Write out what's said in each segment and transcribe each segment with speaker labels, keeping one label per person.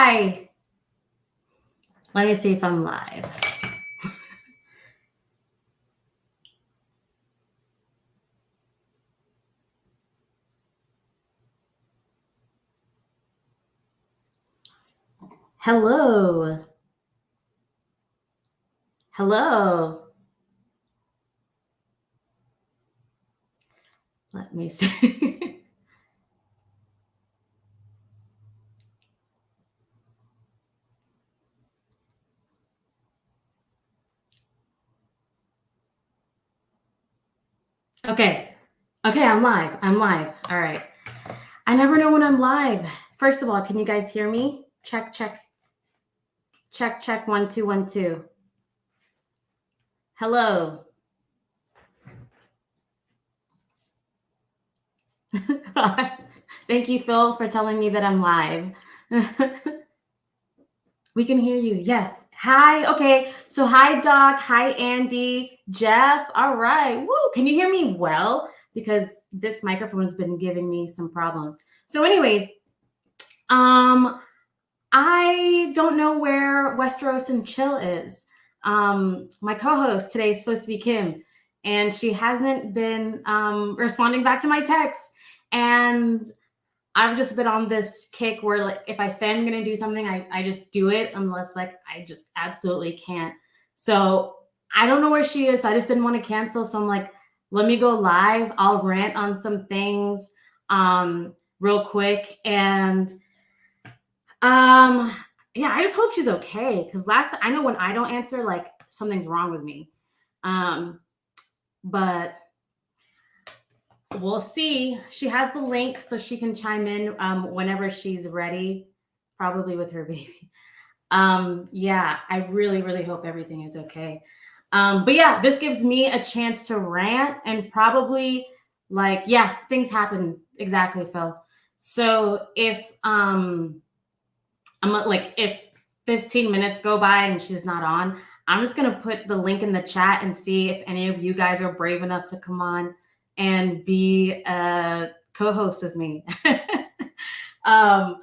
Speaker 1: Hi. Let me see if I'm live. Hello. Hello. Let me see. Okay, I'm live. All right. I never know when I'm live. First of all, can you guys hear me? Check. 1 2 1 2. Hello. Thank you, Phil, for telling me that I'm live. We can hear you. Yes. Hi. Okay. So hi, Doc. Hi, Andy. Jeff. All right. Woo. Can you hear me well? Because this microphone has been giving me some problems. So, anyways, I don't know where Westeros and Chill is. My co-host today is supposed to be Kim, and she hasn't been responding back to my texts. And I've just been on this kick where, like, if I say I'm going to do something, I just do it unless, like, I just absolutely can't. So I don't know where she is. So I just didn't want to cancel. So I'm like, let me go live. I'll rant on some things real quick. And yeah, I just hope she's okay. Because I know when I don't answer, like, something's wrong with me. But we'll see. She has the link so she can chime in whenever she's ready, probably with her baby. Yeah, I really, really hope everything is okay. But yeah, this gives me a chance to rant and probably, like, yeah, things happen. Exactly, Phil. So if if 15 minutes go by and she's not on, I'm just gonna put the link in the chat and see if any of you guys are brave enough to come on and be a co-host with me. And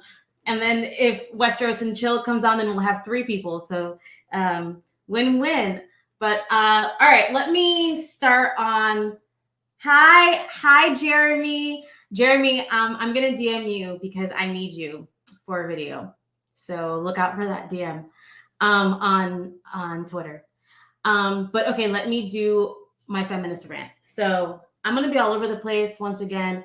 Speaker 1: then if Westeros and Chill comes on, then we'll have 3 people. So win-win. But all right, let me start on. Hi, Jeremy. Jeremy, I'm gonna DM you because I need you for a video. So look out for that DM on Twitter. But okay, let me do my feminist rant. So I'm going to be all over the place once again,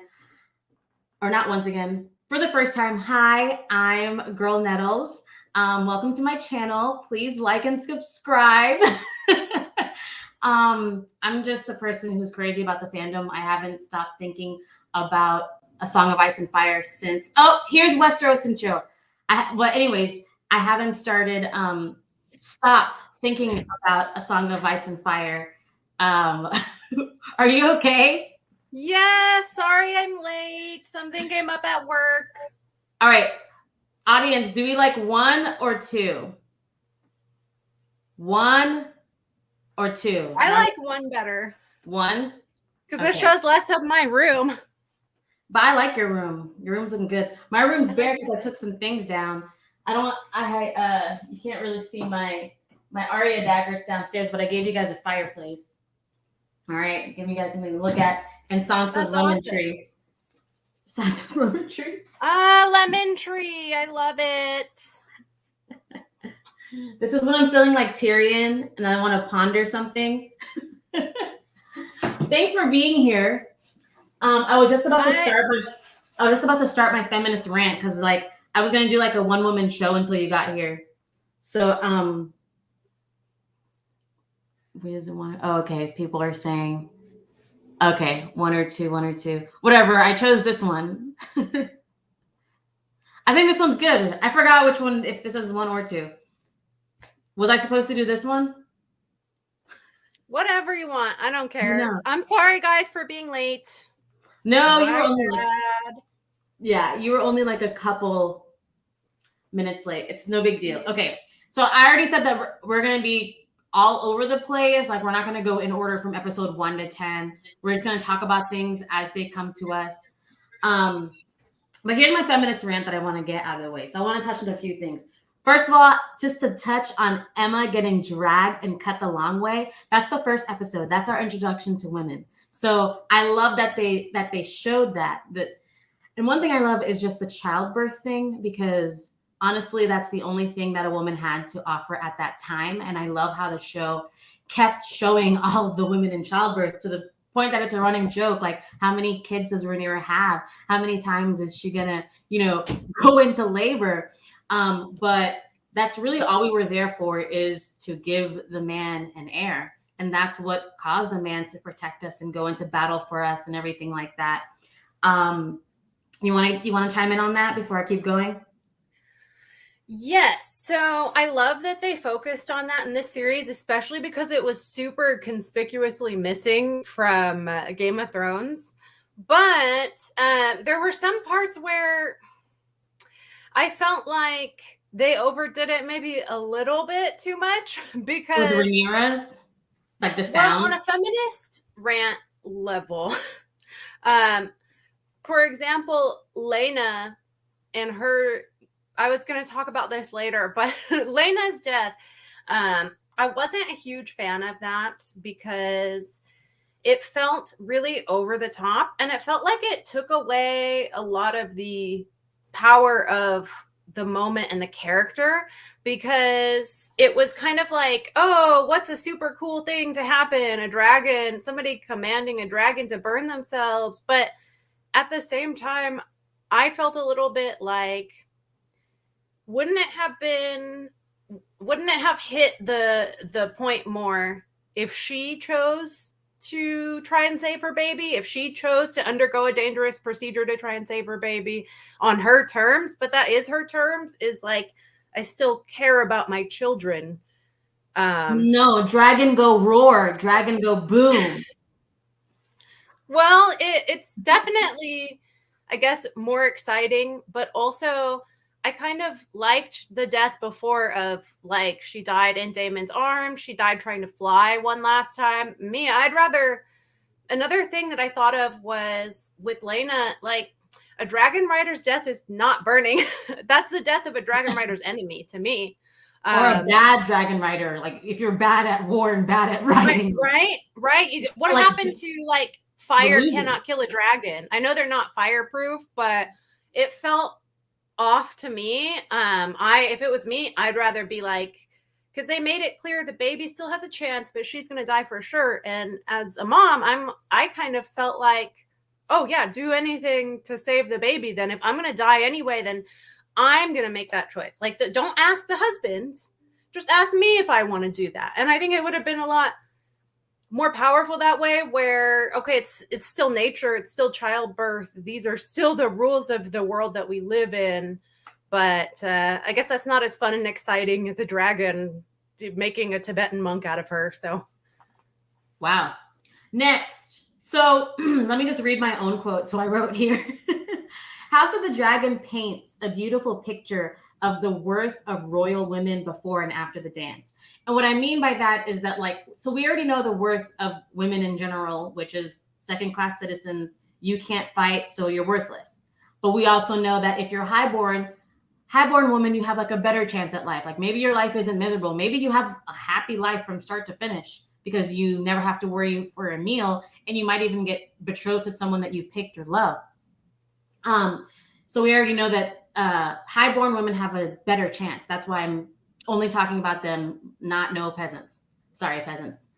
Speaker 1: or not once again, for the first time. Hi, I'm Girl Nettles. Welcome to my channel. Please like and subscribe. I'm just a person who's crazy about the fandom. I haven't stopped thinking about A Song of Ice and Fire since. Oh, here's Westeros and Chill. Anyways, I haven't stopped thinking about A Song of Ice and Fire. Are you okay?
Speaker 2: Yes, sorry I'm late. Something came up at work.
Speaker 1: All right. Audience, do we like 1 or 2? 1 or 2?
Speaker 2: I like 1 better.
Speaker 1: 1?
Speaker 2: Because it shows less of my room.
Speaker 1: But I like your room. Your room's looking good. My room's bare because I took some things down. You can't really see my Arya dagger. It's downstairs, but I gave you guys a fireplace. All right, give you guys something to look at. And Sansa's lemon tree. Sansa's lemon tree.
Speaker 2: Lemon tree. I love it.
Speaker 1: This is when I'm feeling like Tyrion and I want to ponder something. Thanks for being here. I was just about to start my feminist rant because, like, I was gonna do like a 1-woman show until you got here. So okay. People are saying, okay, 1 or 2, whatever. I chose this one. I think this one's good. I forgot which one, if this is 1 or 2. Was I supposed to do this one?
Speaker 2: Whatever you want. I don't care. No. I'm sorry, guys, for being late.
Speaker 1: No, you were only you were only like a couple minutes late. It's no big deal. Okay, so I already said that we're going to be all over the place. Like, we're not going to go in order from episode 1 to 10. We're just going to talk about things as they come to us. But here's my feminist rant that I want to get out of the way. So I want to touch on a few things. First of all, just to touch on Emma getting dragged and cut the long way. That's the first episode. That's our introduction to women. So I love that they showed that. And one thing I love is just the childbirth thing, because honestly, that's the only thing that a woman had to offer at that time. And I love how the show kept showing all of the women in childbirth to the point that it's a running joke. Like, how many kids does Renera have? How many times is she gonna, go into labor? But that's really all we were there for, is to give the man an heir. And that's what caused the man to protect us and go into battle for us and everything like that. You want to chime in on that before I keep going?
Speaker 2: Yes. So I love that they focused on that in this series, especially because it was super conspicuously missing from Game of Thrones. But there were some parts where I felt like they overdid it maybe a little bit too much, because
Speaker 1: With Ramirez, like the
Speaker 2: well,
Speaker 1: sound.
Speaker 2: on a feminist rant level, for example, Lena and her, I was going to talk about this later, but Lena's death, I wasn't a huge fan of that, because it felt really over the top, and it felt like it took away a lot of the power of the moment and the character, because it was kind of like, oh, what's a super cool thing to happen? A dragon, somebody commanding a dragon to burn themselves. But at the same time, I felt a little bit like, wouldn't it have hit the point more if she chose to try and save her baby, if she chose to undergo a dangerous procedure to try and save her baby on her terms? But that is her terms, is like, I still care about my children.
Speaker 1: No, dragon go roar, dragon go boom.
Speaker 2: Well, it's definitely, I guess, more exciting, but also I kind of liked the death before, of like, she died in Daemon's arms. She died trying to fly one last time. I'd rather, another thing that I thought of was with Lena, like, a dragon rider's death is not burning. That's the death of a dragon rider's enemy to me.
Speaker 1: Or a bad dragon rider. Like, if you're bad at war and bad at riding.
Speaker 2: Right. What
Speaker 1: Like,
Speaker 2: happened to, like, fire cannot kill a dragon? I know they're not fireproof, but it felt off to me. If it was me, I'd rather be like, because they made it clear the baby still has a chance, but she's going to die for sure. And as a mom, I kind of felt like, oh yeah, do anything to save the baby. Then if I'm going to die anyway, then I'm going to make that choice. Like, don't ask the husband, just ask me if I want to do that. And I think it would have been a lot more powerful that way, where, okay, it's still nature, it's still childbirth, these are still the rules of the world that we live in, but I guess that's not as fun and exciting as a dragon making a Tibetan monk out of her. So
Speaker 1: wow. Next, so let me just read my own quote. So I wrote here: House of the Dragon paints a beautiful picture of the worth of royal women before and after the dance. And what I mean by that is that, like, so we already know the worth of women in general, which is second-class citizens. You can't fight, so you're worthless. But we also know that if you're highborn woman, you have like a better chance at life. Like, maybe your life isn't miserable. Maybe you have a happy life from start to finish, because you never have to worry for a meal, and you might even get betrothed to someone that you picked or love. So we already know that highborn women have a better chance. That's why I'm only talking about them, not no peasants. Sorry, peasants.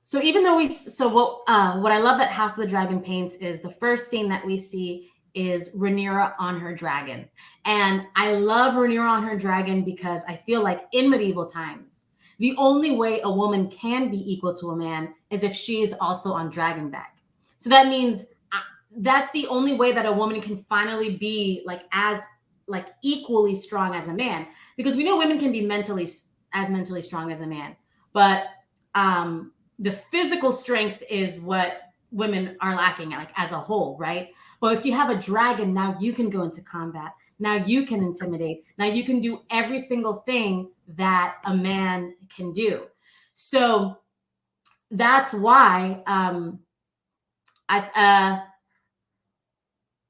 Speaker 1: So even though what I love that House of the Dragon paints is the first scene that we see is Renera on her dragon. And I love Renera on her dragon because I feel like in medieval times, the only way a woman can be equal to a man is if she is also on dragonback. So that means that's the only way that a woman can finally be as equally strong as a man, because we know women can be mentally strong as a man, but the physical strength is what women are lacking, like, as a whole, right? But if you have a dragon, now you can go into combat. Now you can intimidate. Now you can do every single thing that a man can do. So that's why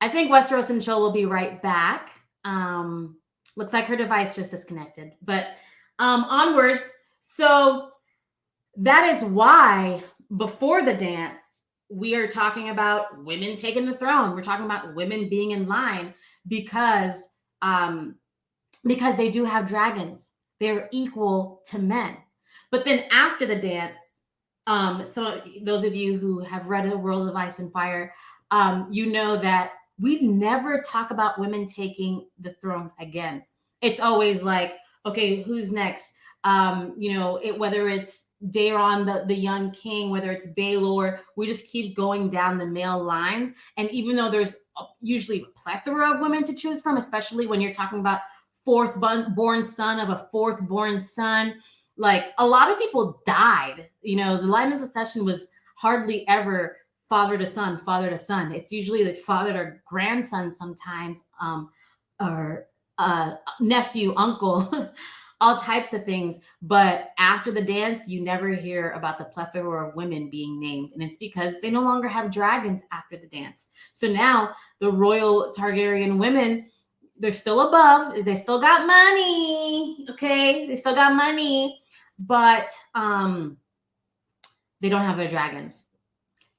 Speaker 1: I think Westeros and Chill will be right back. Looks like her device just disconnected, but onwards. So that is why before the dance, we are talking about women taking the throne. We're talking about women being in line because they do have dragons. They're equal to men. But then after the dance, so those of you who have read A World of Ice and Fire, you know that we never talk about women taking the throne again. It's always like, okay, who's next? Whether it's Daeron, the young king, whether it's Baelor, we just keep going down the male lines. And even though there's usually a plethora of women to choose from, especially when you're talking about fourth born son of a fourth born son, like a lot of people died. The line of succession was hardly ever father to son, father to son. It's usually like father to grandson sometimes, or nephew, uncle, all types of things. But after the dance, you never hear about the plethora of women being named. And it's because they no longer have dragons after the dance. So now the royal Targaryen women, they're still above. They still got money. Okay. They still got money, but they don't have their dragons.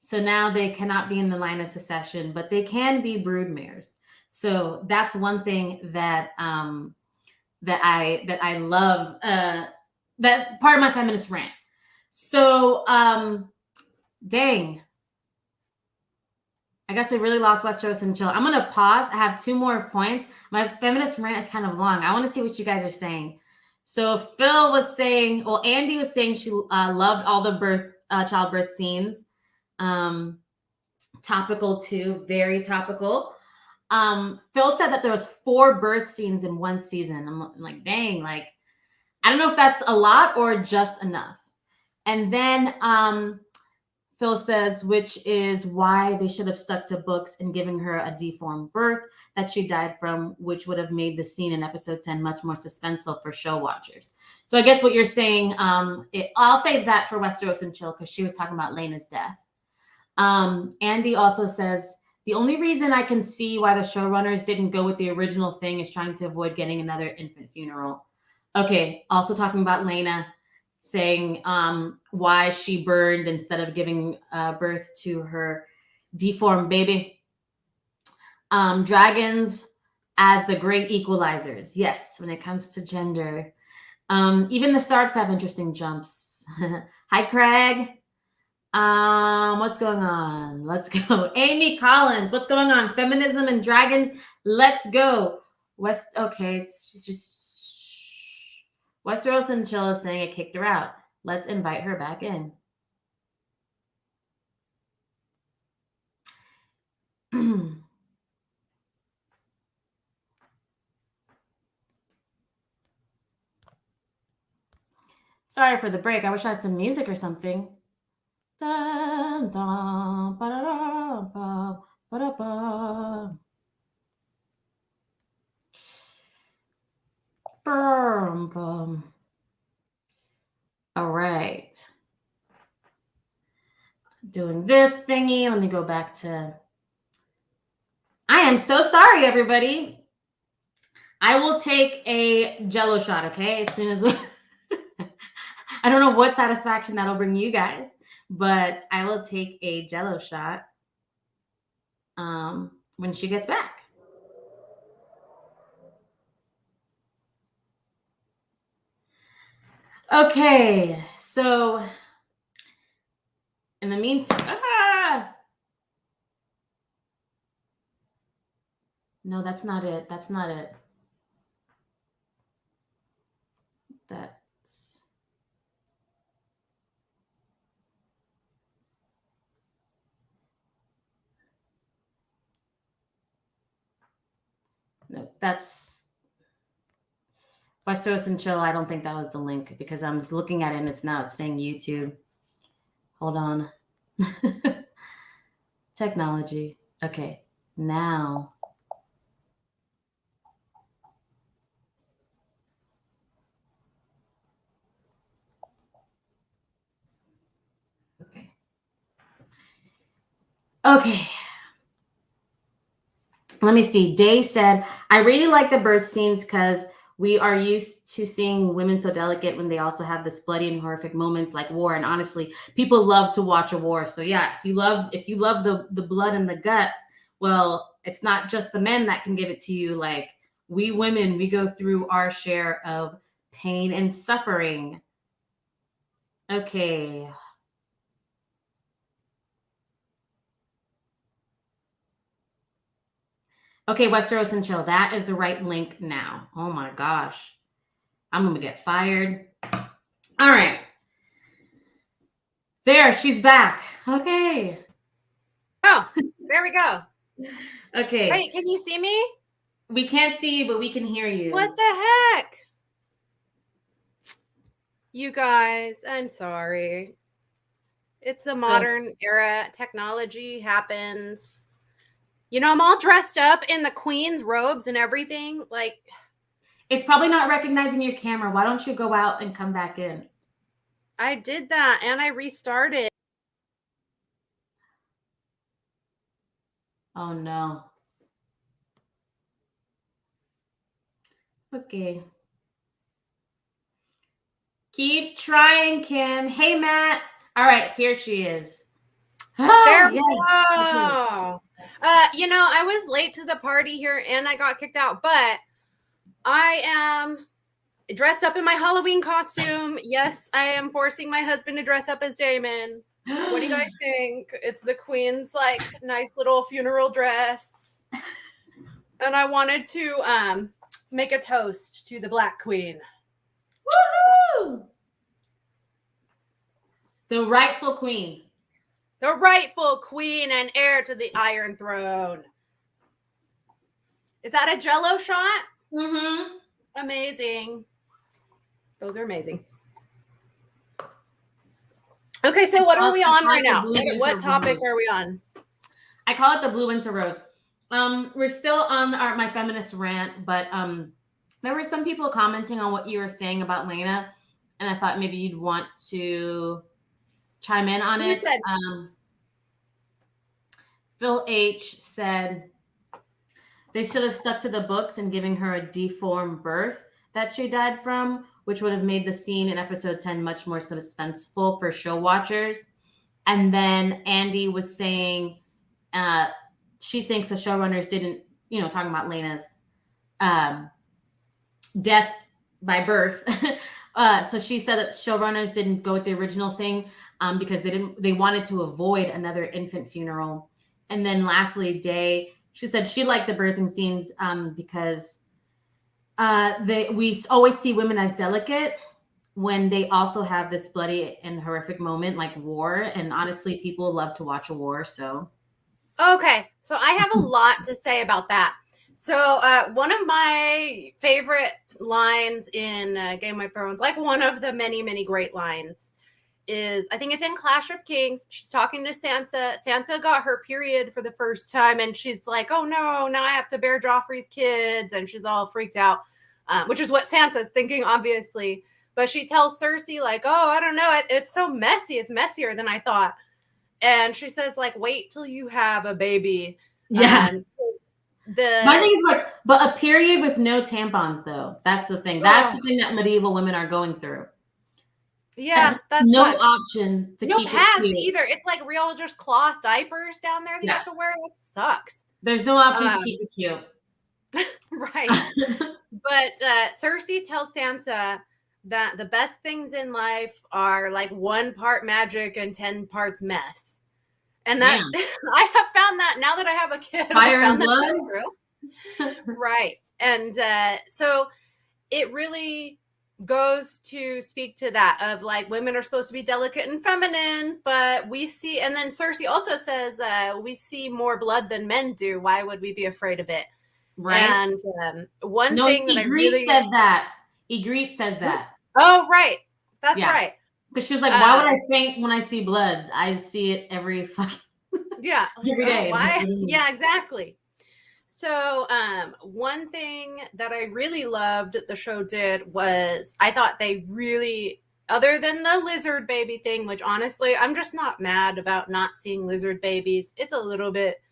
Speaker 1: So now they cannot be in the line of succession, but they can be broodmares. So that's one thing that I love. That part of my feminist rant. So dang, I guess we really lost Westeros and Chill. I'm gonna pause. I have 2 more points. My feminist rant is kind of long. I want to see what you guys are saying. So Phil was saying, well, Andy was saying she loved all the childbirth scenes. Topical too, very topical. Phil said that there was 4 birth scenes in one season. I'm like, dang, like, I don't know if that's a lot or just enough. And then Phil says, which is why they should have stuck to books and giving her a deformed birth that she died from, which would have made the scene in episode 10 much more suspenseful for show watchers. So I guess what you're saying, I'll save that for Westeros and Chill because she was talking about Lena's death. Andy also says, the only reason I can see why the showrunners didn't go with the original thing is trying to avoid getting another infant funeral. Okay, also talking about Lena, saying why she burned instead of giving birth to her deformed baby. Dragons as the great equalizers. Yes, when it comes to gender. Even the Starks have interesting jumps. Hi, Craig. What's going on? Let's go. Amy Collins, what's going on? Feminism and dragons. Let's go. Okay, it's just Westeros and Chill is saying it kicked her out. Let's invite her back in. Sorry for the break. I wish I had some music or something. Dun, dun, ba-da-da, ba, ba-da-ba. Bum, bum. All right. Doing this thingy. Let me go back to. I am so sorry, everybody. I will take a Jello shot, okay? As soon as we. I don't know what satisfaction that'll bring you guys, but I will take a Jello shot when she gets back. Okay, so in the meantime, no, that's not it. That's not it. No, that's Westeros and Chill. I don't think that was the link because I'm looking at it and it's saying YouTube. Hold on. Technology. Okay, now. Okay. Let me see. Day said, I really like the birth scenes because we are used to seeing women so delicate when they also have this bloody and horrific moments like war. And honestly, people love to watch a war. So yeah, if you love the blood and the guts, well, it's not just the men that can give it to you. Like we women, we go through our share of pain and suffering. Okay. Okay, Westeros and Chill. That is the right link now. Oh my gosh. I'm going to get fired. All right. There, she's back. Okay.
Speaker 2: Oh, there we go.
Speaker 1: Okay.
Speaker 2: Wait, can you see me?
Speaker 1: We can't see you, but we can hear you.
Speaker 2: What the heck? You guys, I'm sorry. It's a modern era. Technology happens. You know, I'm all dressed up in the queen's robes and everything. Like,
Speaker 1: it's probably not recognizing your camera. Why don't you go out and come back in?
Speaker 2: I did that and I restarted.
Speaker 1: Oh no. Okay. Keep trying, Kim. Hey, Matt. All right, here she is. Oh,
Speaker 2: there we
Speaker 1: yes.
Speaker 2: go. You know, I was late to the party here and I got kicked out, but I am dressed up in my Halloween costume. Yes, I am forcing my husband to dress up as Daemon. What do you guys think? It's the queen's like nice little funeral dress. And I wanted to make a toast to the Black Queen.
Speaker 1: Woohoo! The rightful queen.
Speaker 2: The rightful queen and heir to the Iron Throne. Is that a Jello shot?
Speaker 1: Mm-hmm.
Speaker 2: Amazing. Those are amazing. Okay, so what are we on right now? What topic are we on?
Speaker 1: I call it the Blue Winter Rose. We're still on my feminist rant, but there were some people commenting on what you were saying about Lena, and I thought maybe you'd want to chime in on it.
Speaker 2: Said-
Speaker 1: Phil H said they should have stuck to the books and giving her a deformed birth that she died from, which would have made the scene in episode 10 much more suspenseful for show watchers. And then Andy was saying she thinks the showrunners didn't, talking about Lena's death by birth. So she said that showrunners didn't go with the original thing because they wanted to avoid another infant funeral. And then lastly, Day, she said she liked the birthing scenes because we always see women as delicate when they also have this bloody and horrific moment like war. And honestly, people love to watch a war. So.
Speaker 2: Okay. So I have a lot to say about that. So one of my favorite lines in Game of Thrones, like one of the many, many great lines, is I think it's in Clash of Kings. She's talking to Sansa. Sansa got her period for the first time, and she's like, "Oh no, now I have to bear Joffrey's kids," and she's all freaked out, which is what Sansa's thinking, obviously. But she tells Cersei, like, "Oh, I don't know, it's so messy. It's messier than I thought." And she says, like, "Wait till you have a baby."
Speaker 1: Yeah. My thing is like, but a period with no tampons, though. That's the thing. That's the thing that medieval women are going through.
Speaker 2: Yeah, that's
Speaker 1: no option to keep
Speaker 2: pads
Speaker 1: it cute.
Speaker 2: either. It's like real just cloth diapers down there that you have to wear. That sucks.
Speaker 1: There's no option to keep it cute.
Speaker 2: Right. But Cersei tells Sansa that the best things in life are like 1 part magic and 10 parts mess. And that I have found that now that I have a kid.
Speaker 1: Fire
Speaker 2: I found
Speaker 1: and
Speaker 2: that true. Right. And so it really goes to speak to that of like women are supposed to be delicate and feminine, but we see, and then Cersei also says we see more blood than men do. Why would we be afraid of it?
Speaker 1: Right.
Speaker 2: And one thing that I really
Speaker 1: says that. Ygritte says that.
Speaker 2: Oh, right. That's right.
Speaker 1: Because she was like, why would I faint when I see blood? I see it every fucking every day.
Speaker 2: Why? Yeah, exactly. So one thing that I really loved that the show did was I thought they really, other than the lizard baby thing, which honestly, I'm just not mad about not seeing lizard babies. It's a little bit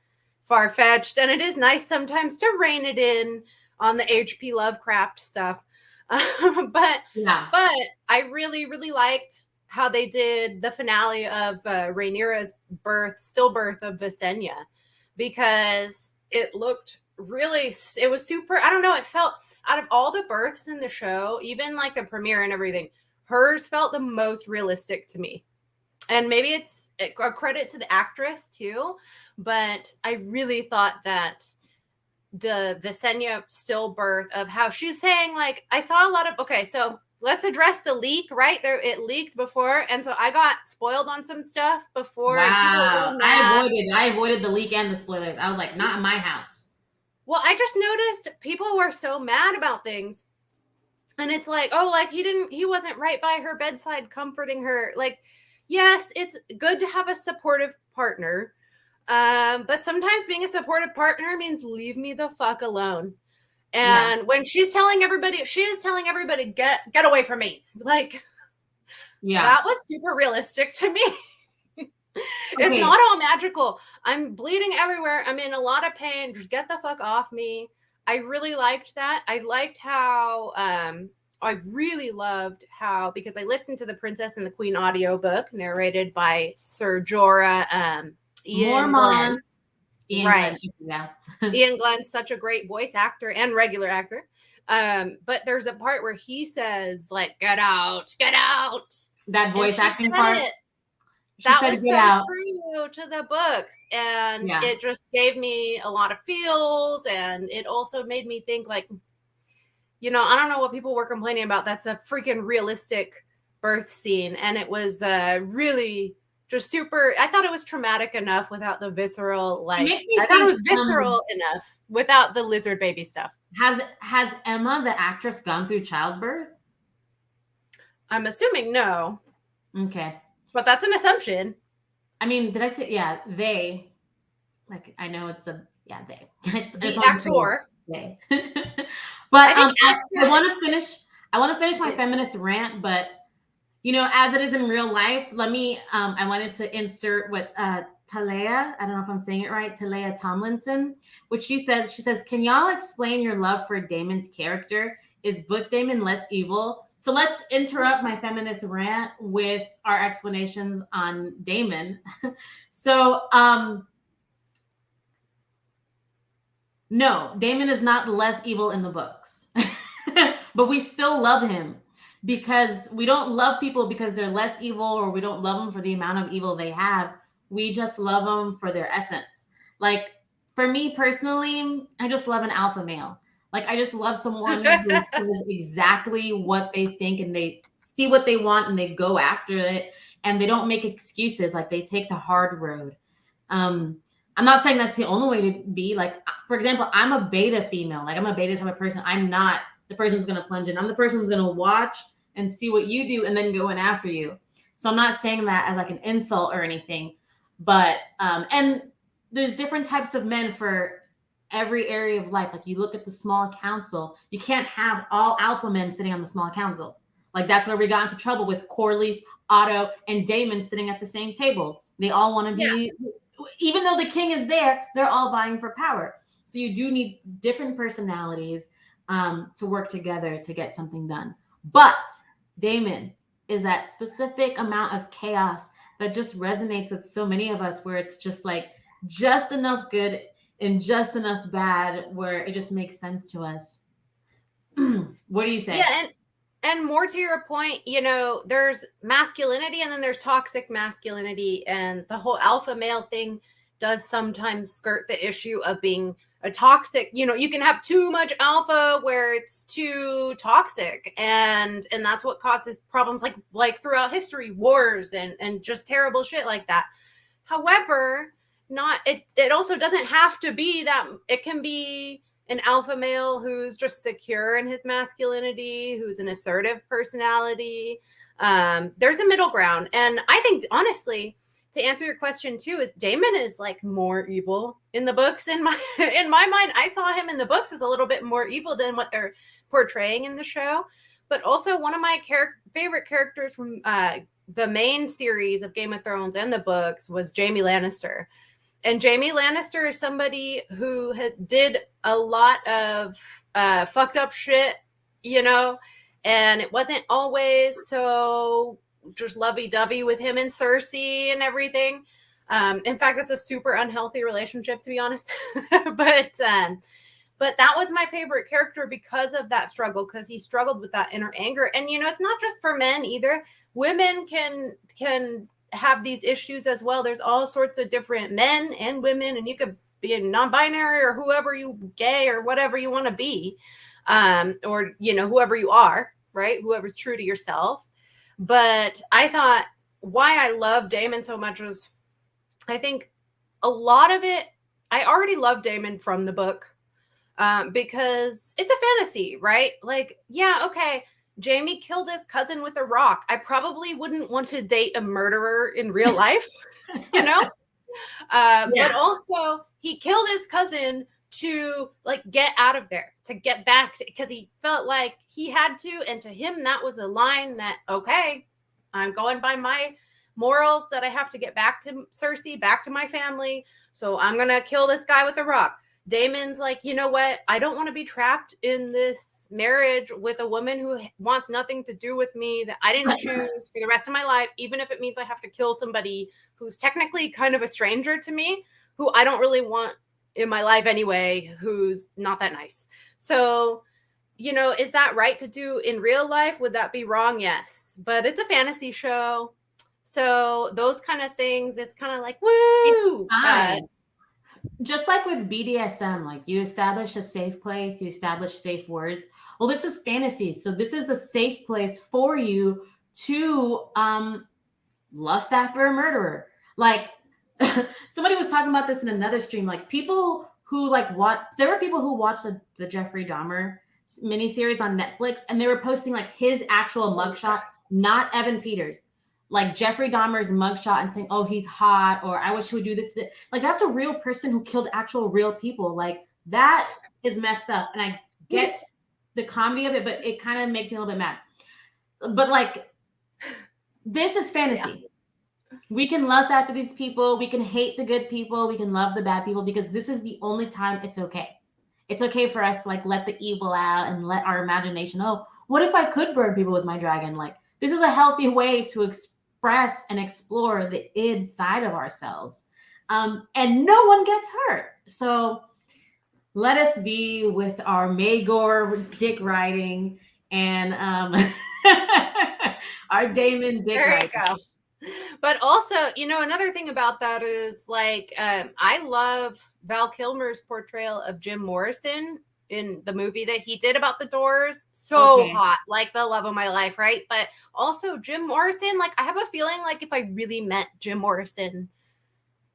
Speaker 2: far-fetched, and it is nice sometimes to rein it in on the HP Lovecraft stuff. But I really, really liked how they did the finale of Renera's stillbirth of Visenya, because it looked really, it was super, I don't know, it felt, out of all the births in the show, even like the premiere and everything, hers felt the most realistic to me. And maybe it's a credit to the actress too, but I really thought that the Visenya stillbirth of how she's saying, like, I saw a lot of, okay, so let's address the leak, right? There, it leaked before, and so I got spoiled on some stuff before.
Speaker 1: Wow, I avoided the leak and the spoilers. I was like, not in my house.
Speaker 2: Well, I just noticed people were so mad about things, and it's like, oh, like he wasn't right by her bedside comforting her. Like, yes, it's good to have a supportive partner, but sometimes being a supportive partner means leave me the fuck alone. And when she's telling everybody, get away from me. Like, that was super realistic to me. It's not all magical. I'm bleeding everywhere. I'm in a lot of pain. Just get the fuck off me. I really liked that. I liked how, I really loved how, because I listened to the Princess and the Queen audiobook narrated by Sir Jorah, Ian Glenn. Right. Ian Glenn's such a great voice actor and regular actor. But there's a part where he says, like, get out.
Speaker 1: That voice acting part.
Speaker 2: That was so true to the books. And it just gave me a lot of feels. And it also made me think, like, you know, I don't know what people were complaining about. That's a freaking realistic birth scene. And it was really just super, I thought it was traumatic enough without the visceral, like, I thought it was visceral enough without the lizard baby stuff.
Speaker 1: Has Emma, the actress, gone through childbirth?
Speaker 2: I'm assuming no.
Speaker 1: Okay.
Speaker 2: But that's an assumption.
Speaker 1: I mean, did I say, they, like, I know it's they.
Speaker 2: The actor.
Speaker 1: They. But I want to finish my feminist rant, but you know, as it is in real life, let me, I wanted to insert what Talea, I don't know if I'm saying it right, Talea Tomlinson, which she says, can y'all explain your love for Daemon's character? Is Book Daemon less evil? So let's interrupt my feminist rant with our explanations on Daemon. So, no, Daemon is not less evil in the books, but we still love him. Because we don't love people because they're less evil, or we don't love them for the amount of evil they have. We just love them for their essence. Like, for me personally, I just love an alpha male. Like, I just love someone who says exactly what they think, and they see what they want and they go after it, and they don't make excuses. Like, they take the hard road. I'm not saying that's the only way to be. Like, for example, I'm a beta female. Like, I'm a beta type of person. I'm not the person who's going to plunge in. I'm the person who's going to watch and see what you do and then go in after you. So I'm not saying that as like an insult or anything, but, and there's different types of men for every area of life. Like, you look at the small council, you can't have all alpha men sitting on the small council. Like, that's where we got into trouble with Corlys, Otto, and Daemon sitting at the same table. They all want to be, even though the king is there, they're all vying for power. So you do need different personalities to work together to get something done. But Daemon is that specific amount of chaos that just resonates with so many of us, where it's just like just enough good and just enough bad where it just makes sense to us. What do you say?
Speaker 2: Yeah, and more to your point, you know, there's masculinity and then there's toxic masculinity, and the whole alpha male thing does sometimes skirt the issue of being a toxic, you know, you can have too much alpha where it's too toxic, and that's what causes problems like throughout history, wars and just terrible shit like that. However, it also doesn't have to be that. It can be an alpha male who's just secure in his masculinity, who's an assertive personality. There's a middle ground, and I think, honestly, to answer your question too, is Daemon is like more evil in the books. In my mind, I saw him in the books as a little bit more evil than what they're portraying in the show. But also, one of my favorite characters from the main series of Game of Thrones and the books was Jaime Lannister. And Jaime Lannister is somebody who did a lot of fucked up shit, you know, and it wasn't always so just lovey-dovey with him and Cersei and everything. In fact, it's a super unhealthy relationship, to be honest. but that was my favorite character because of that struggle, because he struggled with that inner anger. And, you know, it's not just for men either. Women can have these issues as well. There's all sorts of different men and women, and you could be a non-binary or whoever you gay or whatever you want to be, or, you know, whoever you are, right? Whoever's true to yourself. But I thought why I love Daemon so much was, I think a lot of it, I already loved Daemon from the book, because it's a fantasy, right? Like, yeah, okay, Jaime killed his cousin with a rock. I probably wouldn't want to date a murderer in real life, you know? But also, he killed his cousin to like get out of there, to get back, because he felt like he had to. And to him, that was a line that, okay, I'm going by my morals that I have to get back to Cersei, back to my family. So I'm going to kill this guy with a rock. Daemon's like, you know what? I don't want to be trapped in this marriage with a woman who wants nothing to do with me, that I didn't choose for the rest of my life, even if it means I have to kill somebody who's technically kind of a stranger to me, who I don't really want in my life anyway, who's not that nice. So, you know, is that right to do in real life? Would that be wrong? Yes. But it's a fantasy show. So those kind of things, it's kind of like, woo!
Speaker 1: Just like with BDSM, like you establish a safe place, you establish safe words. Well, this is fantasy. So this is the safe place for you to lust after a murderer. Like somebody was talking about this in another stream. Like people who like there were people who watched the Jeffrey Dahmer miniseries on Netflix, and they were posting like his actual mugshot, not Evan Peters. Like Jeffrey Dahmer's mugshot and saying, oh, he's hot, or I wish he would do this. Like that's a real person who killed actual real people. Like that is messed up. And I get the comedy of it, but it kind of makes me a little bit mad. But like, this is fantasy. Yeah. We can lust after these people. We can hate the good people. We can love the bad people, because this is the only time it's okay. It's okay for us to like let the evil out and let our imagination, oh, what if I could burn people with my dragon? Like this is a healthy way to express and explore the id side of ourselves. And no one gets hurt. So let us be with our Maegor dick riding and our Daemon dick riding.
Speaker 2: There you go. But also, you know, another thing about that is like, I love Val Kilmer's portrayal of Jim Morrison in the movie that he did about the Doors. So hot, like the love of my life, right? But also Jim Morrison, like I have a feeling like if I really met Jim Morrison,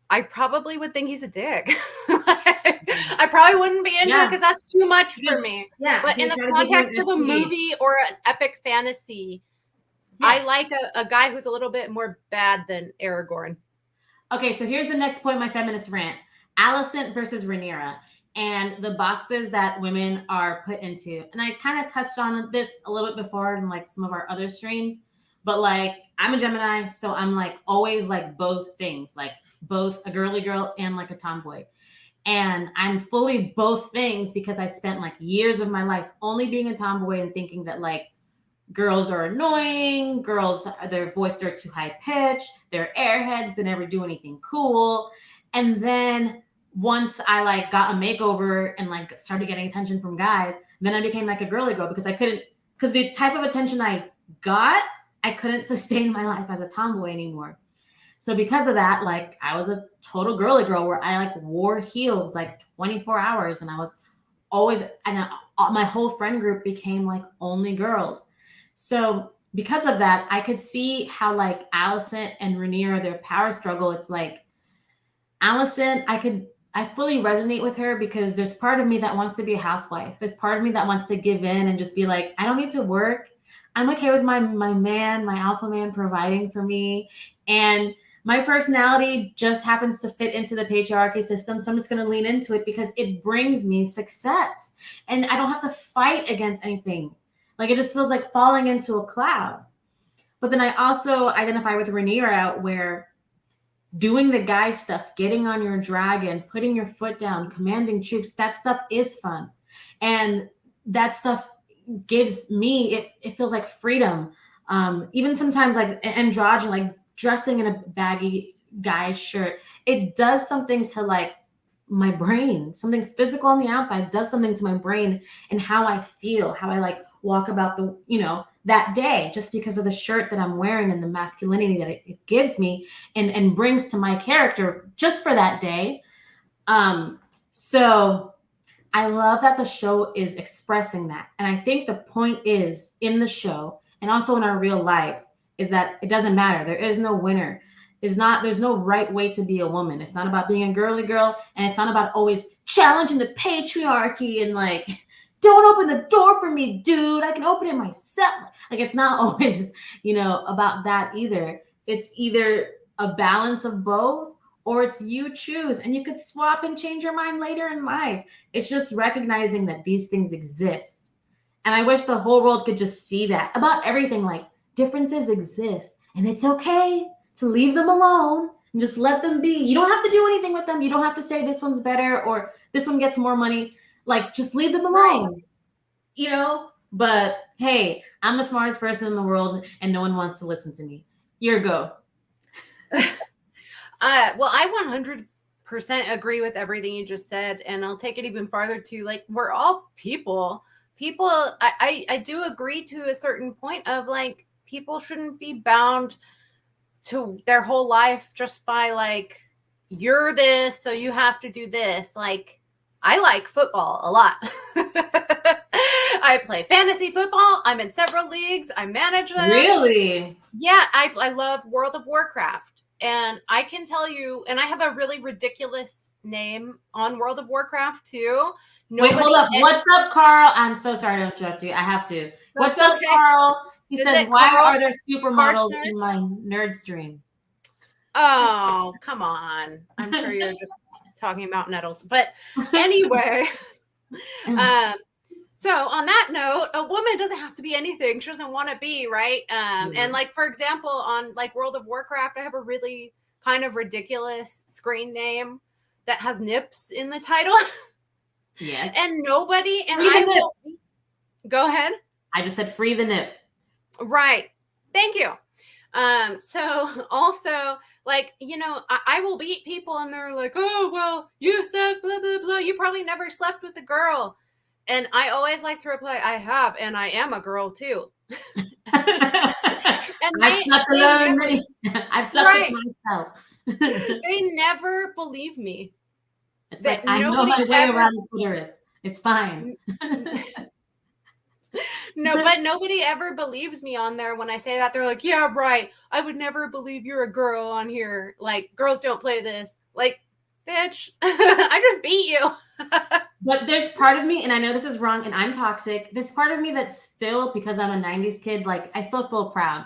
Speaker 2: I probably would think he's a dick. I probably wouldn't be into it because that's too much for me.
Speaker 1: Yeah,
Speaker 2: but in the context of a movie or an epic fantasy, I like a guy who's a little bit more bad than Aragorn.
Speaker 1: Okay, so here's the next point, my feminist rant. Allison versus Renera and the boxes that women are put into. And I kind of touched on this a little bit before in like some of our other streams, but like I'm a Gemini, so I'm like always like both things, like both a girly girl and like a tomboy. And I'm fully both things because I spent like years of my life only being a tomboy and thinking that like girls are annoying, girls, their voices are too high pitched, they're airheads, they never do anything cool. And then once I like got a makeover and like started getting attention from guys, then I became like a girly girl because because the type of attention I got, I couldn't sustain my life as a tomboy anymore. So because of that, like I was a total girly girl where I like wore heels like 24 hours and I was always, and my whole friend group became like only girls. So because of that, I could see how like Allison and Renera, their power struggle, it's like Allison, I fully resonate with her because there's part of me that wants to be a housewife. There's part of me that wants to give in and just be like, I don't need to work. I'm okay with my man, my alpha man providing for me. And my personality just happens to fit into the patriarchy system. So I'm just going to lean into it because it brings me success. And I don't have to fight against anything. Like it just feels like falling into a cloud. But then I also identify with Renera where doing the guy stuff, getting on your dragon, putting your foot down, commanding troops, that stuff is fun. And that stuff gives me, it feels like freedom. Even sometimes like androgyny, like dressing in a baggy guy's shirt, it does something to like my brain. Something physical on the outside does something to my brain and how I feel, how I like walk about the, that day, just because of the shirt that I'm wearing and the masculinity that it gives me and brings to my character just for that day. So I love that the show is expressing that. And I think the point is in the show and also in our real life is that it doesn't matter. There is no winner. There's no right way to be a woman. It's not about being a girly girl, and it's not about always challenging the patriarchy and like, don't open the door for me, dude. I can open it myself. Like, it's not always, about that either. It's either a balance of both, or it's you choose, and you could swap and change your mind later in life. It's just recognizing that these things exist. And I wish the whole world could just see that about everything. Like, differences exist, and it's okay to leave them alone and just let them be. You don't have to do anything with them. You don't have to say this one's better or this one gets more money. Like, just leave them alone, But hey, I'm the smartest person in the world and no one wants to listen to me. Your go.
Speaker 2: Well, I 100% agree with everything you just said. And I'll take it even farther to like, we're all people. I do agree to a certain point of like, people shouldn't be bound to their whole life just by like, you're this, so you have to do this. Like, I like football a lot. I play fantasy football. I'm in several leagues. I manage them.
Speaker 1: Really?
Speaker 2: Yeah, I love World of Warcraft. And I can tell you, and I have a really ridiculous name on World of Warcraft too.
Speaker 1: Wait, hold up. What's up, Carl? I'm so sorry to interrupt you. I have to. What's up, Carl? He says, why are there supermodels in my nerd stream?
Speaker 2: Oh, come on. I'm sure you're just talking about Nettles. But anyway, so on that note, a woman doesn't have to be anything she doesn't want to be, right? And like, for example, on like World of Warcraft, I have a really kind of ridiculous screen name that has nips in the title.
Speaker 1: Yes.
Speaker 2: And nobody, and go ahead.
Speaker 1: I just said free the nip.
Speaker 2: Right. Thank you. So also like, I will beat people and they're like, oh, well, you said blah, blah, blah. You probably never slept with a girl. And I always like to reply, I have, and I am a girl too.
Speaker 1: And I've slept alone. I've slept with myself.
Speaker 2: They never believe me.
Speaker 1: It's like, I know my way around the clitoris. It's fine.
Speaker 2: No, but nobody ever believes me on there when I say that. They're like, yeah, right. I would never believe you're a girl on here. Like, girls don't play this. Like, bitch, I just beat you.
Speaker 1: But there's part of me, and I know this is wrong, and I'm toxic. There's part of me that's still, because I'm a 90s kid, like, I still feel proud.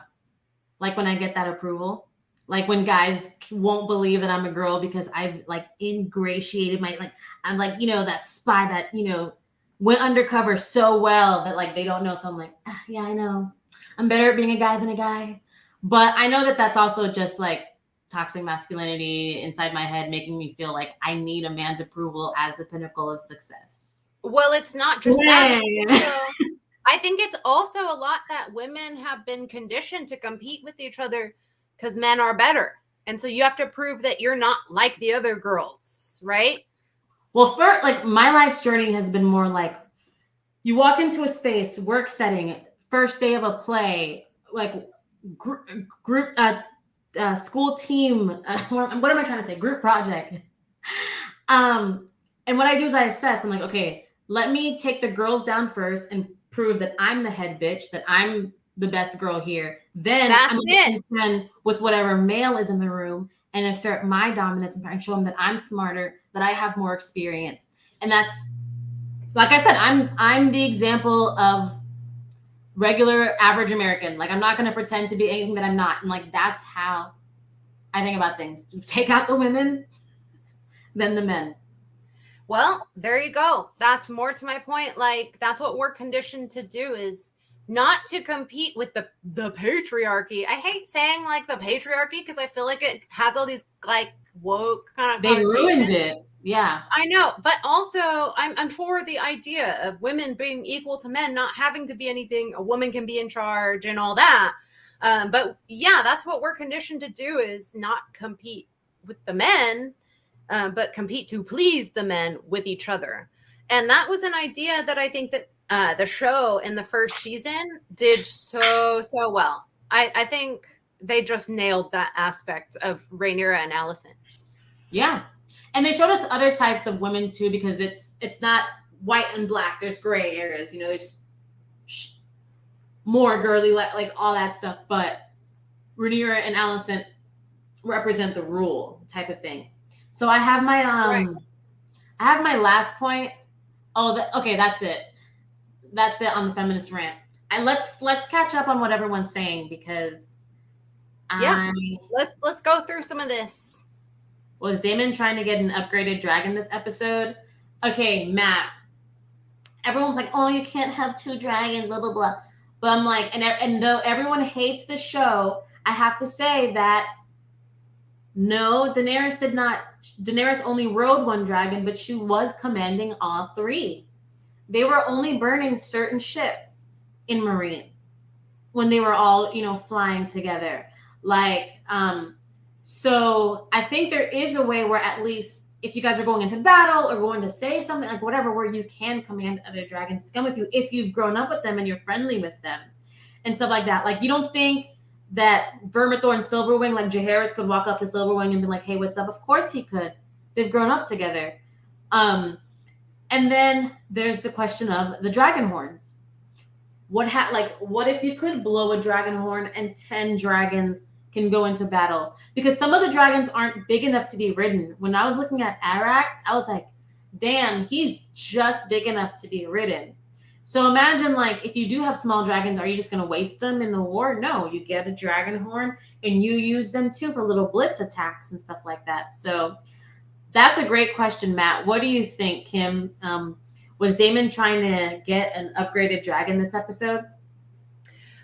Speaker 1: Like, when I get that approval. Like, when guys won't believe that I'm a girl because I've, like, ingratiated I'm like, that spy that, went undercover so well that like they don't know. So I'm like, yeah, I know. I'm better at being a guy than a guy. But I know that that's also just like toxic masculinity inside my head, making me feel like I need a man's approval as the pinnacle of success.
Speaker 2: Well, it's not just that. I think it's also a lot that women have been conditioned to compete with each other because men are better. And so you have to prove that you're not like the other girls, right?
Speaker 1: Well, for like my life's journey has been more like you walk into a space, work setting, first day of a play, like group, school team. What am I trying to say? Group project. And what I do is I assess. I'm like, okay, let me take the girls down first and prove that I'm the head bitch, that I'm the best girl here. Then I'm going to contend with whatever male is in the room and assert my dominance and show them that I'm smarter, that I have more experience. And that's, like I said, I'm the example of regular average American. Like, I'm not going to pretend to be anything that I'm not. And like, that's how I think about things. Take out the women, then the men.
Speaker 2: Well, there you go. That's more to my point. Like, that's what we're conditioned to do is not to compete with the patriarchy. I hate saying like the patriarchy because I feel like it has all these like woke kind of
Speaker 1: They
Speaker 2: connotations.
Speaker 1: ruined it. Yeah.
Speaker 2: I know, but also I'm for the idea of women being equal to men, not having to be anything. A woman can be in charge and all that. But yeah, that's what we're conditioned to do, is not compete with the men, but compete to please the men with each other. And that was an idea that I think that the show in the first season did so well. I think they just nailed that aspect of Rhaenyra and Allison.
Speaker 1: Yeah. And they showed us other types of women too, because it's not white and black. There's gray areas, you know, there's more girly, like all that stuff. But Renera and Allison represent the rule type of thing. So I have my
Speaker 2: Right.
Speaker 1: I have my last point. Oh, okay, that's it. That's it on the feminist rant. And let's catch up on what everyone's saying, because
Speaker 2: Yeah, let's go through some of this.
Speaker 1: Was Daemon trying to get an upgraded dragon this episode? Okay, Matt. Everyone's like, oh, you can't have 2 dragons, blah blah blah. But I'm like, and though everyone hates the show, I have to say that no, Daenerys did not. Daenerys only rode 1 dragon, but she was commanding all 3. They were only burning certain ships in Marine when they were all, you know, flying together. Like, so I think there is a way where, at least if you guys are going into battle or going to save something, like whatever, where you can command other dragons to come with you if you've grown up with them and you're friendly with them and stuff like that. Like, you don't think that Vermithor and Silverwing, like Jaehaerys, could walk up to Silverwing and be like, hey, what's up? Of course he could. They've grown up together. And then there's the question of the dragon horns. What if you could blow a dragon horn and 10 dragons can go into battle? Because some of the dragons aren't big enough to be ridden. When I was looking at Arax, I was like, damn, he's just big enough to be ridden. So imagine, like, if you do have small dragons, are you just going to waste them in the war? No, you get a dragon horn and you use them too for little blitz attacks and stuff like that. So that's a great question, Matt. What do you think, Kim? Was Daemon trying to get an upgraded dragon this episode?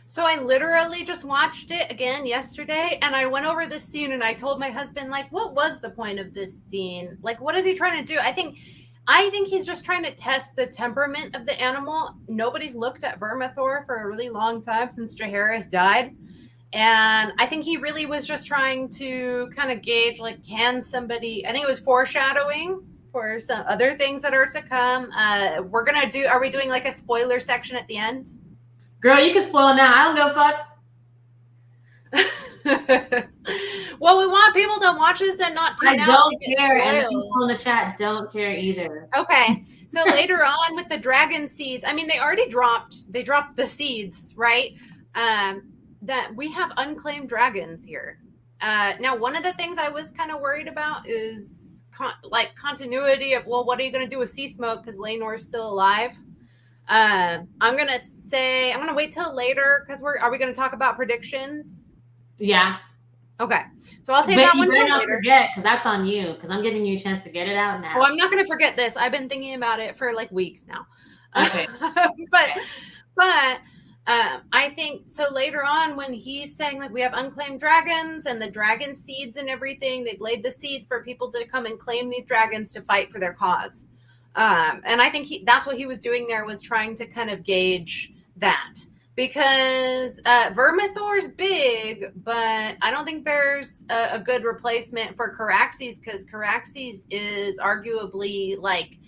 Speaker 2: So I literally just watched it again yesterday, and I went over this scene and I told my husband, like, what was the point of this scene? Like, what is he trying to do? I think he's just trying to test the temperament of the animal. Nobody's looked at Vermithor for a really long time since Jaehaerys died. And I think he really was just trying to kind of gauge, like, can somebody, I think it was foreshadowing for some other things that are to come. Are we doing like a spoiler section at the end?
Speaker 1: Girl, you can spoil now. I don't give
Speaker 2: a fuck. Well, we want people to watch this and not tune out.
Speaker 1: I don't care, and the people in the chat don't care either.
Speaker 2: Okay, so later on with the dragon seeds, I mean, they dropped the seeds, right? That we have unclaimed dragons here. Now, one of the things I was kind of worried about is continuity of, well, what are you going to do with Sea Smoke, because Laenor's still alive? I'm going to wait till later, because are we going to talk about predictions?
Speaker 1: Yeah.
Speaker 2: Okay, so I'll save that one till later.
Speaker 1: Forget, because that's on you, because I'm giving you a chance to get it out now.
Speaker 2: Well, I'm not going to forget this. I've been thinking about it for like weeks now.
Speaker 1: Okay.
Speaker 2: but I think so later on, when he's saying, like, we have unclaimed dragons and the dragon seeds and everything, they've laid the seeds for people to come and claim these dragons to fight for their cause. And I think that's what he was doing there, was trying to kind of gauge that, because Vermithor's big, but I don't think there's a good replacement for Caraxes, because Caraxes is arguably, like,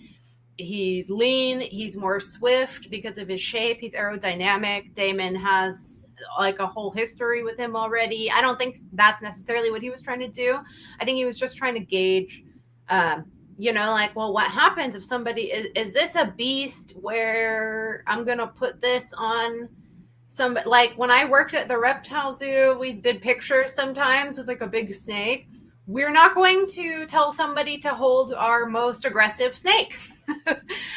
Speaker 2: he's lean, he's more swift because of his shape, he's aerodynamic. Daemon has like a whole history with him already. I don't think that's necessarily what he was trying to do. I think he was just trying to gauge, like, well, what happens if somebody is this a beast where I'm going to put this on some, like when I worked at the reptile zoo, we did pictures sometimes with like a big snake. We're not going to tell somebody to hold our most aggressive snake.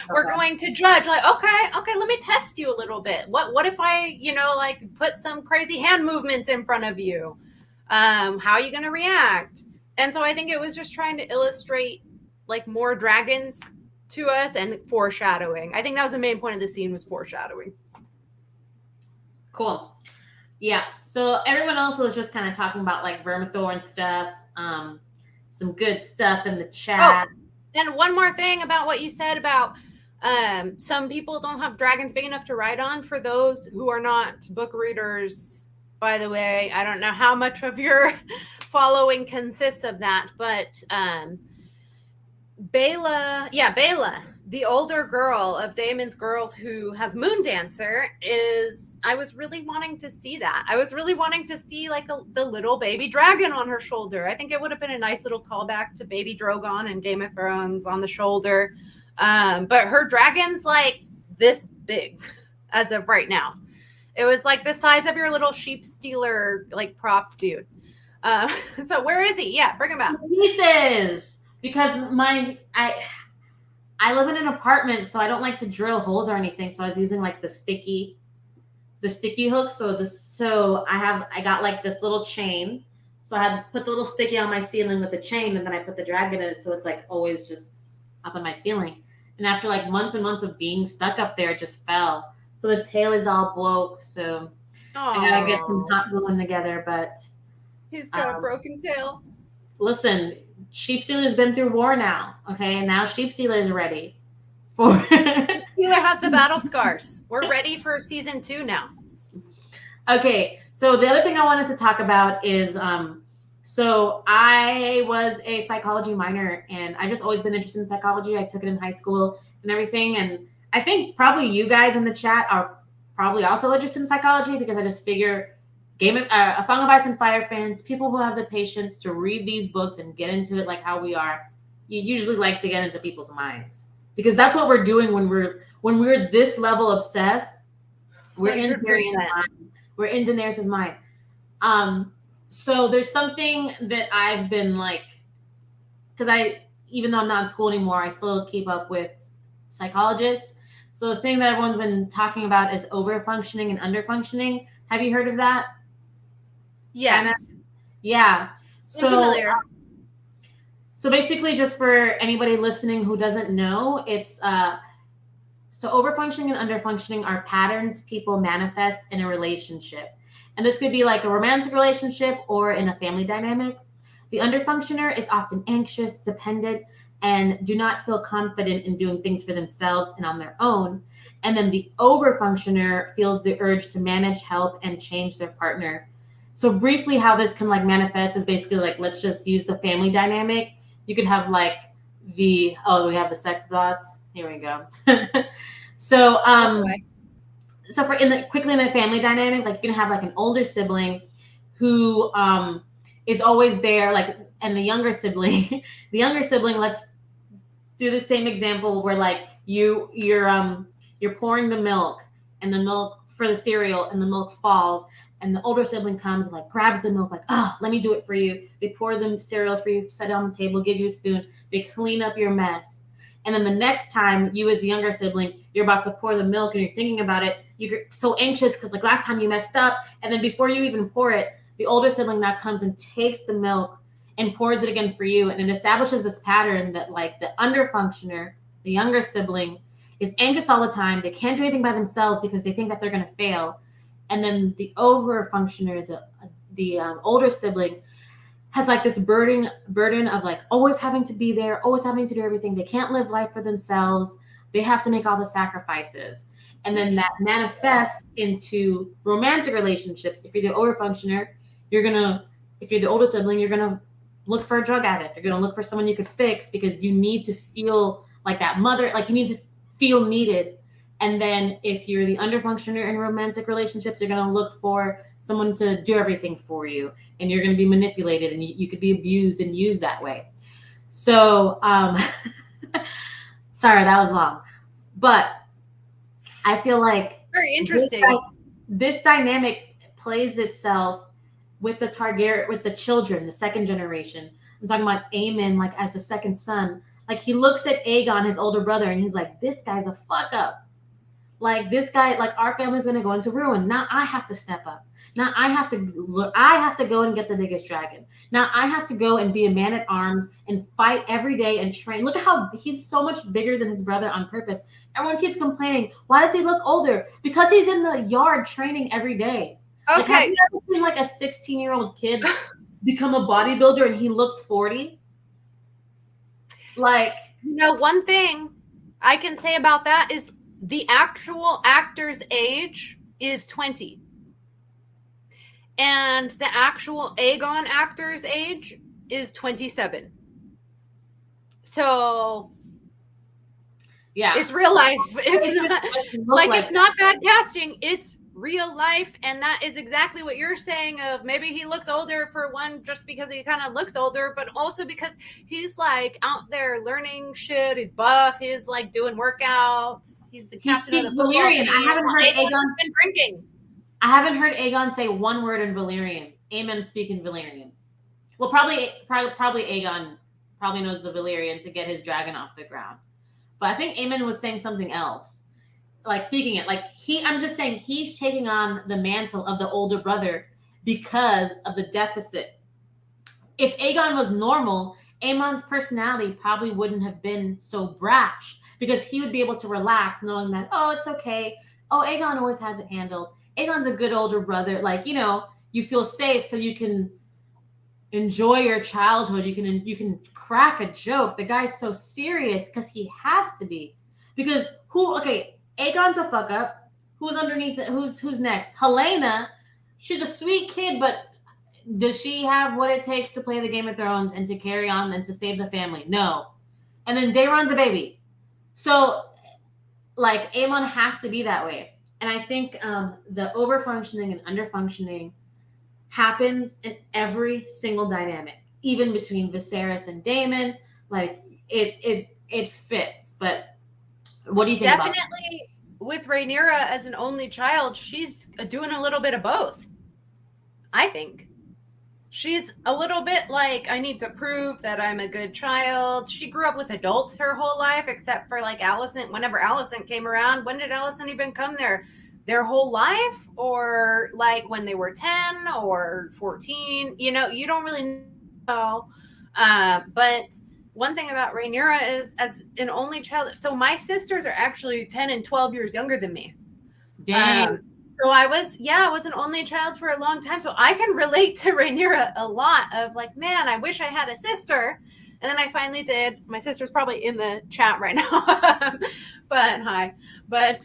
Speaker 2: We're going to judge, like, okay, let me test you a little bit. What if I, like, put some crazy hand movements in front of you? How are you going to react? And so I think it was just trying to illustrate, like, more dragons to us and foreshadowing. I think that was the main point of the scene, was foreshadowing.
Speaker 1: Cool. Yeah. So everyone else was just kind of talking about like Vermithor stuff. Some good stuff in the chat.
Speaker 2: Oh, and one more thing about what you said about some people don't have dragons big enough to ride on. For those who are not book readers, by the way, I don't know how much of your following consists of that, but Bela, the older girl of Damon's girls who has Moondancer, I was really wanting to see that. I was really wanting to see like the little baby dragon on her shoulder. I think it would have been a nice little callback to Baby Drogon and Game of Thrones on the shoulder. But her dragon's like this big as of right now. It was like the size of your little sheep stealer, like prop dude. So where is he? Yeah, bring him out.
Speaker 1: Pieces. Because I live in an apartment, so I don't like to drill holes or anything. So I was using like the sticky hook. So I got like this little chain. So I had to put the little sticky on my ceiling with the chain, and then I put the dragon in it, so it's like always just up on my ceiling. And after like months and months of being stuck up there, it just fell. So the tail is all broke. So I gotta get some hot gluing together. But
Speaker 2: he's got a broken tail.
Speaker 1: Listen, Sheep Stealer's been through war now, okay? And now Sheep Stealer's ready for
Speaker 2: Sheep Stealer has the battle scars. We're ready for season 2 now.
Speaker 1: Okay, so the other thing I wanted to talk about is so I was a psychology minor, and I just always been interested in psychology. I took it in high school and everything, and I think probably you guys in the chat are probably also interested in psychology, because I just figure A Song of Ice and Fire fans, people who have the patience to read these books and get into it like how we are, you usually like to get into people's minds, because that's what we're doing when we're this level obsessed. We're 100%. In Tyrion's mind. We're in Daenerys' mind. So there's something that I've been like, because even though I'm not in school anymore, I still keep up with psychologists. So the thing that everyone's been talking about is overfunctioning and underfunctioning. Have you heard of that?
Speaker 2: Yes.
Speaker 1: Yeah.
Speaker 2: So, I'm familiar.
Speaker 1: So basically, just for anybody listening who doesn't know, it's so overfunctioning and underfunctioning are patterns people manifest in a relationship. And this could be like a romantic relationship or in a family dynamic. The underfunctioner is often anxious, dependent, and do not feel confident in doing things for themselves and on their own. And then the overfunctioner feels the urge to manage, help, and change their partner. So briefly, how this can like manifest is basically like, let's just use the family dynamic. You could have like we have the sex thoughts. Here we go. So quickly in the family dynamic, like you can have like an older sibling who is always there, like, and the younger sibling, let's do the same example where like you're pouring the milk and the milk for the cereal, and the milk falls, and the older sibling comes and like grabs the milk, like, oh, let me do it for you. They pour the cereal for you, set it on the table, give you a spoon, they clean up your mess. And then the next time you as the younger sibling, you're about to pour the milk and you're thinking about it, you're so anxious because like last time you messed up. And then before you even pour it, the older sibling now comes and takes the milk and pours it again for you. And it establishes this pattern that like the underfunctioner, the younger sibling, is anxious all the time. They can't do anything by themselves because they think that they're going to fail. And then the overfunctioner, the older sibling, has like this burden of like always having to be there, always having to do everything. They can't live life for themselves. They have to make all the sacrifices. And then that manifests into romantic relationships. If you're the overfunctioner, if you're the older sibling, you're going to look for a drug addict. You're going to look for someone you could fix because you need to feel like that mother, like you need to feel needed. And then if you're the underfunctioner in romantic relationships, you're going to look for someone to do everything for you, and you're going to be manipulated, and you could be abused and used that way. So, sorry, that was long, but I feel like
Speaker 2: very interesting.
Speaker 1: This dynamic plays itself with the children, the second generation. I'm talking about Aemon, like as the second son. Like he looks at Aegon, his older brother, and he's like, this guy's a fuck up. Like this guy, like our family's gonna go into ruin. Now I have to step up. Now I have to look. I have to go and get the biggest dragon. Now I have to go and be a man at arms and fight every day and train. Look at how he's so much bigger than his brother on purpose. Everyone keeps complaining. Why does he look older? Because he's in the yard training every day. Like, have you ever seen like a 16-year-old kid become a bodybuilder and he looks 40? Like,
Speaker 2: one thing I can say about that is the actual actor's age is 20. And the actual Aegon actor's age is 27. So
Speaker 1: yeah,
Speaker 2: it's real life. It's not, like it's not bad casting. It's real life. And that is exactly what you're saying of maybe he looks older for one, just because he kind of looks older, but also because he's like out there learning shit. He's buff. He's like doing workouts. He's the captain of the football
Speaker 1: Valyrian.
Speaker 2: team.
Speaker 1: I haven't heard Aegon
Speaker 2: been drinking.
Speaker 1: I haven't heard Aegon say one word in Valyrian. Aemon speaking Valyrian. Well, probably Aegon probably knows the Valyrian to get his dragon off the ground. But I think Aemon was saying something else. Like speaking it, like I'm just saying he's taking on the mantle of the older brother because of the deficit. If Aegon was normal, Aemon's personality probably wouldn't have been so brash because he would be able to relax knowing that, oh, it's okay. Oh, Aegon always has it handled. Aegon's a good older brother. Like, you feel safe so you can enjoy your childhood. You can crack a joke. The guy's so serious because he has to be. Because Aegon's a fuck up. Who's underneath it? Who's next? Helena, she's a sweet kid, but does she have what it takes to play the Game of Thrones and to carry on and to save the family? No. And then Daeron's a baby. So, like, Aemon has to be that way. And I think the over-functioning and under-functioning happens in every single dynamic, even between Viserys and Daemon. Like, it fits. But what do you think about it?
Speaker 2: Definitely with Renera as an only child, she's doing a little bit of both. I think. She's a little bit like, I need to prove that I'm a good child. She grew up with adults her whole life, except for like Allison. Whenever Allison came around, when did Allison even come there? Their whole life? Or like when they were 10 or 14? You don't really know. But one thing about Renera is, as an only child, so my sisters are actually 10 and 12 years younger than me.
Speaker 1: Dang.
Speaker 2: So I was an only child for a long time. So I can relate to Renera a lot of like, man, I wish I had a sister. And then I finally did. My sister's probably in the chat right now. But hi. But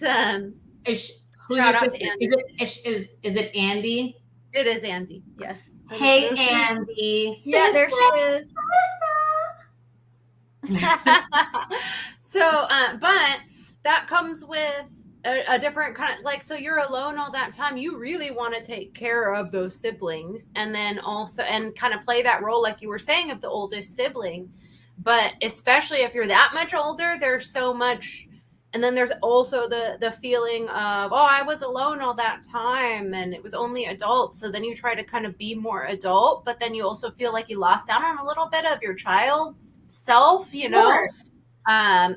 Speaker 1: who's your sister? Is it Andy?
Speaker 2: It is Andy. Yes.
Speaker 1: Hey, Andy.
Speaker 2: Yeah, there she is. So, but that comes with a different kind of like, so you're alone all that time. You really want to take care of those siblings and then also, and kind of play that role, like you were saying, of the oldest sibling. But especially if you're that much older, there's so much. And then there's also the feeling of, oh, I was alone all that time and it was only adults. So then you try to kind of be more adult, but then you also feel like you lost out on a little bit of your child's self,
Speaker 1: Sure.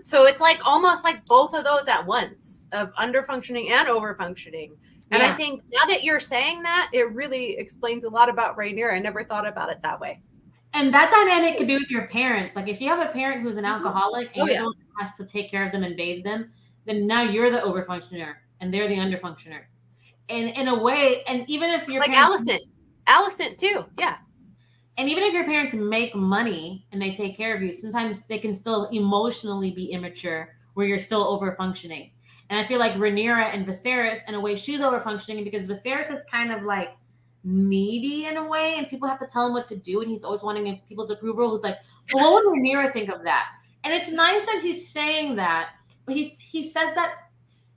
Speaker 2: So it's like almost like both of those at once, of under-functioning and over-functioning. And I think now that you're saying that, it really explains a lot about Renera. I never thought about it that way.
Speaker 1: And that dynamic could be with your parents. Like if you have a parent who's an alcoholic and you're the one who has to take care of them and bathe them, then now you're the over-functioner and they're the under-functioner. And in a way, and even if your
Speaker 2: like
Speaker 1: parents,
Speaker 2: Allison too, yeah.
Speaker 1: And even if your parents make money and they take care of you, sometimes they can still emotionally be immature where you're still over-functioning. And I feel like Renera and Viserys, in a way, she's over-functioning because Viserys is kind of like needy in a way, and people have to tell him what to do, and he's always wanting people's approval. He's like, well, what would Renera think of that? And it's nice that he's saying that, but he says that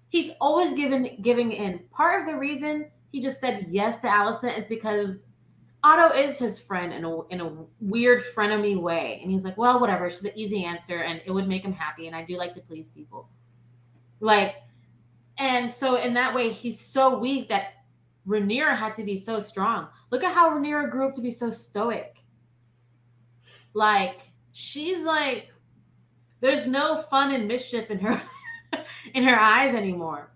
Speaker 1: he's always giving in. Part of the reason he just said yes to Allison is because Otto is his friend in a weird frenemy way. And he's like, well, whatever. She's the easy answer and it would make him happy. And I do like to please people. And so in that way, he's so weak that Renera had to be so strong. Look at how Renera grew up to be so stoic. Like, she's like, there's no fun and mischief in her in her eyes anymore.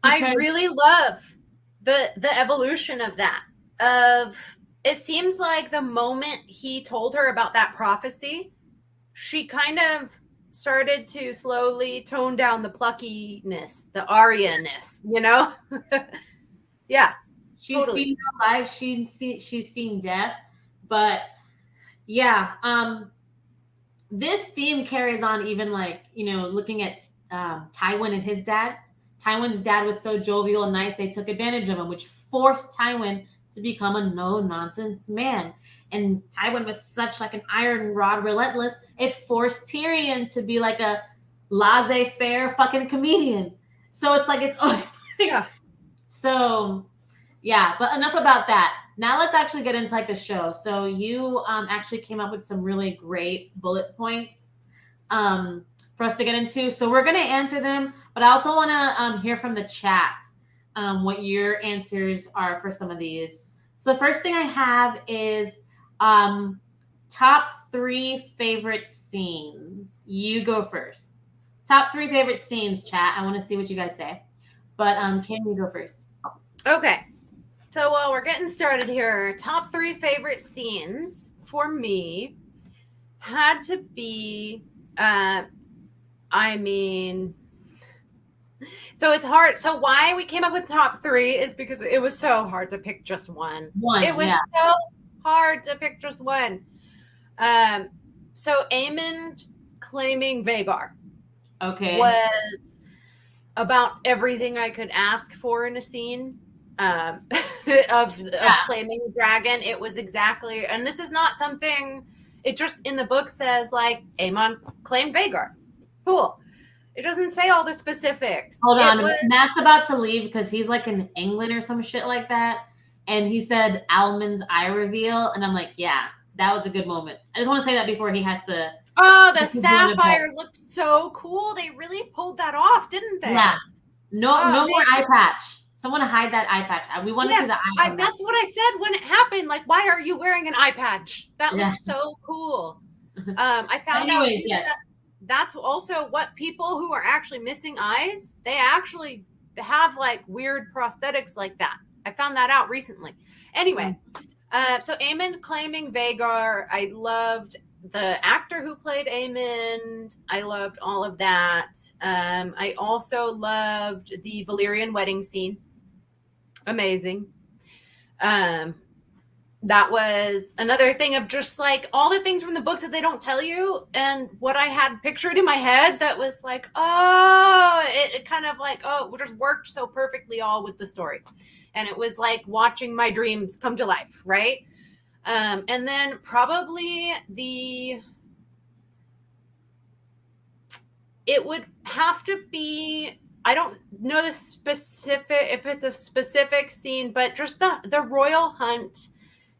Speaker 2: I really love the evolution of that. It seems like the moment he told her about that prophecy, she kind of started to slowly tone down the pluckiness, the Arya-ness, you know? Yeah.
Speaker 1: She's
Speaker 2: totally.
Speaker 1: seen her life, she's seen death, but yeah, this theme carries on even like, looking at Tywin and his dad. Tywin's dad was so jovial and nice, they took advantage of him, which forced Tywin to become a no-nonsense man. And Tywin was such like an iron rod relentless, it forced Tyrion to be like a laissez-faire fucking comedian. So it's like,
Speaker 2: Yeah.
Speaker 1: So yeah, but enough about that. Now let's actually get into like the show. So you actually came up with some really great bullet points for us to get into. So we're gonna answer them, but I also want to hear from the chat what your answers are for some of these. So the first thing I have is top 3 favorite scenes. You go first. Top 3 favorite scenes, chat. I want to see what you guys say. But can you go first?
Speaker 2: Okay. So while we're getting started here, top 3 favorite scenes for me had to be, so it's hard. So why we came up with top 3 is because it was so hard to pick just one. It was so hard to pick just one. So Aemond claiming Vhagar was about everything I could ask for in a scene of claiming a dragon. It was exactly, and this is not something, it just in the book says like Aemon claimed Vhagar. Cool. It doesn't say all the specifics.
Speaker 1: Hold on. Matt's about to leave because he's like in England or some shit like that. And he said Almond's eye reveal. And I'm like, yeah, that was a good moment. I just want to say that before he has to.
Speaker 2: Oh, the sapphire looked so cool. They really pulled that off, didn't they?
Speaker 1: Yeah. No more eye patch. Someone hide that eye patch. We want to see the eye.
Speaker 2: That's what I said when it happened. Like, why are you wearing an eye patch? That looks so cool. I found out too that's also what people who are actually missing eyes, they actually have like weird prosthetics like that. I found that out recently. Anyway, so Aemond claiming Vhagar. I loved the actor who played Aemond. I loved all of that. I also loved the Valyrian wedding scene. Amazing. That was another thing of just like all the things from the books that they don't tell you, and what I had pictured in my head that was like, oh, it kind of like, oh, it just worked so perfectly all with the story. And it was like watching my dreams come to life, right? And then probably it would have to be, I don't know the specific, if it's a specific scene, but just the royal hunt,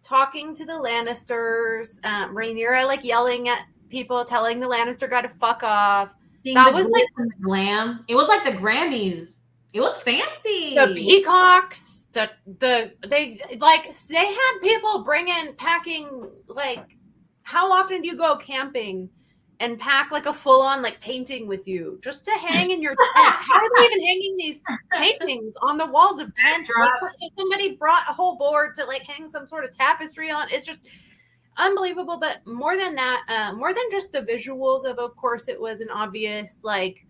Speaker 2: talking to the Lannisters, Renera like yelling at people, telling the Lannister guy to fuck off.
Speaker 1: That was like the glam. It was like the Grammys. It was fancy.
Speaker 2: The peacocks, they had people packing, like, how often do you go camping and pack like a full-on like painting with you just to hang in your tent? How are they even hanging these paintings on the walls of tents? Like, so somebody brought a whole board to like hang some sort of tapestry on. It's just unbelievable. But more than that, more than just the visuals of course, it was an obvious like,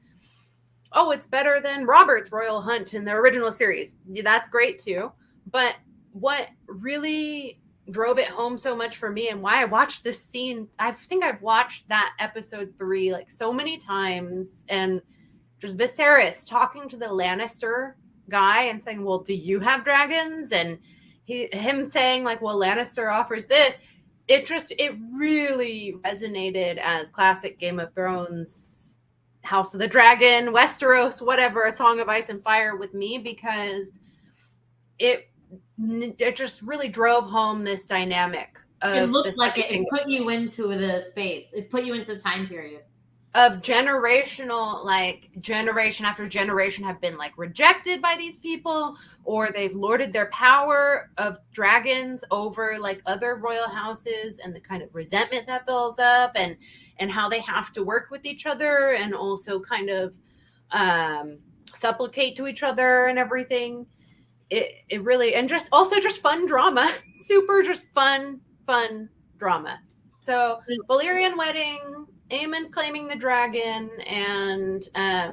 Speaker 2: oh, it's better than Robert's royal hunt in the original series. That's great too. But what really drove it home so much for me and why I watched this scene, I think I've watched that episode 3 like so many times, and just Viserys talking to the Lannister guy and saying, well, do you have dragons? And him saying like, well, Lannister offers this. It really resonated as classic Game of Thrones, House of the Dragon, Westeros, whatever, A Song of Ice and Fire with me, because it just really drove home this dynamic.
Speaker 1: It looked like it put you into the space. It put you into the time period
Speaker 2: of generational, like generation after generation have been like rejected by these people, or they've lorded their power of dragons over like other royal houses, and the kind of resentment that builds up, and how they have to work with each other, and also kind of supplicate to each other and everything. It really, and just fun drama, super just fun drama. So Valyrian wedding, Aemon claiming the dragon, and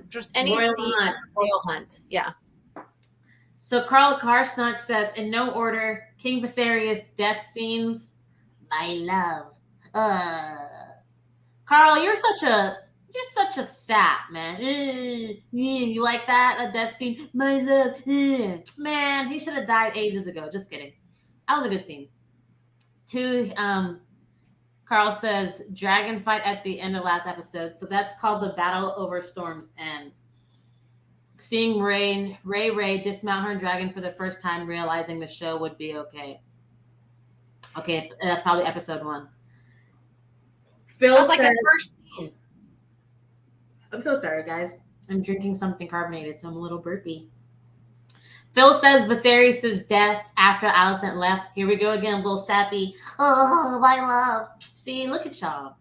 Speaker 2: just any
Speaker 1: Royal
Speaker 2: scene
Speaker 1: hunt.
Speaker 2: of Royal Hunt. Yeah.
Speaker 1: So Carl Karsnark says, in no order, King Viserys death scenes. My love. Carl, you're such a sap, man. You like that? A death scene? My love. Man, he should have died ages ago. Just kidding. That was a good scene. 2, Carl says, dragon fight at the end of last episode. So that's called the Battle Over Storm's End. Seeing Ray dismount her dragon for the first time, realizing the show would be okay. Okay, that's probably episode 1. Phil
Speaker 2: that was like the first scene.
Speaker 1: I'm so sorry, guys. I'm drinking something carbonated, so I'm a little burpy. Phil says Viserys' death after Allison left. Here we go again, a little sappy. Oh, my love. See, look at y'all.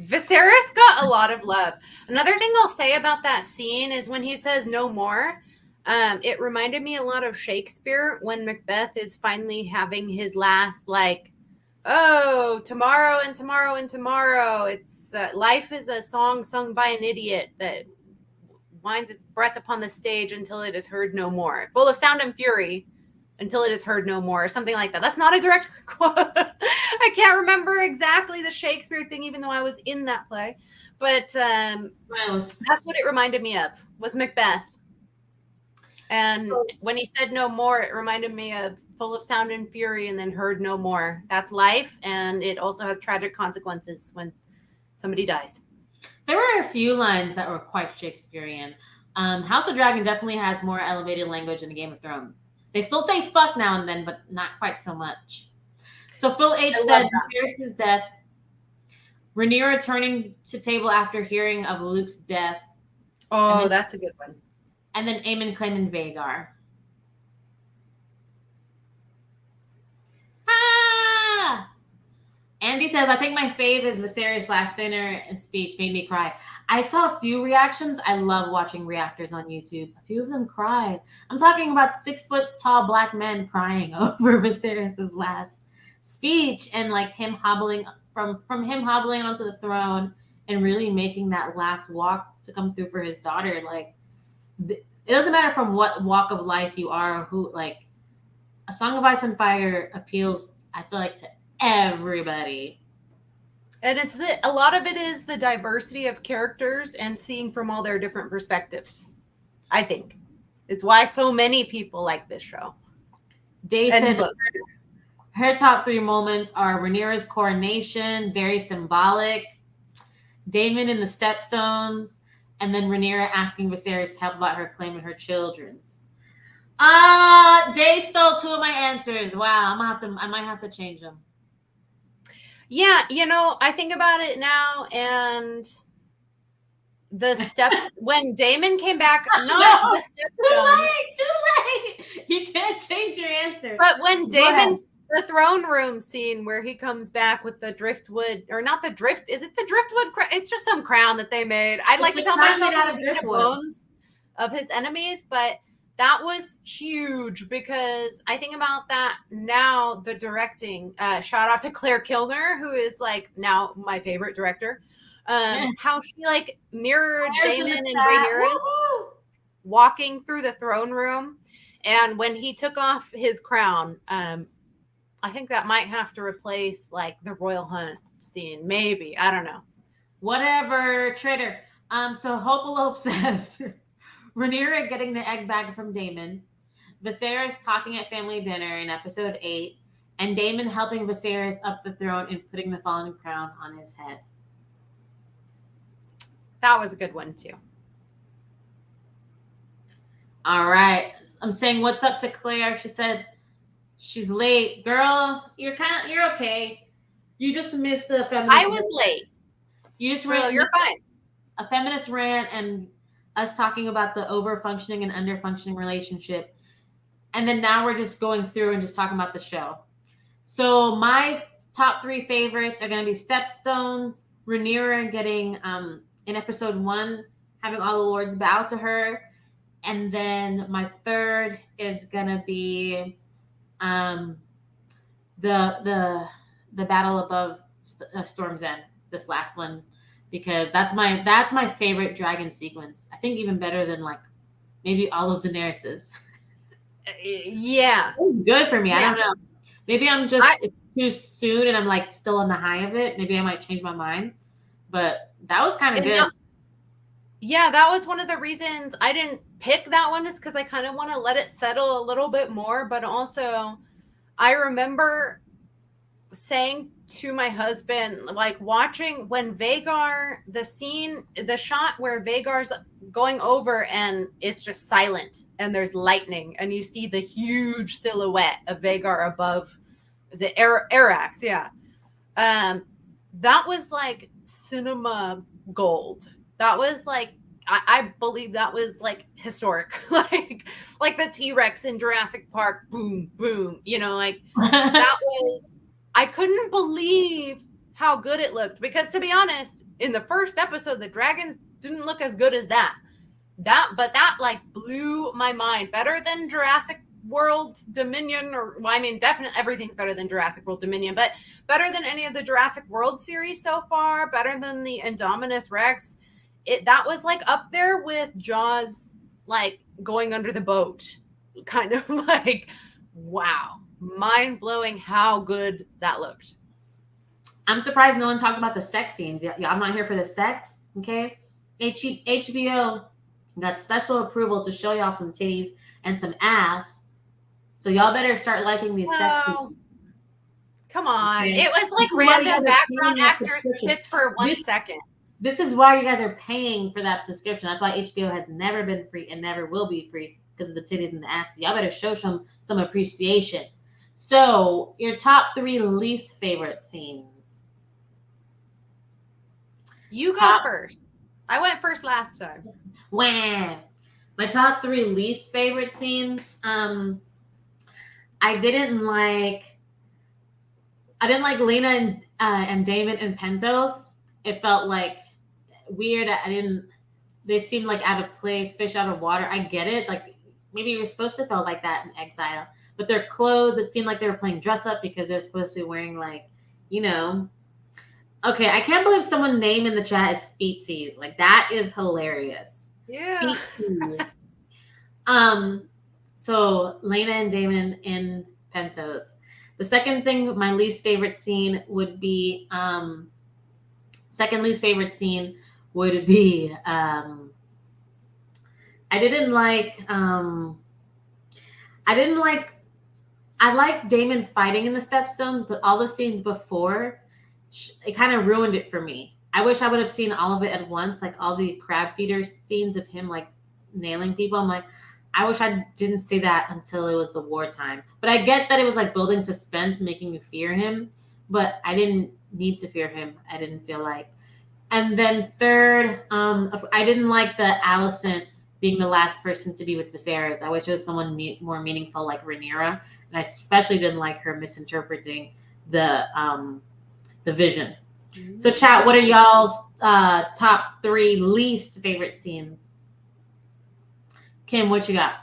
Speaker 2: Viserys got a lot of love. Another thing I'll say about that scene is when he says no more, it reminded me a lot of Shakespeare when Macbeth is finally having his last, like, oh, tomorrow and tomorrow and tomorrow. It's life is a song sung by an idiot that winds its breath upon the stage until it is heard no more. Full of sound and fury until it is heard no more, or something like that. That's not a direct quote. I can't remember exactly the Shakespeare thing, even though I was in that play. But that's what it reminded me of, was Macbeth. And when he said no more, it reminded me of full of sound and fury and then heard no more. That's life, and it also has tragic consequences when somebody dies.
Speaker 1: There were a few lines that were quite Shakespearean. House of Dragon definitely has more elevated language than Game of Thrones. They still say fuck now and then, but not quite so much. So Phil H said Viserys' death, Renera turning to table after hearing of Luke's death.
Speaker 2: Oh, that's a good one.
Speaker 1: And then Aemon claiming Vhagar. Andy says, I think my fave is Viserys' last dinner and speech made me cry. I saw a few reactions. I love watching reactors on YouTube. A few of them cried. I'm talking about 6-foot-tall black men crying over Viserys' last speech and like him hobbling from him hobbling onto the throne and really making that last walk to come through for his daughter. Like, it doesn't matter from what walk of life you are or who, like, A Song of Ice and Fire appeals, I feel like, to everybody.
Speaker 2: And a lot of it is the diversity of characters and seeing from all their different perspectives. I think it's why so many people like this show.
Speaker 1: Dave said her top 3 moments are Rhaenyra's coronation, very symbolic, Daemon in the Stepstones, and then Renera asking Viserys to help about her claiming her children's. Dave stole 2 of my answers. Wow, I might have to change them.
Speaker 2: Yeah, I think about it now, and the steps when Daemon came back, not the Stepstones.
Speaker 1: Too late. You can't change your answer.
Speaker 2: But when Daemon, the throne room scene where he comes back with the driftwood, or not the drift, is it the driftwood? It's just some crown that they made. I'd like to tell myself it was made of bones of his enemies, but that was huge because I think about that now, the directing, shout out to Claire Kilner, who is like now my favorite director. How she like mirrored Daemon and Rhaenyra walking through the throne room. And when he took off his crown, I think that might have to replace like the Royal Hunt scene. Maybe. I don't know.
Speaker 1: Whatever, traitor. So Hopelope says Rhaenyra getting the egg bag from Daemon, Viserys talking at family dinner in episode 8, and Daemon helping Viserys up the throne and putting the fallen crown on his head.
Speaker 2: That was a good one too.
Speaker 1: All right. I'm saying what's up to Claire. She said she's late. Girl, you're okay. You just missed the feminist.
Speaker 2: I was late.
Speaker 1: You just
Speaker 2: you're fine.
Speaker 1: A feminist rant and us talking about the over-functioning and under-functioning relationship. And then now we're just going through and just talking about the show. So my top 3 favorites are going to be Stepstones, Rhaenyra getting, in episode 1, having all the lords bow to her, And then my third is gonna be um, the battle above Storm's End. This last one, because that's my favorite dragon sequence. I think even better than like maybe all of Daenerys's.
Speaker 2: Yeah.
Speaker 1: Good for me. I
Speaker 2: Yeah.
Speaker 1: don't know. Maybe I'm just it's too soon and I'm like still in the high of it. Maybe I might change my mind. But that was kind of good.
Speaker 2: Yeah, that was one of the reasons I didn't pick that one, is because I kind of want to let it settle a little bit more. But also, I remember saying to my husband, like watching when Vhagar, the shot where Vhagar's going over and it's just silent and there's lightning and you see the huge silhouette of Vhagar above, is it Arax? Yeah. That was like cinema gold. That was like, I believe that was like historic, like the T-Rex in Jurassic Park, boom, boom, like that was, I couldn't believe how good it looked, because to be honest, in the first episode, the dragons didn't look as good as that. But that like blew my mind. Better than Jurassic World Dominion, definitely everything's better than Jurassic World Dominion, but better than any of the Jurassic World series so far, better than the Indominus Rex. That was like up there with Jaws, like going under the boat, kind of like, wow, mind-blowing how good that looked.
Speaker 1: I'm surprised no one talked about the sex scenes. Yeah, I'm not here for the sex, okay? HBO got special approval to show y'all some titties and some ass, so y'all better start liking these sex scenes.
Speaker 2: Come on. Okay. It was like random background actors bits for 1 second.
Speaker 1: This is why you guys are paying for that subscription. That's why HBO has never been free and never will be free, because of the titties and the ass. Y'all better show some appreciation. So, your top 3 least favorite scenes.
Speaker 2: You go first. I went first last time.
Speaker 1: Wah. My top 3 least favorite scenes. I didn't like Lena and Damon and Pentos. It felt like weird. They seemed like out of place, fish out of water. I get it. Like maybe you're supposed to feel like that in exile, but their clothes, it seemed like they were playing dress up because they're supposed to be wearing like, okay. I can't believe someone named in the chat is Feetsies. Like that is hilarious.
Speaker 2: Yeah.
Speaker 1: So Lena and Damon in Pentos. The second thing, my least favorite scene would be, I like Damon fighting in the Stepstones, but all the scenes before, it kind of ruined it for me. I wish I would have seen all of it at once, like all the crab feeder scenes of him like nailing people. I'm like, I wish I didn't see that until it was the wartime. But I get that it was like building suspense, making you fear him, but I didn't need to fear him. I didn't feel like. And then third, I didn't like the Allison being the last person to be with Viserys. I wish it was someone more meaningful like Renera. And I especially didn't like her misinterpreting the vision. So chat, what are y'all's top 3 least favorite scenes? Kim, what you got?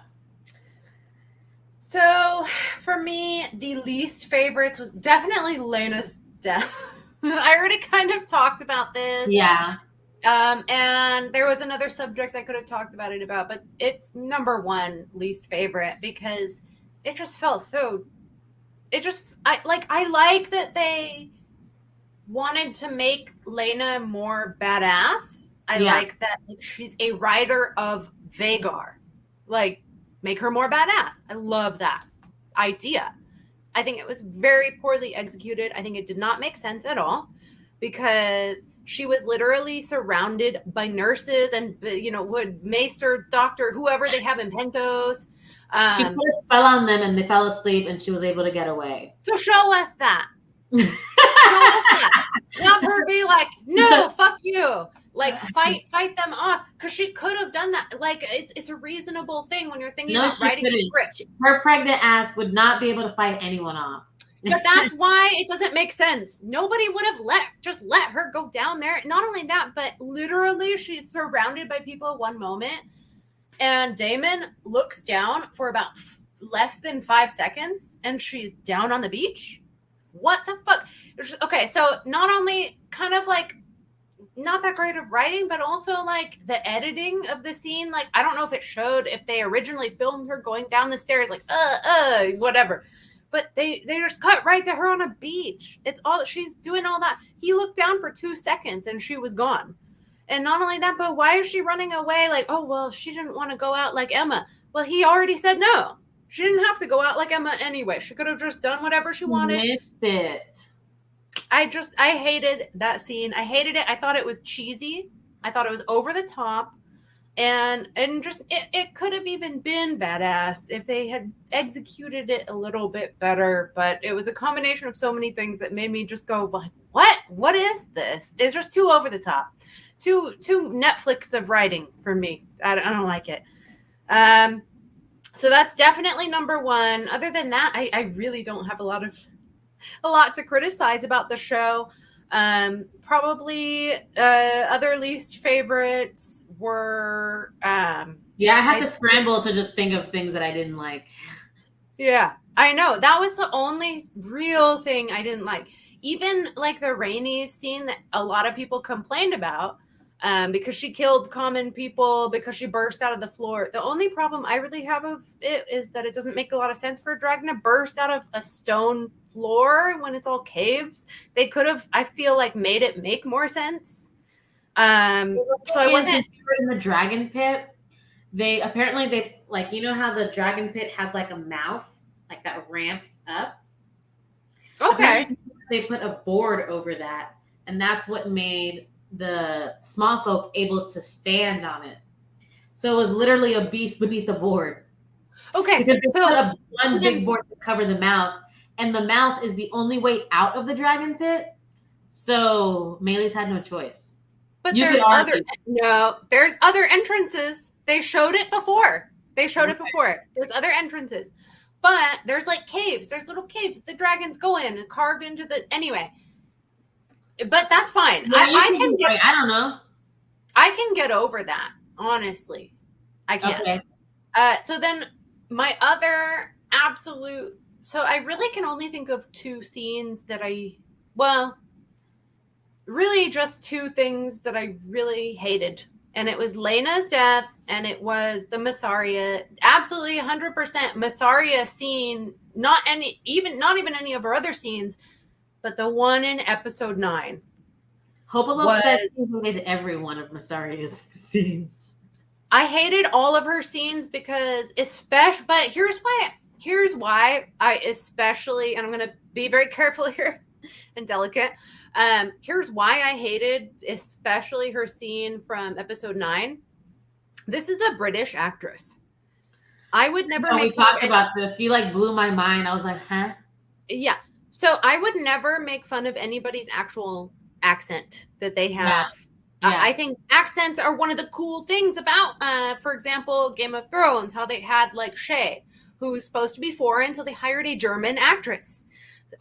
Speaker 2: So for me, the least favorites was definitely Lena's death. I already kind of talked about this.
Speaker 1: Yeah.
Speaker 2: And there was another subject I could have talked about it about, but it's number 1 least favorite because it just felt so. I like that they wanted to make Lena more badass. I like that she's a rider of Vhagar. Like, make her more badass. I love that idea. I think it was very poorly executed. I think it did not make sense at all because she was literally surrounded by nurses and, maester, doctor, whoever they have in Pentos.
Speaker 1: She put a spell on them and they fell asleep and she was able to get away.
Speaker 2: So show us that. Show us that. Have her be like, no, fuck you. Like, fight them off. Because she could have done that. Like, it's a reasonable thing when you're thinking about writing a script.
Speaker 1: Her pregnant ass would not be able to fight anyone off.
Speaker 2: But that's why it doesn't make sense. Nobody would have let her go down there. Not only that, but literally she's surrounded by people one moment. And Damon looks down for about less than 5 seconds, and she's down on the beach. What the fuck? Okay, so not only kind of like not that great of writing, but also like the editing of the scene. Like, I don't know if it showed if they originally filmed her going down the stairs, like, whatever. But they just cut right to her on a beach. It's all, she's doing all that. He looked down for 2 seconds and she was gone. And not only that, but why is she running away? Like, oh, well, she didn't want to go out like Emma. Well, he already said no. She didn't have to go out like Emma anyway. She could have just done whatever she wanted.
Speaker 1: Missed it.
Speaker 2: I hated that scene. I hated it. I thought it was cheesy. I thought it was over the top. And just, it could have even been badass if they had executed it a little bit better. But it was a combination of so many things that made me just go like, what? What is this? It's just too over the top. Too Netflix of writing for me. I don't like it. So that's definitely number one. Other than that, I really don't have a lot to criticize about the show. Probably other least favorites were
Speaker 1: I had to scramble to just think of things that I didn't like.
Speaker 2: Yeah, I know. That was the only real thing I didn't like. Even like the Rainey scene that a lot of people complained about, because she killed common people, because she burst out of the floor. The only problem I really have of it is that it doesn't make a lot of sense for a dragon to burst out of a stone floor when it's all caves. They could have, I feel like, made it make more sense. So I wasn't
Speaker 1: in the dragon pit. They like, you know how the dragon pit has like a mouth, like that ramps up.
Speaker 2: Okay.
Speaker 1: Apparently they put a board over that, and that's what made the small folk able to stand on it. So it was literally a beast beneath the board.
Speaker 2: Okay.
Speaker 1: Because they put one big board to cover the mouth, and the mouth is the only way out of the dragon pit. So Melee's had no choice.
Speaker 2: But there's other entrances. They showed it before. There's other entrances. But there's like caves. There's little caves that the dragons go in and carved into the anyway. But that's fine.
Speaker 1: Yeah, I don't know.
Speaker 2: I can get over that, honestly. I can.
Speaker 1: Okay.
Speaker 2: So then my other absolute, so I really can only think of two scenes that really just two things that I really hated. And it was Lena's death, and it was the Massaria, absolutely 100% Massaria scene, not even any of her other scenes, but the one in episode 9.
Speaker 1: Hopalop said she hated every one of Massaria's scenes.
Speaker 2: I hated all of her scenes because but here's why I especially, and I'm going to be very careful here and delicate. Here's why I hated especially her scene from episode 9. This is a British actress. I would never
Speaker 1: we talked about this. You like blew my mind. I was like, huh?
Speaker 2: Yeah. So I would never make fun of anybody's actual accent that they have. Yeah. I think accents are one of the cool things about, for example, Game of Thrones, how they had like Shay, who's supposed to be foreign, so they hired a German actress.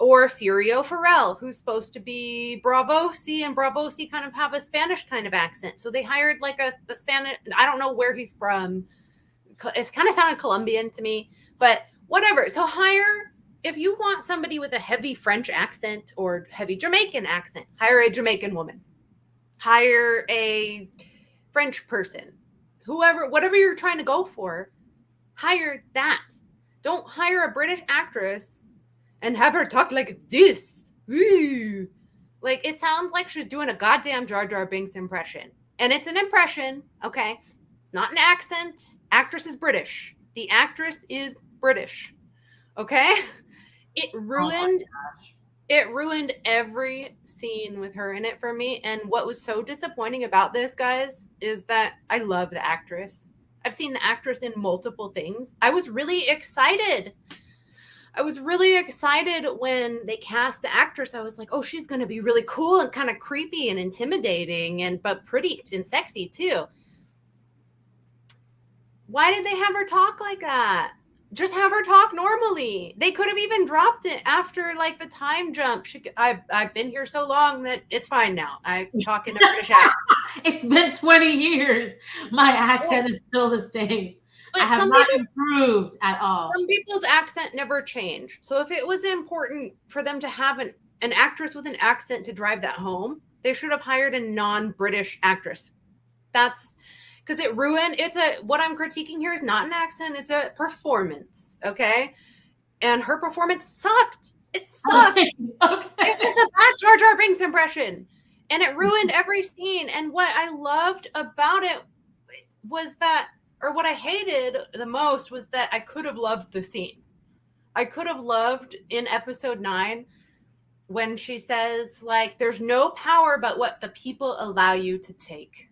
Speaker 2: Or Sirio Farrell, who's supposed to be Bravosi, and Bravosi kind of have a Spanish kind of accent. So they hired like a Spanish, I don't know where he's from. It's kind of sounded Colombian to me, but whatever. So if you want somebody with a heavy French accent or heavy Jamaican accent, hire a Jamaican woman. Hire a French person. Whatever you're trying to go for, hire that. Don't hire a British actress and have her talk like this. Ooh. Like, it sounds like she's doing a goddamn Jar Jar Binks impression. And it's an impression, okay? It's not an accent. Actress is British. The actress is British. Okay? It ruined every scene with her in it for me. And what was so disappointing about this, guys, is that I love the actress. I've seen the actress in multiple things. I was really excited when they cast the actress. I was like, oh, she's going to be really cool and kind of creepy and intimidating, but pretty and sexy too. Why did they have her talk like that? Just have her talk normally. They could have even dropped it after like the time jump. I've been here so long that it's fine now. I talk in a British accent.
Speaker 1: It's been 20 years. My accent is still the same.
Speaker 2: But
Speaker 1: I have not improved at all.
Speaker 2: Some people's accent never change. So if it was important for them to have an actress with an accent to drive that home, they should have hired a non-British actress. That's because it ruined. What I'm critiquing here is not an accent, it's a performance. Okay. And her performance sucked. It sucked. Okay. It was a bad Jar Jar Binks impression. And it ruined every scene. And what I loved about it was that, or what I hated the most was that I could have loved the scene. I could have loved in episode 9 when she says, like, there's no power but what the people allow you to take.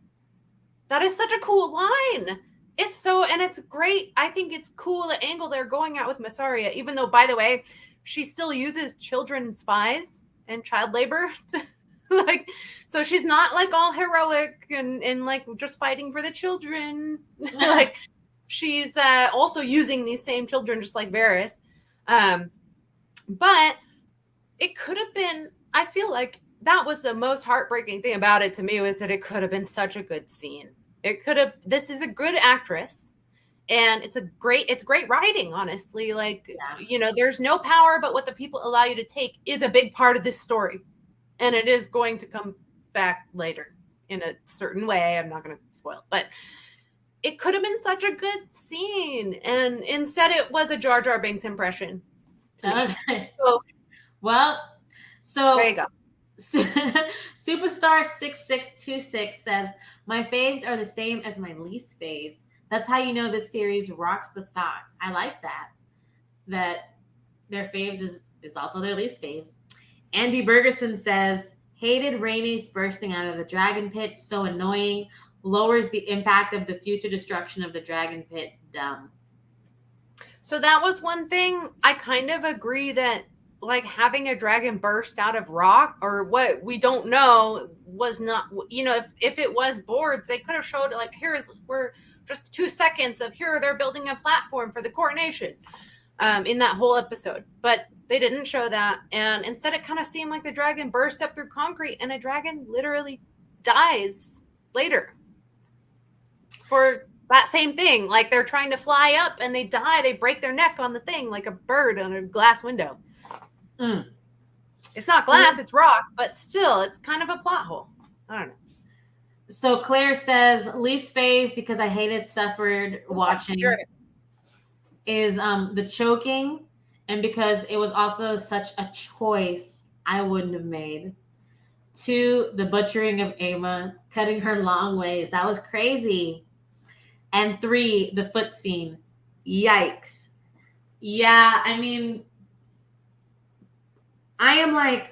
Speaker 2: That is such a cool line. And it's great. I think it's cool the angle they're going at with Massaria, even though, by the way, she still uses children spies and child labor to, like, so she's not like all heroic and like just fighting for the children. Like, she's also using these same children just like Varys. But it could have been, I feel like that was the most heartbreaking thing about it to me, was that it could have been such a good scene. This is a good actress, and it's great writing, honestly. Like, there's no power but what the people allow you to take is a big part of this story. And it is going to come back later in a certain way. I'm not going to spoil, but it could have been such a good scene. And instead it was a Jar Jar Binks impression.
Speaker 1: Okay.
Speaker 2: So there you go.
Speaker 1: Superstar 6626 says, my faves are the same as my least faves. That's how you know this series rocks the socks. I like that their faves is also their least faves. Andy Bergerson says, hated Rhaenys bursting out of the dragon pit. So annoying. Lowers the impact of the future destruction of the dragon pit. Dumb.
Speaker 2: So that was one thing. I kind of agree that, like, having a dragon burst out of rock, or what we don't know, was not, if it was boards, they could have showed, like, we're just 2 seconds of they're building a platform for the coronation in that whole episode. But they didn't show that. And instead it kind of seemed like the dragon burst up through concrete, and a dragon literally dies later for that same thing. Like, they're trying to fly up and they die. They break their neck on the thing like a bird on a glass window. It's not glass, it's rock, but still, it's kind of a plot hole. I don't know.
Speaker 1: So Claire says, least fave, because I hated suffered watching, is the choking, and because it was also such a choice I wouldn't have made. 2, the butchering of Aemma, cutting her long ways. That was crazy. And 3, the foot scene. Yikes. Yeah, I mean, I am like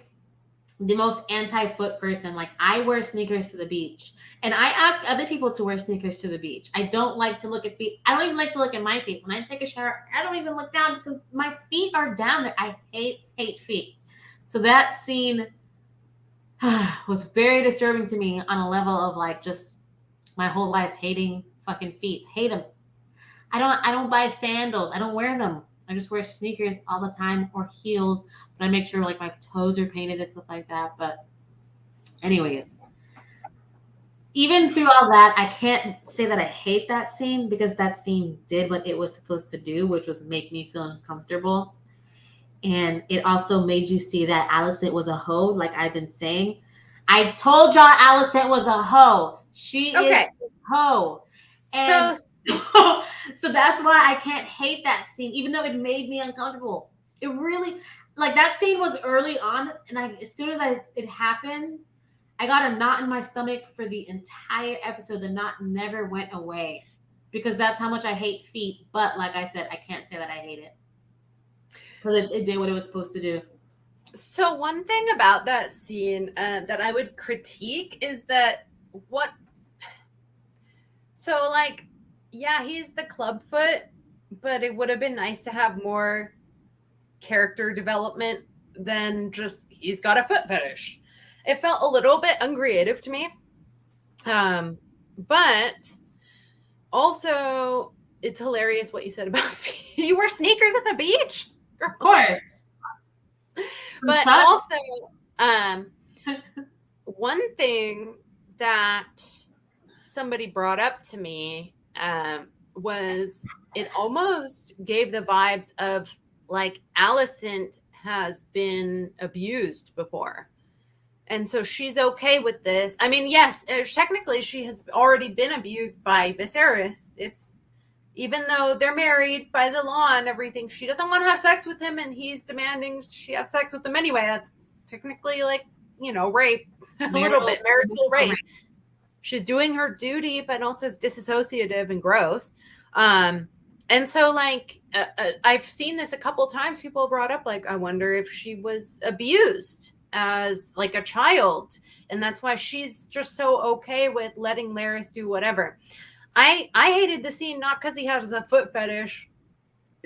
Speaker 1: the most anti-foot person. Like, I wear sneakers to the beach, and I ask other people to wear sneakers to the beach. I don't like to look at feet. I don't even like to look at my feet. When I take a shower, I don't even look down because my feet are down there. I hate feet. So that scene was very disturbing to me on a level of, like, just my whole life hating fucking feet. Hate them. I don't buy sandals. I don't wear them. I just wear sneakers all the time, or heels, but I make sure, like, my toes are painted and stuff like that. But anyways, even through all that, I can't say that I hate that scene, because that scene did what it was supposed to do, which was make me feel uncomfortable. And it also made you see that Allison was a hoe, like I've been saying. I told y'all Allison was a hoe. She is a hoe. And so that's why I can't hate that scene, even though it made me uncomfortable. It really, like, that scene was early on, and as soon as it happened, I got a knot in my stomach for the entire episode. The knot never went away, because that's how much I hate feet. But like I said, I can't say that I hate it, because it did what it was supposed to do.
Speaker 2: So one thing about that scene that I would critique is that so, like, yeah, he's the clubfoot, but it would have been nice to have more character development than just he's got a foot fetish. It felt a little bit uncreative to me. But also, it's hilarious what you said about feet. You wear sneakers at the beach?
Speaker 1: Of course.
Speaker 2: But also, one thing that somebody brought up to me was it almost gave the vibes of like Allison has been abused before. And so she's okay with this. I mean, yes, technically she has already been abused by Viserys. It's even though they're married by the law and everything, she doesn't want to have sex with him and he's demanding she have sex with him anyway. That's technically like, rape, a little bit, marital rape. She's doing her duty, but also it's disassociative and gross. And so like, I've seen this a couple times. People brought up like, I wonder if she was abused as like a child. And that's why she's just so okay with letting Larys do whatever. I hated the scene, not because he has a foot fetish,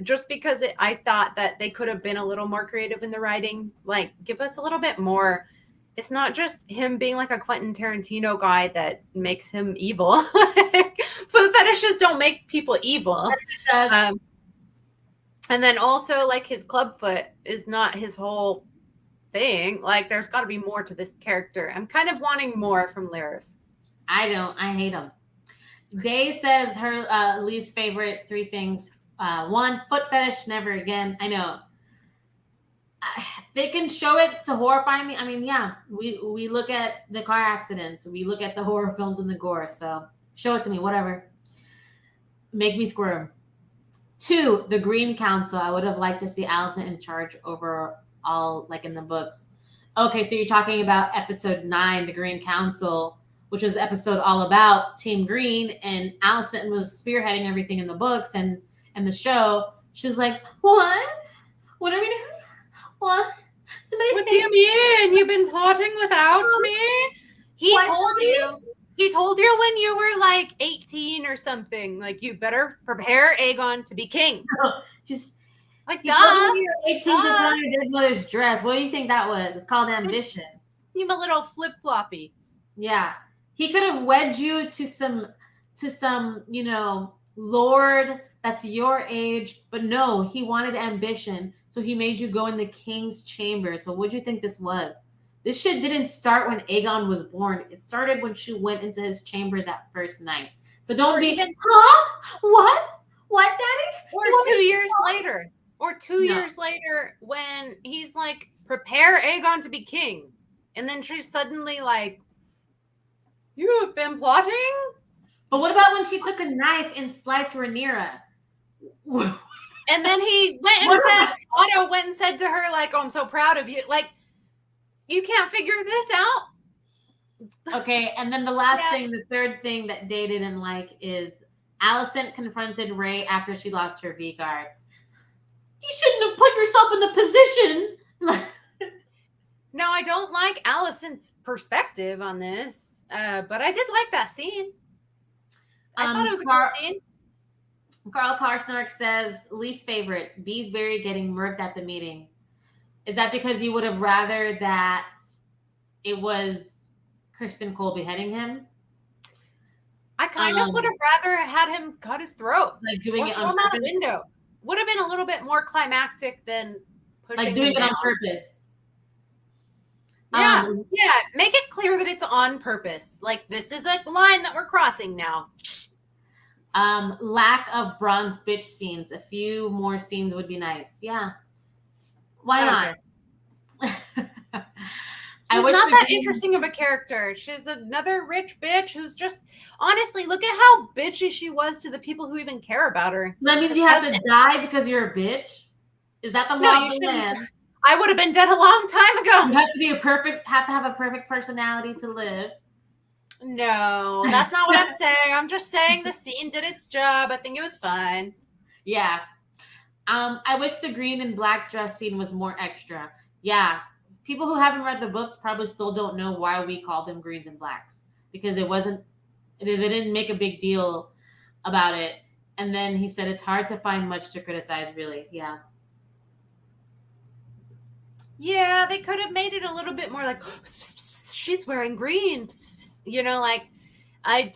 Speaker 2: just because I thought that they could have been a little more creative in the writing. Like, give us a little bit more. It's not just him being like a Quentin Tarantino guy that makes him evil. Foot fetishes don't make people evil. And then also, like, his club foot is not his whole thing. Like, there's got to be more to this character. I'm kind of wanting more from Larys.
Speaker 1: I don't. I hate him. Day says her least favorite 3 things. 1, foot fetish, never again. I know. They can show it to horrify me. I mean, yeah, we look at the car accidents. We look at the horror films and the gore. So show it to me, whatever. Make me squirm. 2, the Green Council. I would have liked to see Allison in charge over all, like in the books. Okay, so you're talking about episode 9, the Green Council, which was the episode all about Team Green, and Allison was spearheading everything in the books and the show. She was like, "What? What are we doing? What?
Speaker 2: What do you mean? You've been plotting without me?" He told you when you were like 18 or something. Like, you better prepare Aegon to be king.
Speaker 1: Just
Speaker 2: like,
Speaker 1: duh. You're 18 to find your dead mother's dress. What do you think that was? It's called ambition.
Speaker 2: Seem a little flip floppy.
Speaker 1: Yeah, he could have wed you to some, lord that's your age, but no, he wanted ambition, so he made you go in the king's chamber. So what do you think this was? This shit didn't start when Aegon was born. It started when she went into his chamber that first night. So don't be, what, daddy?
Speaker 2: Or 2 years later. Or 2 years later when he's like, prepare Aegon to be king. And then she's suddenly like, you have been plotting?
Speaker 1: But what about when she took a knife and sliced Renera?
Speaker 2: And then he went and said, Otto went and said to her, like, "Oh, I'm so proud of you." Like, you can't figure this out.
Speaker 1: Okay, and then the last thing, the third thing that Day didn't like is Allison confronted Ray after she lost her V-Guard. You shouldn't have put yourself in the position.
Speaker 2: No, I don't like Allison's perspective on this, but I did like that scene. I thought it was a good scene.
Speaker 1: Carl Karsnark says, least favorite, Beesbury getting murked at the meeting. Is that because you would have rather that it was Kristen Cole beheading him?
Speaker 2: I kind of would have rather had him cut his throat.
Speaker 1: Like doing it on
Speaker 2: purpose. Out a window. Would have been a little bit more climactic than pushing
Speaker 1: like doing
Speaker 2: him
Speaker 1: it
Speaker 2: down.
Speaker 1: On purpose.
Speaker 2: Yeah, make it clear that it's on purpose. Like, this is a line that we're crossing now.
Speaker 1: Lack of bronze bitch scenes. A few more scenes would be nice. Yeah. Why not?
Speaker 2: She's not that interesting of a character. She's another rich bitch who's just, honestly, look at how bitchy she was to the people who even care about her.
Speaker 1: That means you have to die because you're a bitch? Is that the law of the land?
Speaker 2: I would have been dead a long time ago.
Speaker 1: You have to have a perfect personality to live.
Speaker 2: No, that's not what I'm saying. I'm just saying the scene did its job. I think it was fine.
Speaker 1: Yeah. I wish the green and black dress scene was more extra. Yeah. People who haven't read the books probably still don't know why we call them greens and blacks, because they didn't make a big deal about it. And then he said it's hard to find much to criticize, really. Yeah.
Speaker 2: Yeah, they could have made it a little bit more like, she's wearing green. Like, I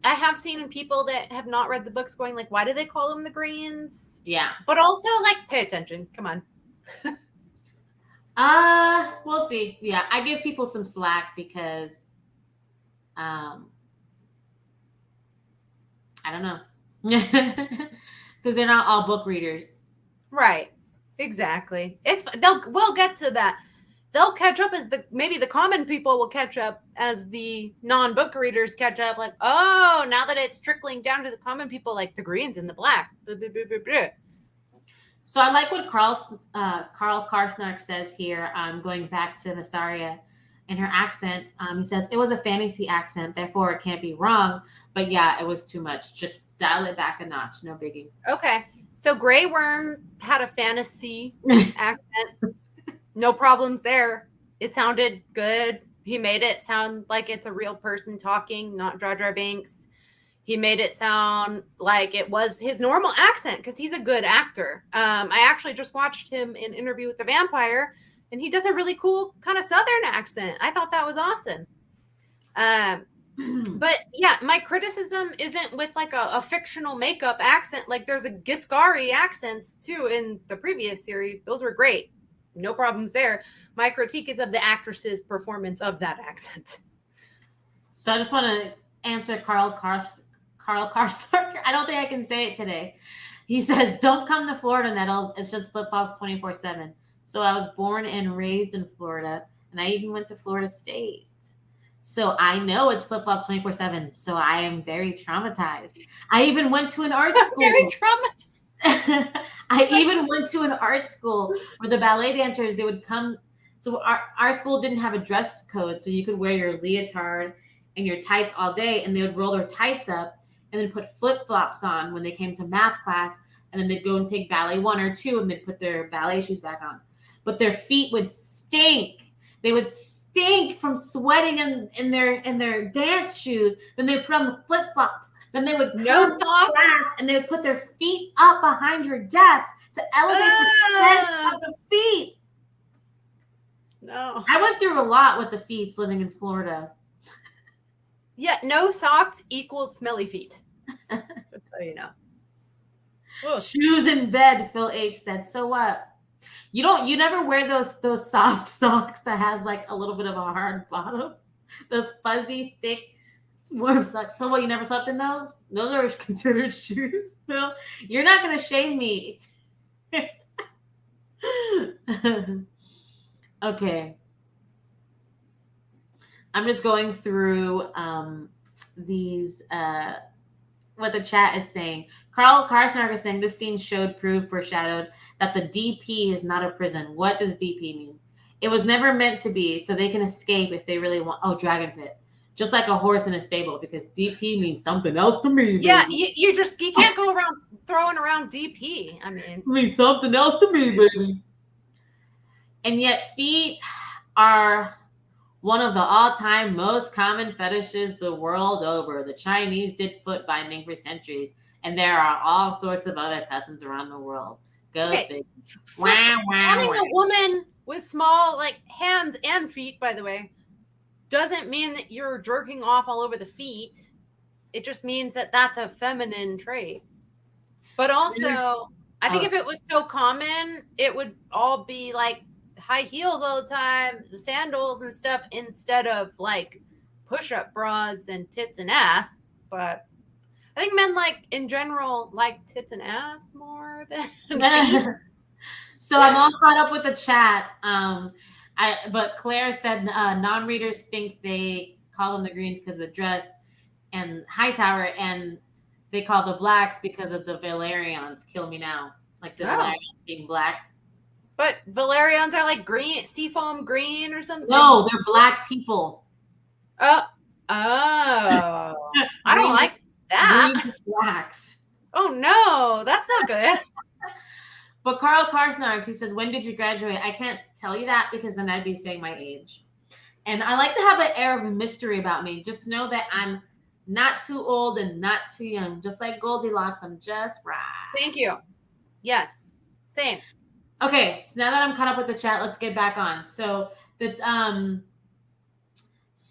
Speaker 2: have seen people that have not read the books going like, why do they call them the greens?
Speaker 1: Yeah.
Speaker 2: But also, like, pay attention. Come on.
Speaker 1: We'll see. Yeah, I give people some slack because I don't know. Because they're not all book readers.
Speaker 2: Right. Exactly. We'll get to that. They'll catch up as maybe the common people will catch up as the non-book readers catch up. Like, oh, now that it's trickling down to the common people, like the greens and the blacks.
Speaker 1: So I like what Carl Karsnark says here. Going back to Nasaria and her accent, he says it was a fantasy accent, therefore it can't be wrong. But yeah, it was too much. Just dial it back a notch. No biggie.
Speaker 2: Okay. So Grey Worm had a fantasy accent. No problems there. It sounded good. He made it sound like it's a real person talking, not Jar Jar Binks. He made it sound like it was his normal accent because he's a good actor. I actually just watched him in Interview with the Vampire, and he does a really cool kind of Southern accent. I thought that was awesome. But yeah, my criticism isn't with like a fictional makeup accent. Like there's a Giscari accents too in the previous series. Those were great. No problems there. My critique is of the actress's performance of that accent.
Speaker 1: So I just want to answer Carl Karstark. I don't think I can say it today. He says, "Don't come to Florida, Nettles. It's just flip-flops 24/7." So I was born and raised in Florida, and I even went to Florida State. So I know it's flip-flops 24/7. So I am very traumatized. I even went to an art school.
Speaker 2: Very traumatized.
Speaker 1: I even went to an art school where the ballet dancers, they would come. So our school didn't have a dress code, so you could wear your leotard and your tights all day, and they would roll their tights up and then put flip-flops on when they came to math class, and then they'd go and take ballet 1 or 2 and they'd put their ballet shoes back on. But their feet would stink. They would stink from sweating in their dance shoes. Then they'd put on the flip-flops. Then they would
Speaker 2: no socks,
Speaker 1: and they would put their feet up behind your desk to elevate the sense of the feet.
Speaker 2: No.
Speaker 1: I went through a lot with the feet living in Florida.
Speaker 2: Yeah, no socks equals smelly feet. Just so you know.
Speaker 1: Ugh. Shoes in bed, Phil H said. So what? You never wear those soft socks that has like a little bit of a hard bottom. Those fuzzy, thick, warm socks. So what, you never slept in those? Those are considered shoes, Phil. You're not gonna shame me. Okay. I'm just going through these what the chat is saying. Carl Karsnark is saying this scene foreshadowed that the DP is not a prison. What does DP mean? It was never meant to be, so they can escape if they really want. Oh, Dragon Pit. Just like a horse in a stable, because DP means something else to me. Baby.
Speaker 2: Yeah, you can't go around throwing around DP. I mean,
Speaker 1: it means something else to me, baby. And yet feet are one of the all-time most common fetishes the world over. The Chinese did foot binding for centuries, and there are all sorts of other customs around the world. Go figure.
Speaker 2: Having a woman with small like hands and feet, by the way, doesn't mean that you're jerking off all over the feet. It just means that that's a feminine trait. But also, I think if it was so common, it would all be like high heels all the time, sandals and stuff, instead of like push-up bras and tits and ass. But I think men like in general like tits and ass more than feet.
Speaker 1: So I'm all caught up with the chat. But Claire said non-readers think they call them the greens because of the dress and Hightower, and they call the blacks because of the Valyrians. Kill me now, like the Valyrians being black.
Speaker 2: But Valyrians are like green, seafoam green or something.
Speaker 1: No, they're black people.
Speaker 2: Oh, I don't like that.
Speaker 1: Green blacks.
Speaker 2: Oh no, that's not good.
Speaker 1: But Carl Karsnark, he says, when did you graduate? I can't tell you that because then I'd be saying my age. And I like to have an air of mystery about me. Just know that I'm not too old and not too young. Just like Goldilocks, I'm just right.
Speaker 2: Thank you. Yes, same.
Speaker 1: Okay, so now that I'm caught up with the chat, let's get back on. So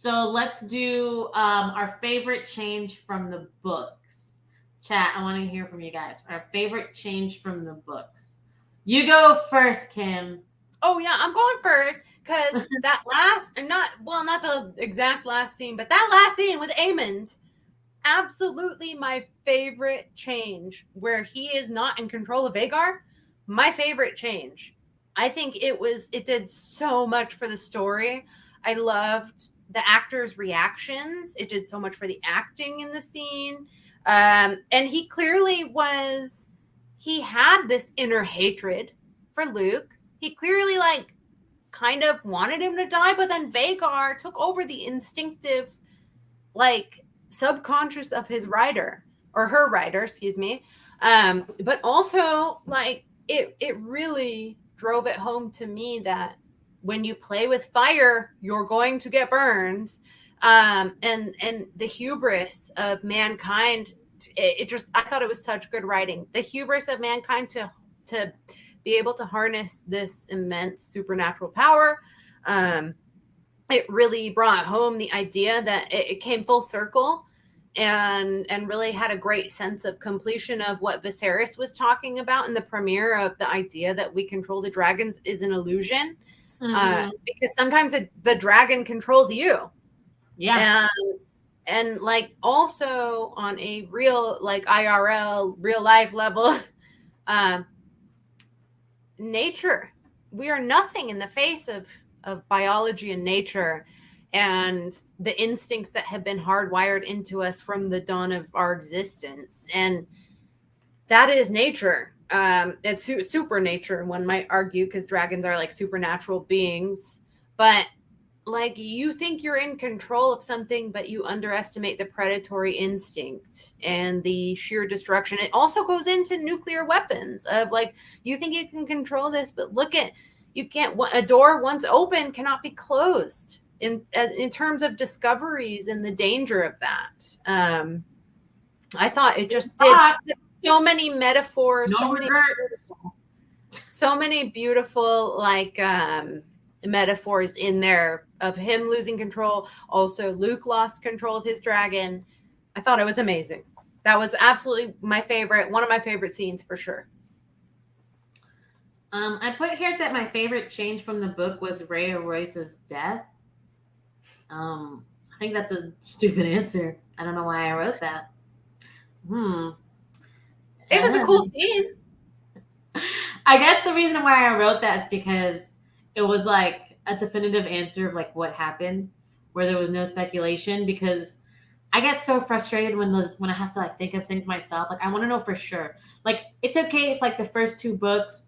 Speaker 1: let's do our favorite change from the books. Chat, I want to hear from you guys. Our favorite change from the books. You go first, Kim.
Speaker 2: Oh, yeah, I'm going first because that last, and not the exact last scene, but that last scene with Aemond, absolutely my favorite change, where he is not in control of Vhagar. My favorite change. I think it did so much for the story. I loved the actors' reactions. It did so much for the acting in the scene. And he clearly he had this inner hatred for Luke. He clearly like kind of wanted him to die, but then Vhagar took over the instinctive, like, subconscious of his rider, or her rider, excuse me. But also, like, it really drove it home to me that when you play with fire, you're going to get burned. And the hubris of mankind, I thought it was such good writing. The hubris of mankind to be able to harness this immense supernatural power. It really brought home the idea that it came full circle, and really had a great sense of completion of what Viserys was talking about in the premiere, of the idea that we control the dragons is an illusion. Because sometimes the dragon controls you.
Speaker 1: Yeah.
Speaker 2: And like, also on a real, like, IRL, real life level, nature, we are nothing in the face of biology and nature, and the instincts that have been hardwired into us from the dawn of our existence. And that is nature. It's super nature, one might argue, because dragons are like supernatural beings. But like, you think you're in control of something, but you underestimate the predatory instinct and the sheer destruction. It also goes into nuclear weapons, of like, you think you can control this, but look at, you can't, a door once open cannot be closed, in terms of discoveries and the danger of that. I thought it just did so many metaphors, so many beautiful, like, metaphors in there of him losing control. Also, Luke lost control of his dragon. I thought it was amazing. That was absolutely my favorite, one of my favorite scenes for sure.
Speaker 1: I put here that my favorite change from the book was Rhea Royce's death. I think that's a stupid answer. I don't know why I wrote that.
Speaker 2: It was a cool scene.
Speaker 1: I guess the reason why I wrote that is because it was like a definitive answer of like what happened, where there was no speculation. Because I get so frustrated when I have to like think of things myself. Like, I want to know for sure. Like, it's okay if like the first 2 books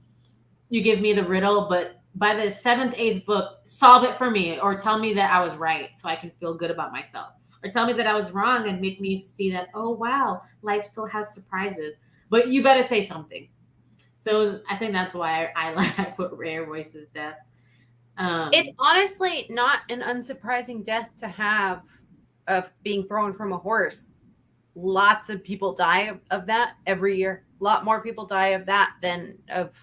Speaker 1: you give me the riddle, but by the 7th, 8th book, solve it for me, or tell me that I was right so I can feel good about myself, or tell me that I was wrong and make me see that, oh wow, life still has surprises. But you better say something. So I think that's why I put Rhea Royce's death.
Speaker 2: It's honestly not an unsurprising death to have, of being thrown from a horse. Lots of people die of that every year. A lot more people die of that than of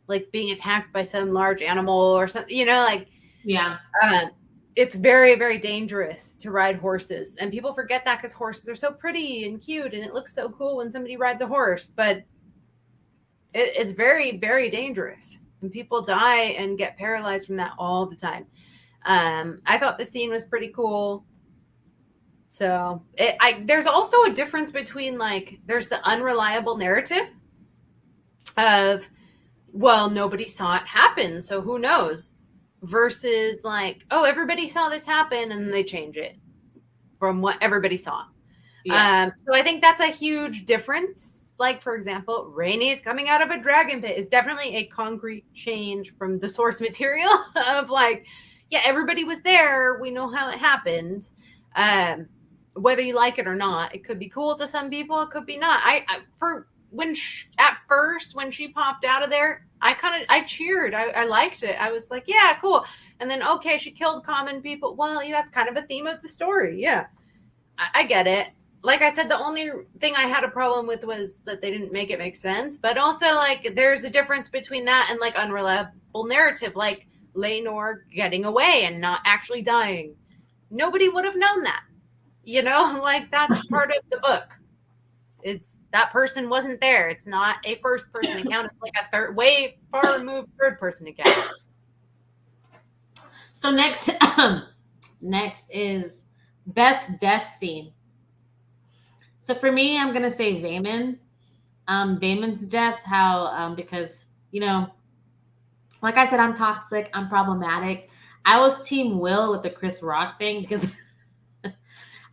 Speaker 2: like being attacked by some large animal or something, like,
Speaker 1: yeah.
Speaker 2: It's very, very dangerous to ride horses, and people forget that because horses are so pretty and cute, and it looks so cool when somebody rides a horse, but it's very, very dangerous, and people die and get paralyzed from that all the time. I thought the scene was pretty cool. So there's also a difference between, like, there's the unreliable narrative of, well, nobody saw it happen, so who knows, versus like, oh, everybody saw this happen, and they change it from what everybody saw. Yes. So I think that's a huge difference. Like, for example, Rhaenys coming out of a dragon pit is definitely a concrete change from the source material of like, yeah, everybody was there. We know how it happened. Whether you like it or not, it could be cool to some people. It could be not. At first, when she popped out of there, I cheered. I liked it. I was like, yeah, cool. And then, okay, she killed common people. Well, yeah, that's kind of a theme of the story. Yeah, I get it. Like I said, the only thing I had a problem with was that they didn't make it make sense. But also, like, there's a difference between that and like unreliable narrative, like Laenor getting away and not actually dying. Nobody would have known that. Like, that's part of the book. Is that person wasn't there. It's not a first person account. It's like a way far removed third person account.
Speaker 1: So next, next is best death scene. So for me, I'm gonna say Vaymond. Vaymond's death. How because like I said, I'm toxic. I'm problematic. I was Team Will with the Chris Rock thing because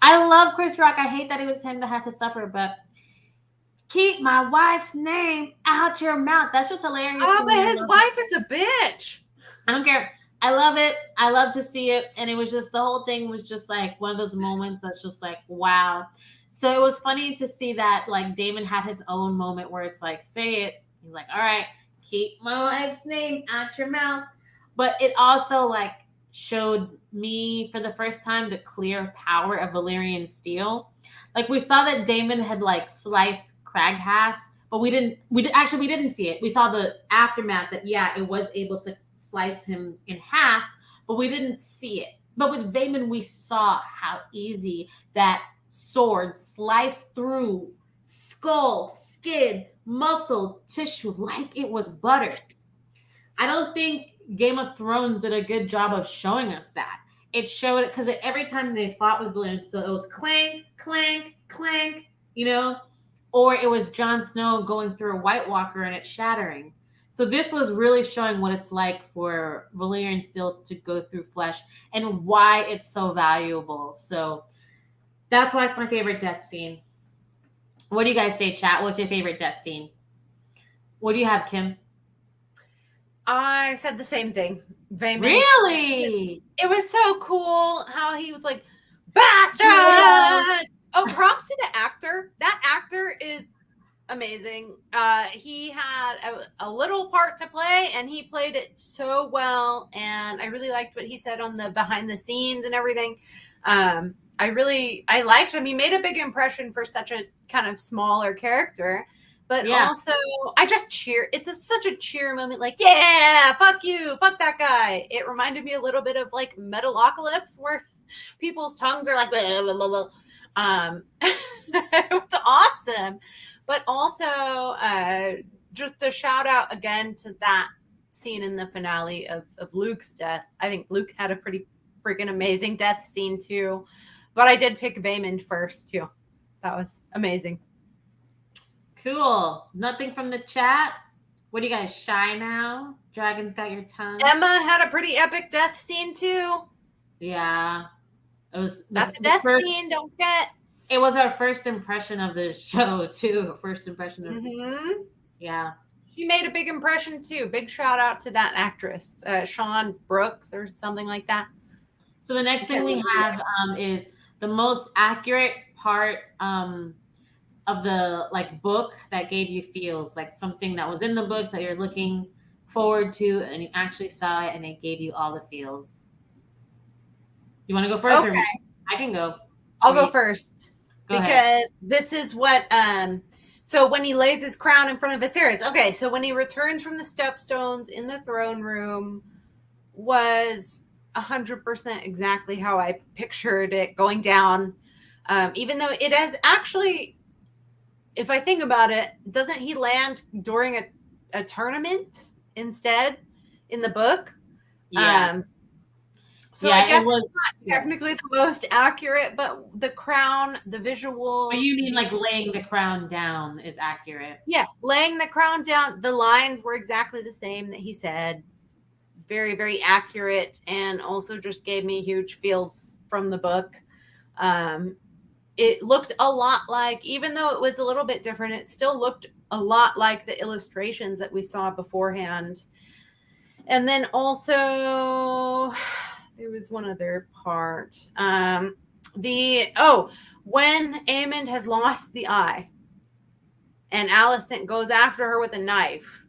Speaker 1: I love Chris Rock. I hate that it was him that had to suffer, but keep my wife's name out your mouth. That's just hilarious.
Speaker 2: Oh, but his wife is a bitch.
Speaker 1: I don't care. I love it. I love to see it. And it was just, the whole thing was just like one of those moments that's just like, wow. So it was funny to see that like Damon had his own moment where it's like, say it. He's like, all right, keep my wife's name out your mouth. But it also like showed me for the first time the clear power of Valyrian steel. Like we saw that Damon had like sliced Craghass, but we didn't see it. We saw the aftermath that yeah, it was able to slice him in half, but we didn't see it. But with Vaymond, we saw how easy that sword sliced through skull, skin, muscle, tissue like it was butter. I don't think Game of Thrones did a good job of showing us that. It showed it because every time they fought with balloons, so it was clank, clank, clank, or it was Jon Snow going through a White Walker and it shattering. So this was really showing what it's like for Valyrian steel to go through flesh and why it's so valuable. So that's why it's my favorite death scene. What do you guys say, chat? What's your favorite death scene? What do you have, Kim?
Speaker 2: I said the same thing. Vaymond.
Speaker 1: Really?
Speaker 2: It was so cool how he was like, bastard! Yeah. Oh, props to the actor. That actor is amazing. He had a little part to play and he played it so well. And I really liked what he said on the behind the scenes and everything. I liked him. He made a big impression for such a kind of smaller character. But also, I just cheer. It's such a cheer moment. Like, yeah, fuck you, fuck that guy. It reminded me a little bit of like Metalocalypse, where people's tongues are like, blah, blah, blah, blah. It was awesome. But also, just a shout out again to that scene in the finale of Luke's death. I think Luke had a pretty freaking amazing death scene too. But I did pick Vaymond first too. That was amazing.
Speaker 1: Cool. Nothing from the chat. What are you guys, shy now? Dragon's got your tongue.
Speaker 2: Emma had a pretty epic death scene too.
Speaker 1: Yeah.
Speaker 2: That's a death scene, don't get.
Speaker 1: It was our first impression of the show too. First impression of Yeah.
Speaker 2: She made a big impression too. Big shout out to that actress, Sean Brooks or something like that.
Speaker 1: So the next thing we have is the most accurate part of the like book that gave you feels, like something that was in the books that you're looking forward to and you actually saw it and it gave you all the feels. You want to go first?
Speaker 2: Okay.
Speaker 1: Or I can go.
Speaker 2: I'll go first.
Speaker 1: Go
Speaker 2: because
Speaker 1: ahead.
Speaker 2: This is what so when he lays his crown in front of Viserys. Okay, so when he returns from the stepstones in the throne room was 100% exactly how I pictured it going down. Even though it has actually, if I think about it, doesn't he land during a tournament instead in the book?
Speaker 1: Yeah.
Speaker 2: So I guess it's not technically the most accurate, but the crown, the visuals.
Speaker 1: But you mean like laying the crown down is accurate?
Speaker 2: Yeah, laying the crown down. The lines were exactly the same that he said. Very, very accurate, and also just gave me huge feels from the book. It looked a lot like, even though it was a little bit different, it still looked a lot like the illustrations that we saw beforehand. And then also, there was one other part. When Aemond has lost the eye and Allison goes after her with a knife,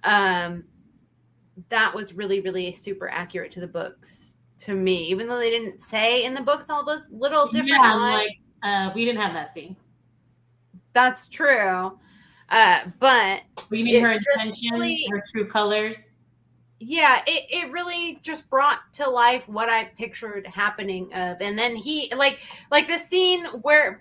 Speaker 2: that was really, really super accurate to the books to me, even though they didn't say in the books all those little different lines.
Speaker 1: Like we didn't have that scene.
Speaker 2: That's true. But
Speaker 1: you mean her intentions, her true colors?
Speaker 2: Yeah, it really just brought to life what I pictured happening of. And then he like the scene where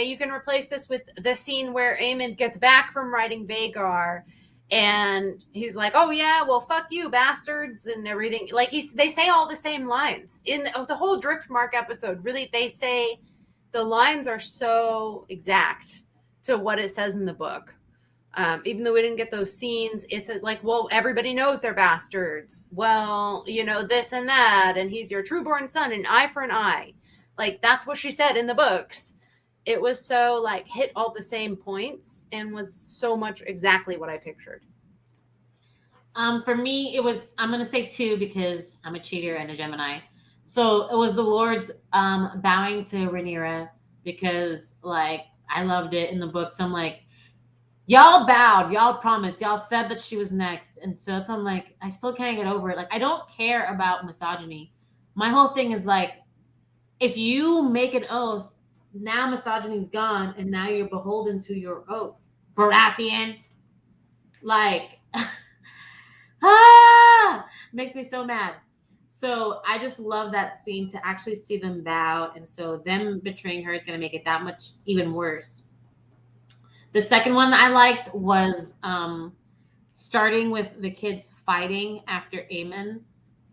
Speaker 2: you can replace this with the scene where Aemond gets back from riding Vhagar And he's like, oh yeah, well, fuck you, bastards, and everything. Like they say all the same lines in the whole Driftmark episode. Really, they say the lines are so exact to what it says in the book. Even though we didn't get those scenes, it says like, well, everybody knows they're bastards. Well, this and that, and he's your trueborn son, an eye for an eye. Like, that's what she said in the books. It was so like hit all the same points and was so much exactly what I pictured.
Speaker 1: For me, it was, I'm going to say 2 because I'm a cheater and a Gemini. So it was the Lords bowing to Renera because, like, I loved it in the book. So I'm like, y'all bowed, y'all promised, y'all said that she was next. And so I'm like, I still can't get over it. Like, I don't care about misogyny. My whole thing is like, if you make an oath, now misogyny's gone and now you're beholden to your oath. Baratheon. Like, makes me so mad. So I just love that scene to actually see them bow. And so them betraying her is going to make it that much even worse. The second one I liked was starting with the kids fighting after Aemon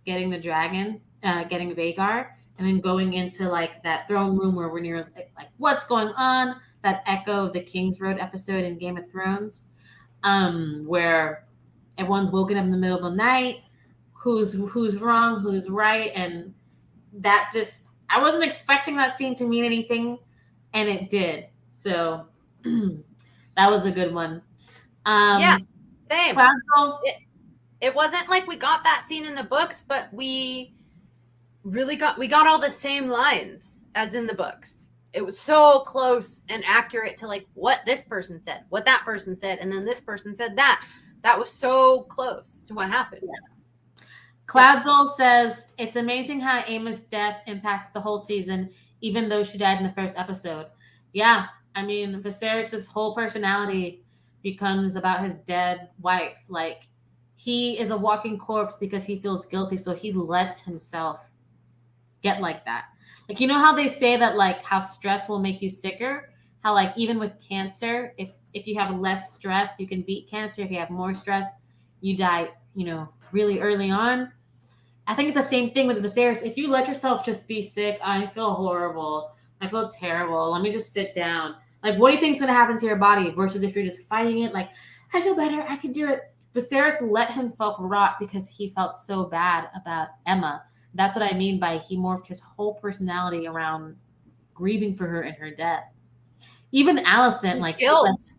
Speaker 1: getting the dragon, getting Vhagar, and then going into like that throne room where Rhaenyra's like, what's going on? That echo of the King's Road episode in Game of Thrones, where everyone's woken up in the middle of the night. Who's wrong? Who's right? And that just, I wasn't expecting that scene to mean anything, and it did. So that was a good one.
Speaker 2: Yeah, same.
Speaker 1: Cloudfall,
Speaker 2: it wasn't like we got that scene in the books, but we got all the same lines as in the books. It was so close and accurate to like what this person said, what that person said, and then this person said that. That was so close to what happened.
Speaker 1: Yeah. Cloudzol says, it's amazing how Aemma's death impacts the whole season, even though she died in the first episode. Yeah, I mean, Viserys' whole personality becomes about his dead wife. Like, he is a walking corpse because he feels guilty, so he lets himself get like that. Like, you know how they say that, like, how stress will make you sicker? How, like, even with cancer, if you have less stress, you can beat cancer. If you have more stress, you die, really early on. I think it's the same thing with Viserys. If you let yourself just be sick, I feel horrible, I feel terrible, let me just sit down. Like, what do you think is going to happen to your body? Versus if you're just fighting it, like, I feel better, I can do it. Viserys let himself rot because he felt so bad about Aemma. That's what I mean by he morphed his whole personality around grieving for her and her death. Even Allison, like,
Speaker 2: guilt.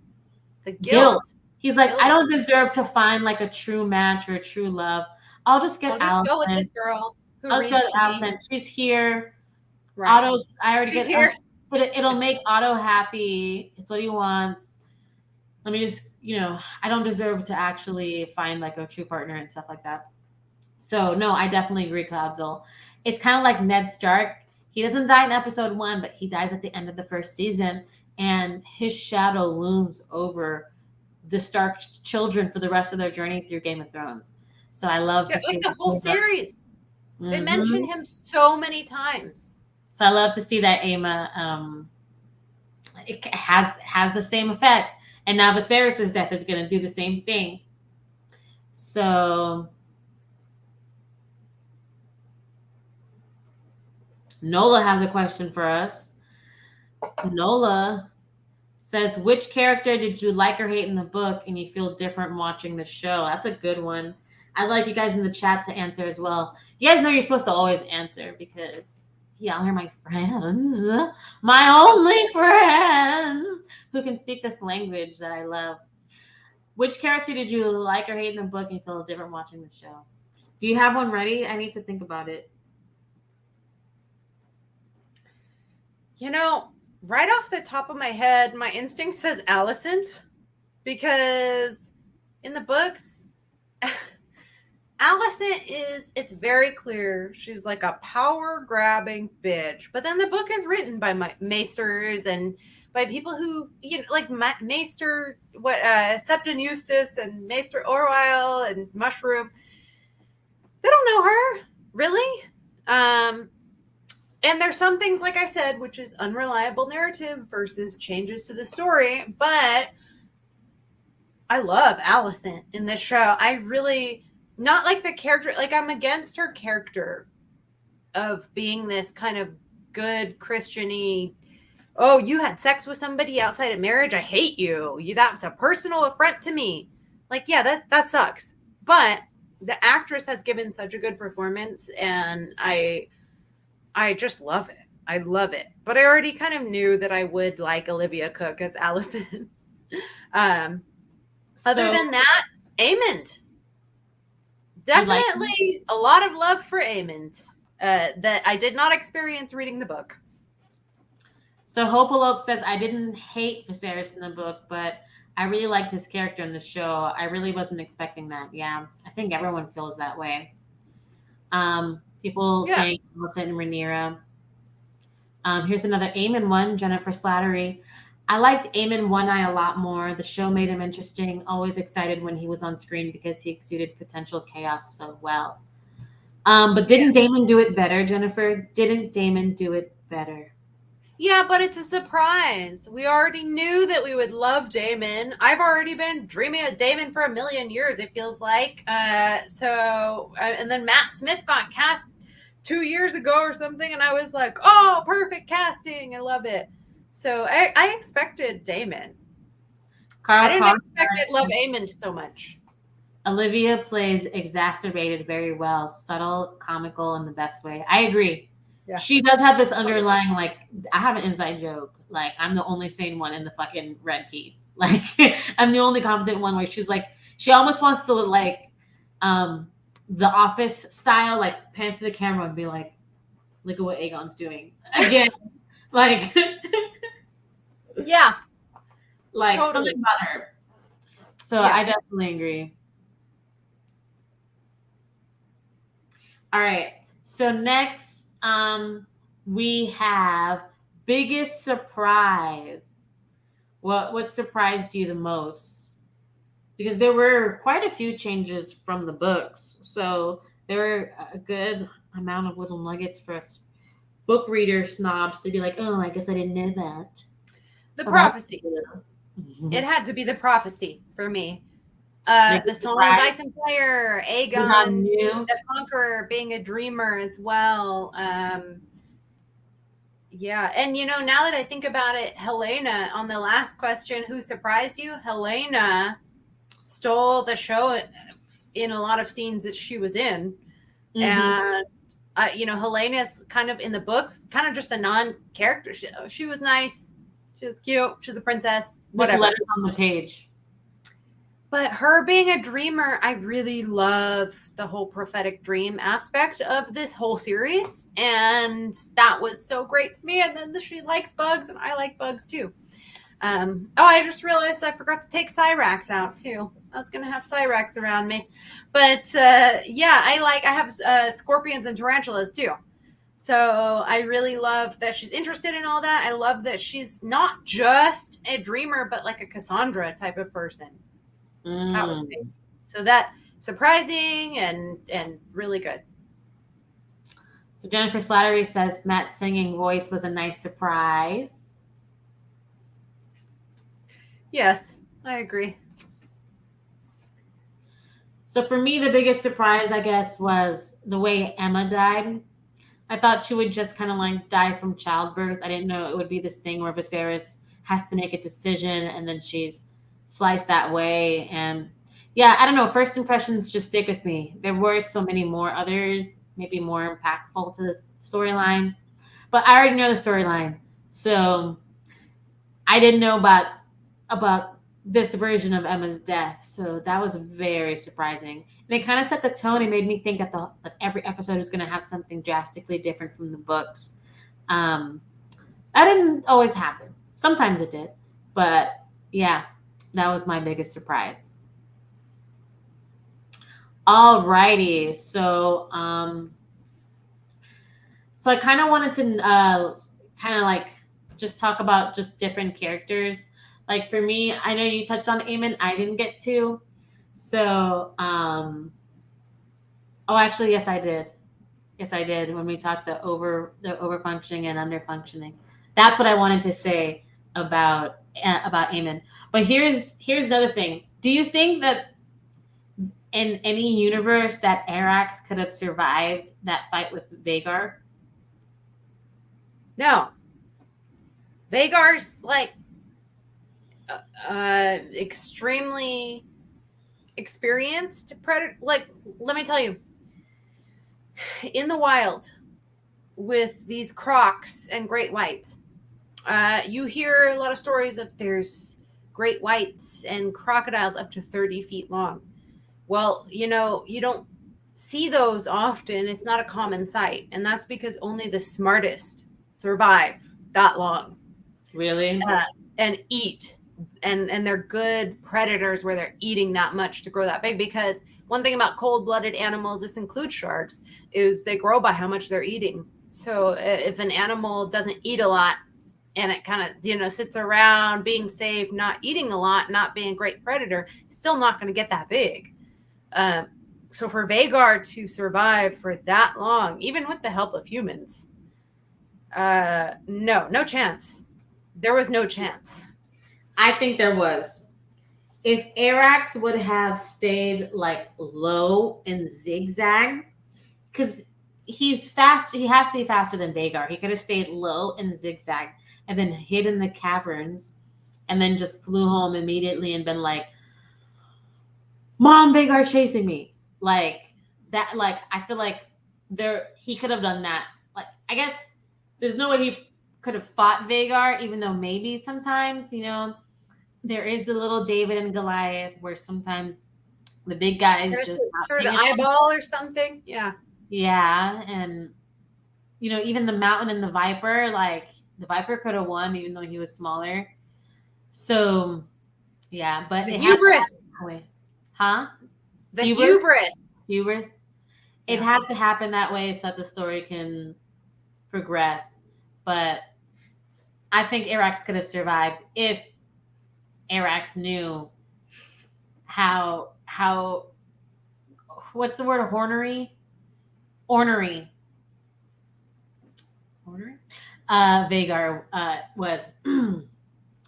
Speaker 2: The
Speaker 1: guilt. He's like, I don't deserve to find like a true match or a true love. I'll just Allison.
Speaker 2: Go with this girl who
Speaker 1: I'll
Speaker 2: reads
Speaker 1: just
Speaker 2: to
Speaker 1: Allison.
Speaker 2: me.
Speaker 1: She's here.
Speaker 2: Right.
Speaker 1: Otto's. I already
Speaker 2: She's
Speaker 1: get
Speaker 2: here.
Speaker 1: But it'll make Otto happy. It's what he wants. Let me just, I don't deserve to actually find like a true partner and stuff like that. So no, I definitely agree, Cloudzol. It's kind of like Ned Stark. He doesn't die in episode 1, but he dies at the end of the first season, and his shadow looms over the Stark children for the rest of their journey through Game of Thrones. So I love to see
Speaker 2: like the whole series. Mm-hmm. They mention him so many times.
Speaker 1: So I love to see that Aemma it has the same effect. And now Viserys' death is going to do the same thing. So Nola has a question for us. Nola says, which character did you like or hate in the book and you feel different watching the show? That's a good one. I'd like you guys in the chat to answer as well. You guys know you're supposed to always answer because y'all are my friends. My only friends who can speak this language that I love. Which character did you like or hate in the book and feel different watching the show? Do you have one ready? I need to think about it.
Speaker 2: Right off the top of my head, my instinct says Allison, because in the books, Allison it's very clear she's like a power-grabbing bitch. But then the book is written by maesters and by people who, like Maester, Septon Eustace and Maester Orwell and Mushroom. They don't know her, really. And there's some things, like I said, which is unreliable narrative versus changes to the story. But I love Allison in this show. I really, not like the character, like I'm against her character of being this kind of good Christian-y, oh, you had sex with somebody outside of marriage, I hate you. That was a personal affront to me. Like, yeah, that sucks. But the actress has given such a good performance, and I just love it. I love it. But I already kind of knew that I would like Olivia Cook as Allison. Other than that, Aemond. Definitely a lot of love for Aemond that I did not experience reading the book.
Speaker 1: So Hopelope says, I didn't hate Viserys in the book, but I really liked his character in the show. I really wasn't expecting that. Yeah, I think everyone feels that way. People saying Allison and Renera. Here's another Aemon one, Jennifer Slattery. I liked Aemon One Eye a lot more. The show made him interesting. Always excited when he was on screen because he exuded potential chaos so well. But didn't Daemon do it better, Jennifer? Didn't Daemon do it better?
Speaker 2: Yeah, but it's a surprise. We already knew that we would love Daemon. I've already been dreaming of Daemon for a million years, it feels like. And then Matt Smith got cast 2 years ago or something, and I was like, oh, perfect casting. I love it. So I expected Daemon. I didn't expect I'd love Aemond so much.
Speaker 1: Olivia plays exacerbated very well, subtle, comical in the best way. I agree. Yeah. She does have this underlying, like, I have an inside joke. Like, I'm the only sane one in the fucking Red Keep. Like, I'm the only competent one where she's like, she almost wants to look like the Office style, like, pan to the camera and be like, look at what Aegon's doing. Again, like,
Speaker 2: yeah.
Speaker 1: Like, totally. Something about her. So yeah. I definitely agree. All right. So next, we have biggest surprise. What surprised you the most? Because there were quite a few changes from the books. So there were a good amount of little nuggets for us book reader snobs to be like, oh, I guess I didn't know that.
Speaker 2: The prophecy. It had to be the prophecy for me. The Song of Ice and Fire, Aegon the Conqueror being a dreamer as well. Yeah. And, now that I think about it, Helena, on the last question, who surprised you? Helena stole the show in a lot of scenes that she was in. Mm-hmm. And, Helena's kind of in the books, kind of just a non-character. She was nice. She was cute. She's a princess. Whatever.
Speaker 1: Just letters on the page.
Speaker 2: But her being a dreamer, I really love the whole prophetic dream aspect of this whole series. And that was so great to me. And then she likes bugs, and I like bugs too. I just realized I forgot to take Cyrax out too. I was going to have Cyrax around me. But I have scorpions and tarantulas too. So I really love that she's interested in all that. I love that she's not just a dreamer, but like a Cassandra type of person. That was big. So that surprising and really good.
Speaker 1: So Jennifer Slattery says Matt's singing voice was a nice surprise.
Speaker 2: Yes, I agree.
Speaker 1: So for me, the biggest surprise, I guess, was the way Emma died. I thought she would just kind of like die from childbirth. I didn't know it would be this thing where Viserys has to make a decision and then she's sliced that way. And yeah, I don't know. First impressions just stick with me. There were so many more others, maybe more impactful to the storyline, but I already know the storyline. So I didn't know about this version of Emma's death. So that was very surprising. And it kind of set the tone. It made me think that every episode was going to have something drastically different from the books. That didn't always happen. Sometimes it did, but yeah. That was my biggest surprise. All righty. So I kind of wanted to just talk about just different characters. Like for me, I know you touched on Aemon. I didn't get to. So, actually, yes, I did. Yes, I did. When we talked the over-functioning and under-functioning. That's what I wanted to say about Aemon. But here's another thing. Do you think that in any universe that Arax could have survived that fight with Vagar?
Speaker 2: No. Vagar's like extremely experienced predator. Like, let me tell you, in the wild with these crocs and great whites, you hear a lot of stories of there's great whites and crocodiles up to 30 feet long. Well, you don't see those often. It's not a common sight. And that's because only the smartest survive that long.
Speaker 1: Really?
Speaker 2: And eat. And they're good predators where they're eating that much to grow that big. Because one thing about cold-blooded animals, this includes sharks, is they grow by how much they're eating. So if an animal doesn't eat a lot and it kind of, sits around being safe, not eating a lot, not being a great predator, it's still not going to get that big. So for Vagar to survive for that long, even with the help of humans, no chance. There was no chance.
Speaker 1: I think there was. If Arax would have stayed like low and zigzag, because he's fast, he has to be faster than Vagar. He could have stayed low and zigzag and then hid in the caverns and then just flew home immediately and been like, Mom, Vagar's chasing me. Like that, like I feel like he could have done that. Like, I guess there's no way he could have fought Vagar, even though maybe sometimes, there is the little David and Goliath where sometimes the big guy is just not
Speaker 2: through
Speaker 1: paying
Speaker 2: the eyeball or something. Yeah.
Speaker 1: Yeah. And even the mountain and the viper, like the viper could have won even though he was smaller. So yeah, but
Speaker 2: The
Speaker 1: it
Speaker 2: hubris.
Speaker 1: Huh?
Speaker 2: The hubris.
Speaker 1: Hubris. It had to happen that way so that the story can progress. But I think Arax could have survived if Arax knew how what's the word? Ornery. Vagar was.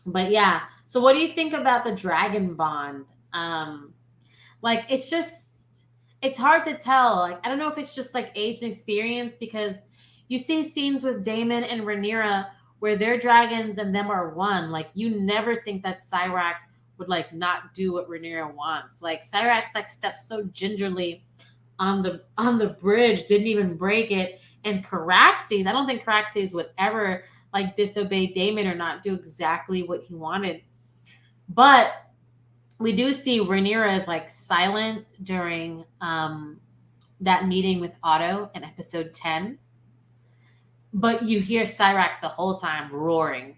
Speaker 1: But yeah. So what do you think about the dragon bond? Like it's hard to tell. Like I don't know if it's just like age and experience because you see scenes with Daemon and Renera where their dragons and them are one. Like you never think that Cyrax would like not do what Renera wants. Like Cyrax like steps so gingerly on the bridge, didn't even break it. And Caraxes, I don't think Caraxes would ever like disobey Daemon or not do exactly what he wanted. But we do see Renera is like silent during that meeting with Otto in episode 10. But you hear Cyrax the whole time roaring.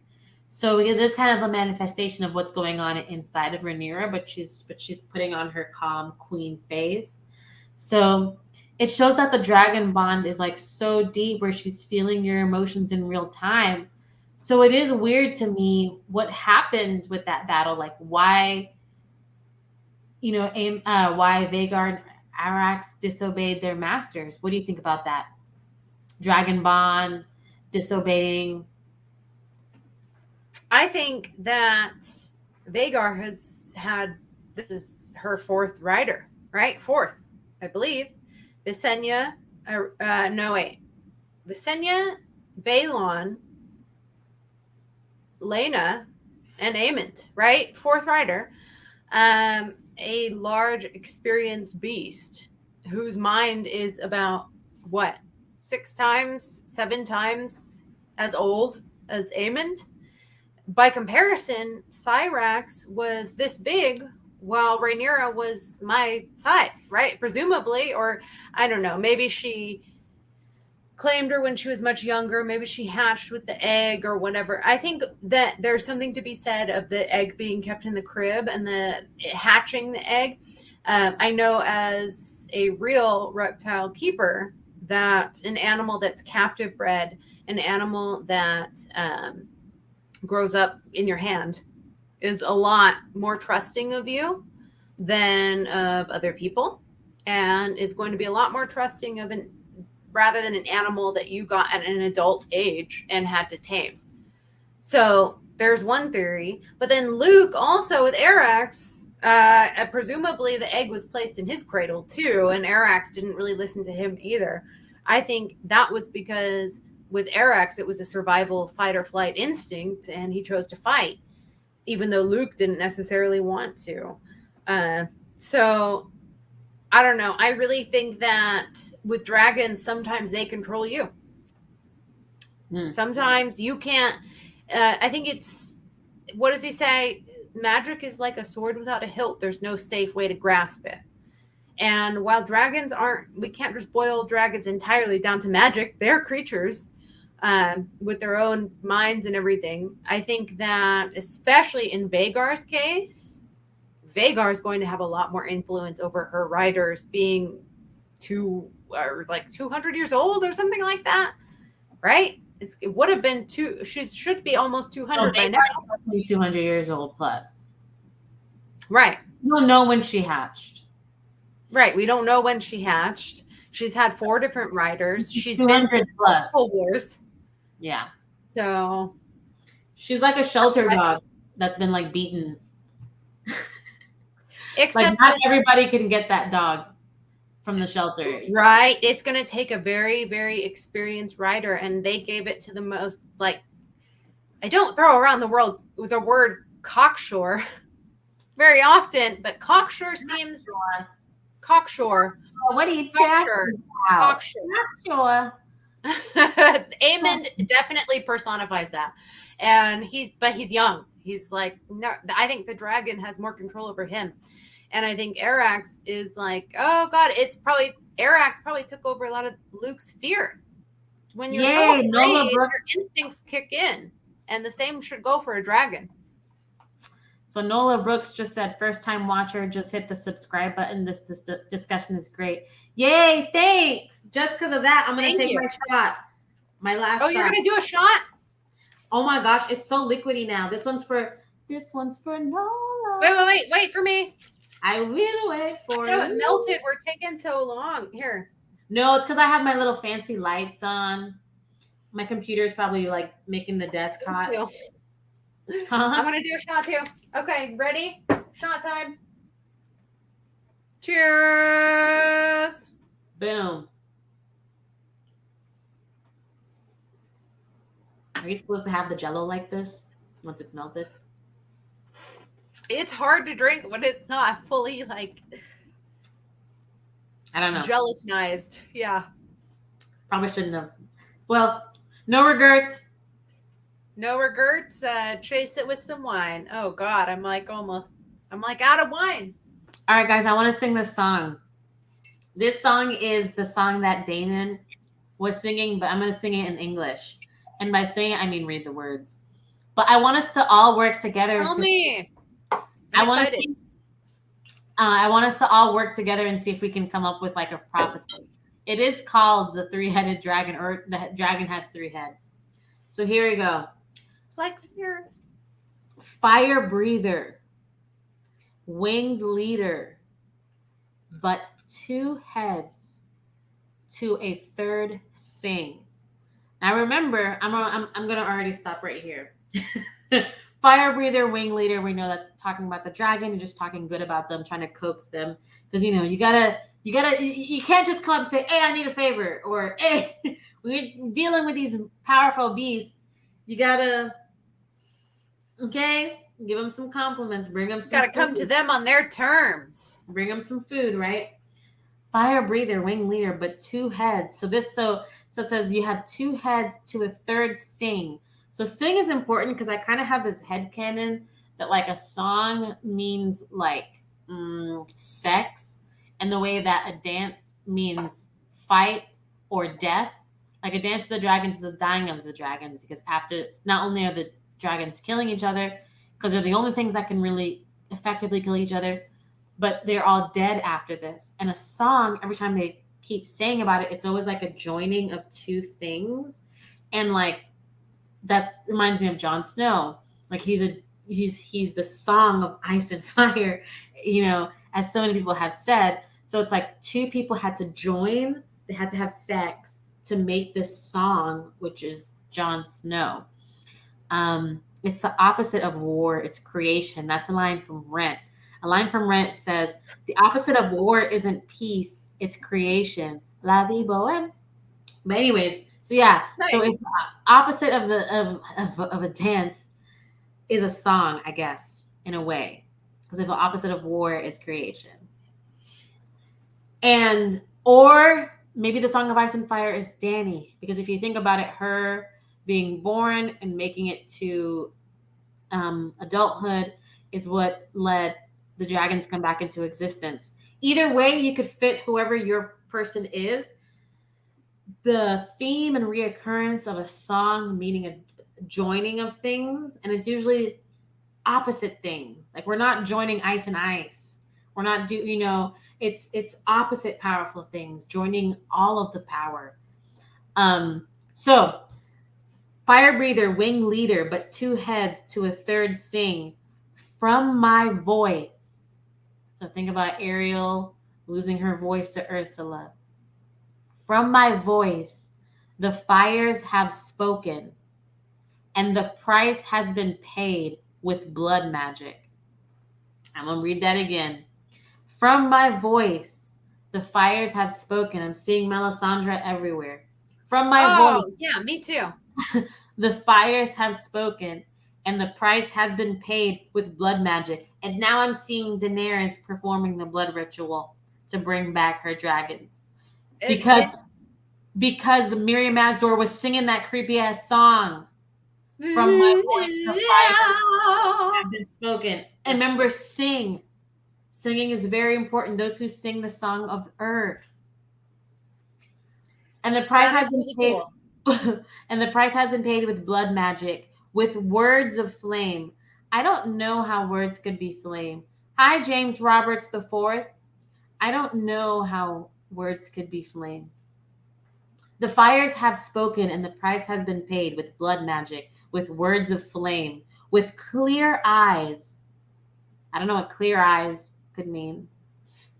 Speaker 1: So it is kind of a manifestation of what's going on inside of Renera, but she's putting on her calm queen face. So it shows that the dragon bond is like so deep where she's feeling your emotions in real time. So it is weird to me what happened with that battle. Like why, why Vagar and Arax disobeyed their masters. What do you think about that? Dragon bond, disobeying.
Speaker 2: I think that Vagar has had, this is her fourth rider, right? Fourth, I believe. Visenya, Visenya, Balon, Lena, and Aemond, right? Fourth rider. A large, experienced beast whose mind is about what? 6 times, 7 times as old as Aemond. By comparison, Cyrax was this big while Rhaenyra was my size, right? Presumably, or I don't know, maybe she claimed her when she was much younger. Maybe she hatched with the egg or whatever. I think that there's something to be said of the egg being kept in the crib and the hatching the egg. I know as a real reptile keeper that an animal that's captive bred, an animal that grows up in your hand, is a lot more trusting of you than of other people, and is going to be a lot more trusting of rather than an animal that you got at an adult age and had to tame. So there's one theory. But then Luke also with Arax, Presumably the egg was placed in his cradle too, and Arax didn't really listen to him either. I think that was because with Arax, it was a survival fight or flight instinct, and he chose to fight, even though Luke didn't necessarily want to. So I don't know. I really think that with dragons, sometimes they control you. Sometimes you can't. I think it's, what does he say? Magic is like a sword without a hilt. There's no safe way to grasp it. And while dragons we can't just boil dragons entirely down to magic. They're creatures with their own minds and everything. I think that especially in Vagar's case, Vagar is going to have a lot more influence over her riders being 200 years old or something like that, right? It would have been she should be almost 200 by now.
Speaker 1: 200 years old plus.
Speaker 2: Right.
Speaker 1: We don't know when she hatched.
Speaker 2: Right. We don't know when she hatched. She's had 4 different riders. She's
Speaker 1: 200
Speaker 2: been
Speaker 1: plus
Speaker 2: wars.
Speaker 1: Yeah.
Speaker 2: So
Speaker 1: she's like a shelter dog that's been like beaten.
Speaker 2: Except
Speaker 1: like not everybody can get that dog from the shelter.
Speaker 2: Right. It's going to take a very, very experienced rider, and they gave it to the most, like, I don't throw around the world with the word cocksure very often, but cocksure seems cocksure.
Speaker 1: Oh, what do you
Speaker 2: say?
Speaker 1: Cocksure.
Speaker 2: Aemond definitely personifies that. And he's young. He's like, no, I think the dragon has more control over him. And I think Arax is like, oh God, Arax probably took over a lot of Luke's fear. When you're so afraid, your instincts kick in. And the same should go for a dragon.
Speaker 1: So Nola Brooks just said, first time watcher, just hit the subscribe button. This discussion is great. Yay, thanks. Just because of that, I'm going to take my shot. My last shot.
Speaker 2: Oh, you're going to do a shot?
Speaker 1: Oh my gosh, it's so liquidy now. This one's for Nola.
Speaker 2: Wait for me.
Speaker 1: I will wait for you.
Speaker 2: It melted. We're taking so long. Here.
Speaker 1: No, it's because I have my little fancy lights on. My computer's probably like making the desk hot.
Speaker 2: I'm going to do a shot too. Okay, ready? Shot time. Cheers.
Speaker 1: Boom. Are you supposed to have the Jell-O like this once it's melted?
Speaker 2: It's hard to drink when it's not fully like,
Speaker 1: I don't know,
Speaker 2: gelatinized. Yeah.
Speaker 1: Probably shouldn't have. Well, no regrets.
Speaker 2: No regrets. Chase it with some wine. Oh God, I'm like out of wine.
Speaker 1: All right, guys, I want to sing this song. This song is the song that Damon was singing, but I'm going to sing it in English. And by singing, I mean read the words. But I want us to all work together.
Speaker 2: Tell me.
Speaker 1: I want us to all work together and see if we can come up with like a prophecy. It is called the 3-headed dragon, or the dragon has 3 heads. So here we go.
Speaker 2: Like yours.
Speaker 1: Fire breather, winged leader, but 2 heads to a 3rd sing. Now remember, I'm gonna already stop right here. Fire breather, wing leader. We know that's talking about the dragon. You're just talking good about them, trying to coax them, because you can't just come up and say, "Hey, I need a favor," or "Hey, we're dealing with these powerful beasts." You gotta, okay, give them some compliments. Bring them some.
Speaker 2: Gotta come to them on their terms.
Speaker 1: Bring them some food, right? Fire breather, wing leader, but 2 heads. So it says you have 2 heads to a 3rd sing. So sing is important because I kind of have this headcanon that like a song means like sex, and the way that a dance means fight or death. Like a dance of the dragons is a dying of the dragons, because after, not only are the dragons killing each other, because they're the only things that can really effectively kill each other, but they're all dead after this. And a song, every time they keep saying about it, it's always like a joining of 2 things. And like, that reminds me of Jon Snow. Like he's the song of ice and fire, as so many people have said. So it's like 2 people had to join. They had to have sex to make this song, which is Jon Snow. It's the opposite of war. It's creation. That's a line from Rent. A line from Rent says, "The opposite of war isn't peace; it's creation." La vie boheme. But anyways, so yeah,
Speaker 2: Nice.
Speaker 1: so if the opposite of of a dance is a song, I guess, in a way, because if the opposite of war is creation, and or maybe the Song of Ice and Fire is Dany, because if you think about it, her being born and making it to adulthood is what led the dragons come back into existence. Either way, you could fit whoever your person is. The theme and reoccurrence of a song meaning a joining of things, and it's usually opposite things. Like we're not joining ice and ice. We're not it's opposite powerful things joining all of the power. So fire breather, wing leader, but two heads to a third sing from my voice. So think about Ariel losing her voice to Ursula. From my voice, the fires have spoken, and the price has been paid with blood magic. I'm going to read that again. From my voice, the fires have spoken. I'm seeing Melisandre everywhere. From my voice.
Speaker 2: Yeah, me too.
Speaker 1: The fires have spoken, and the price has been paid with blood magic. And now I'm seeing Daenerys performing the blood ritual to bring back her dragons. Because Miriam Asdor was singing that creepy ass song. From my voice, the fires have been spoken. And remember, sing. Singing is very important. Those who sing the song of earth. And the price has been paid. Cool. And the price has been paid with blood magic, with words of flame. I don't know how words could be flame. Hi, James Roberts IV. I don't know how words could be flame. The fires have spoken, and the price has been paid with blood magic, with words of flame, with clear eyes. I don't know what clear eyes could mean.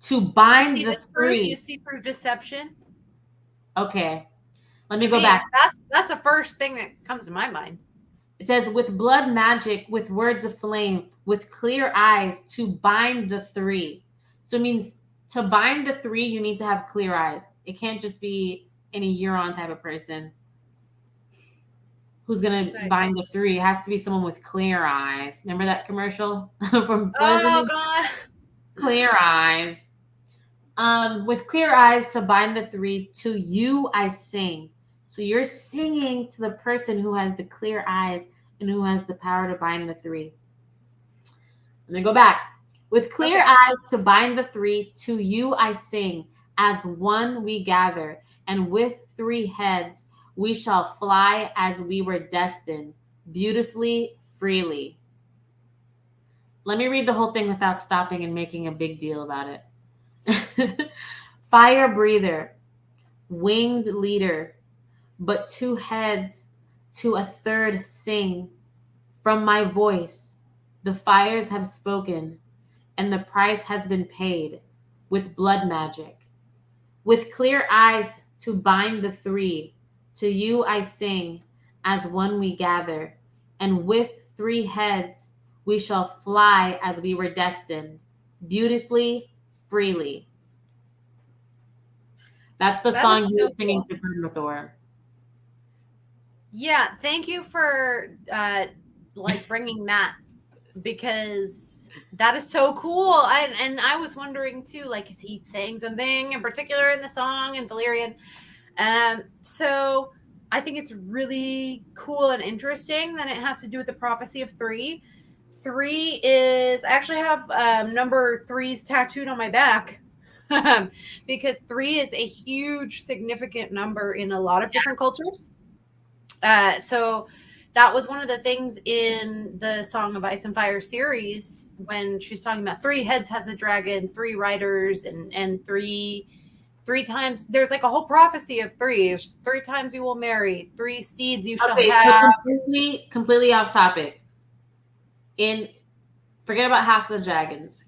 Speaker 1: To bind the three.
Speaker 2: You see through deception.
Speaker 1: Okay. Let me go back.
Speaker 2: That's the first thing that comes to my mind.
Speaker 1: It says, with blood magic, with words of flame, with clear eyes, to bind the three. So it means to bind the three, you need to have clear eyes. It can't just be any Euron type of person who's going to bind the three. It has to be someone with clear eyes. Remember that commercial from
Speaker 2: Oh, God.
Speaker 1: Clear eyes. With clear eyes to bind the three, to you I sing. So you're singing to the person who has the clear eyes and who has the power to bind the three. Let me go back. With clear eyes to bind the three, to you I sing. As one we gather, and with three heads we shall fly as we were destined, beautifully, freely. Let me read the whole thing without stopping and making a big deal about it. Fire breather, winged leader, but two heads to a third sing. From my voice, the fires have spoken, and the price has been paid with blood magic. With clear eyes to bind the three, to you I sing, as one we gather, and with three heads we shall fly as we were destined, beautifully, freely. That's the song he was singing to Vermithor.
Speaker 2: Yeah, thank you for bringing that, because that is so cool. And I was wondering too, like, is he saying something in particular in the song in Valyrian? So I think it's really cool and interesting that it has to do with the prophecy of three. Three is, I actually have number threes tattooed on my back. Because three is a huge, significant number in a lot of different cultures. So that was one of the things in the Song of Ice and Fire series when she's talking about three heads has a dragon, three riders, and three times. There's like a whole prophecy of three. 3 times you will marry, 3 steeds you shall have.
Speaker 1: So completely off topic. Forget about House of the Dragons.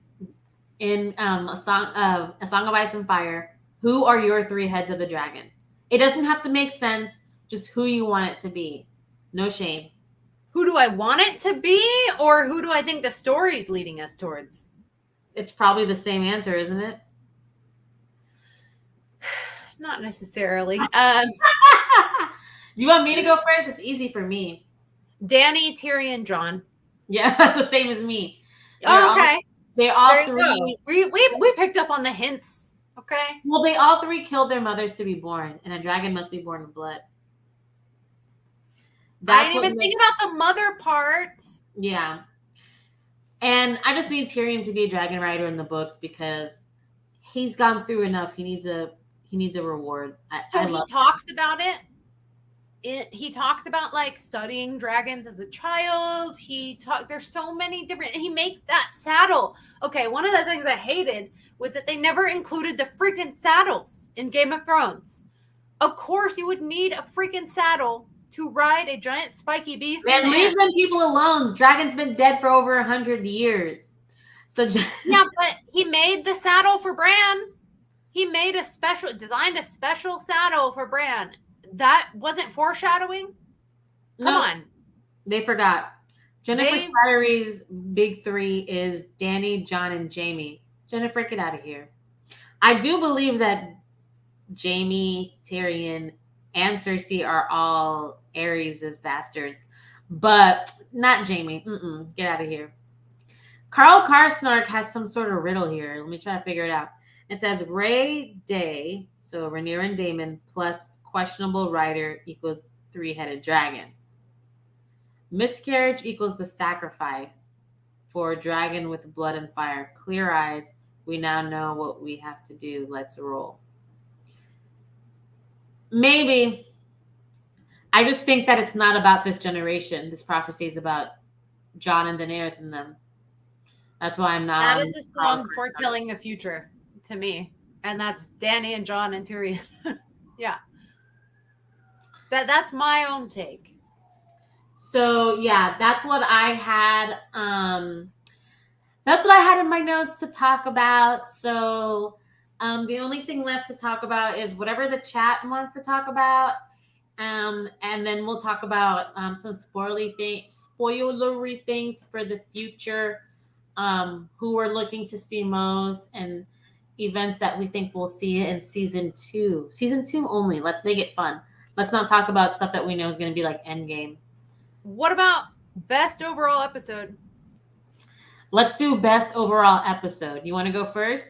Speaker 1: In a song of Ice and Fire, who are your 3 heads of the dragon? It doesn't have to make sense, just who you want it to be. No shame.
Speaker 2: Who do I want it to be, or who do I think the story's leading us towards?
Speaker 1: It's probably the same answer, isn't it?
Speaker 2: Not necessarily.
Speaker 1: Do you want me to go first? It's easy for me.
Speaker 2: Dany, Tyrion, Jon.
Speaker 1: Yeah, that's the same as me.
Speaker 2: Okay.
Speaker 1: They all
Speaker 2: There you
Speaker 1: three.
Speaker 2: go. We picked up on the hints. Okay.
Speaker 1: Well, they all three killed their mothers to be born, and a dragon must be born of blood.
Speaker 2: I didn't even think about the mother part.
Speaker 1: Yeah. And I just need Tyrion to be a dragon rider in the books because he's gone through enough. He needs a reward.
Speaker 2: He talks about it. He talks about like studying dragons as a child. There's so many different, he makes that saddle. Okay, one of the things I hated was that they never included the freaking saddles in Game of Thrones. Of course you would need a freaking saddle to ride a giant spiky beast.
Speaker 1: Man, leave them people alone. Dragon's been dead for over 100 years. So
Speaker 2: yeah, but he made the saddle for Bran. He designed a special saddle for Bran. That wasn't foreshadowing? Come on.
Speaker 1: They forgot. Jennifer Slattery's big three is Dany, Jon, and Jaime. Jennifer, get out of here. I do believe that Jaime, Tyrion, and Cersei are all Ares' bastards, but not Jaime. Get out of here. Carl Karsnark has some sort of riddle here. Let me try to figure it out. It says Ray Day, so Renera and Daemon, plus questionable rider equals three-headed dragon. Miscarriage equals the sacrifice for a dragon with blood and fire. Clear eyes. We now know what we have to do. Let's roll. Maybe. I just think that it's not about this generation. This prophecy is about Jon and Daenerys and them. That's why I'm not.
Speaker 2: That is a song foretelling the future to me. And that's Dany and Jon and Tyrion. Yeah. That's my own take.
Speaker 1: So yeah, that's what I had. That's what I had in my notes to talk about. So the only thing left to talk about is whatever the chat wants to talk about. And then we'll talk about some spoilery things for the future. Who we're looking to see most, and events that we think we'll see in season 2. Season 2 only. Let's make it fun. Let's not talk about stuff that we know is going to be like Endgame.
Speaker 2: What about best overall episode?
Speaker 1: Let's do best overall episode. You want to go first?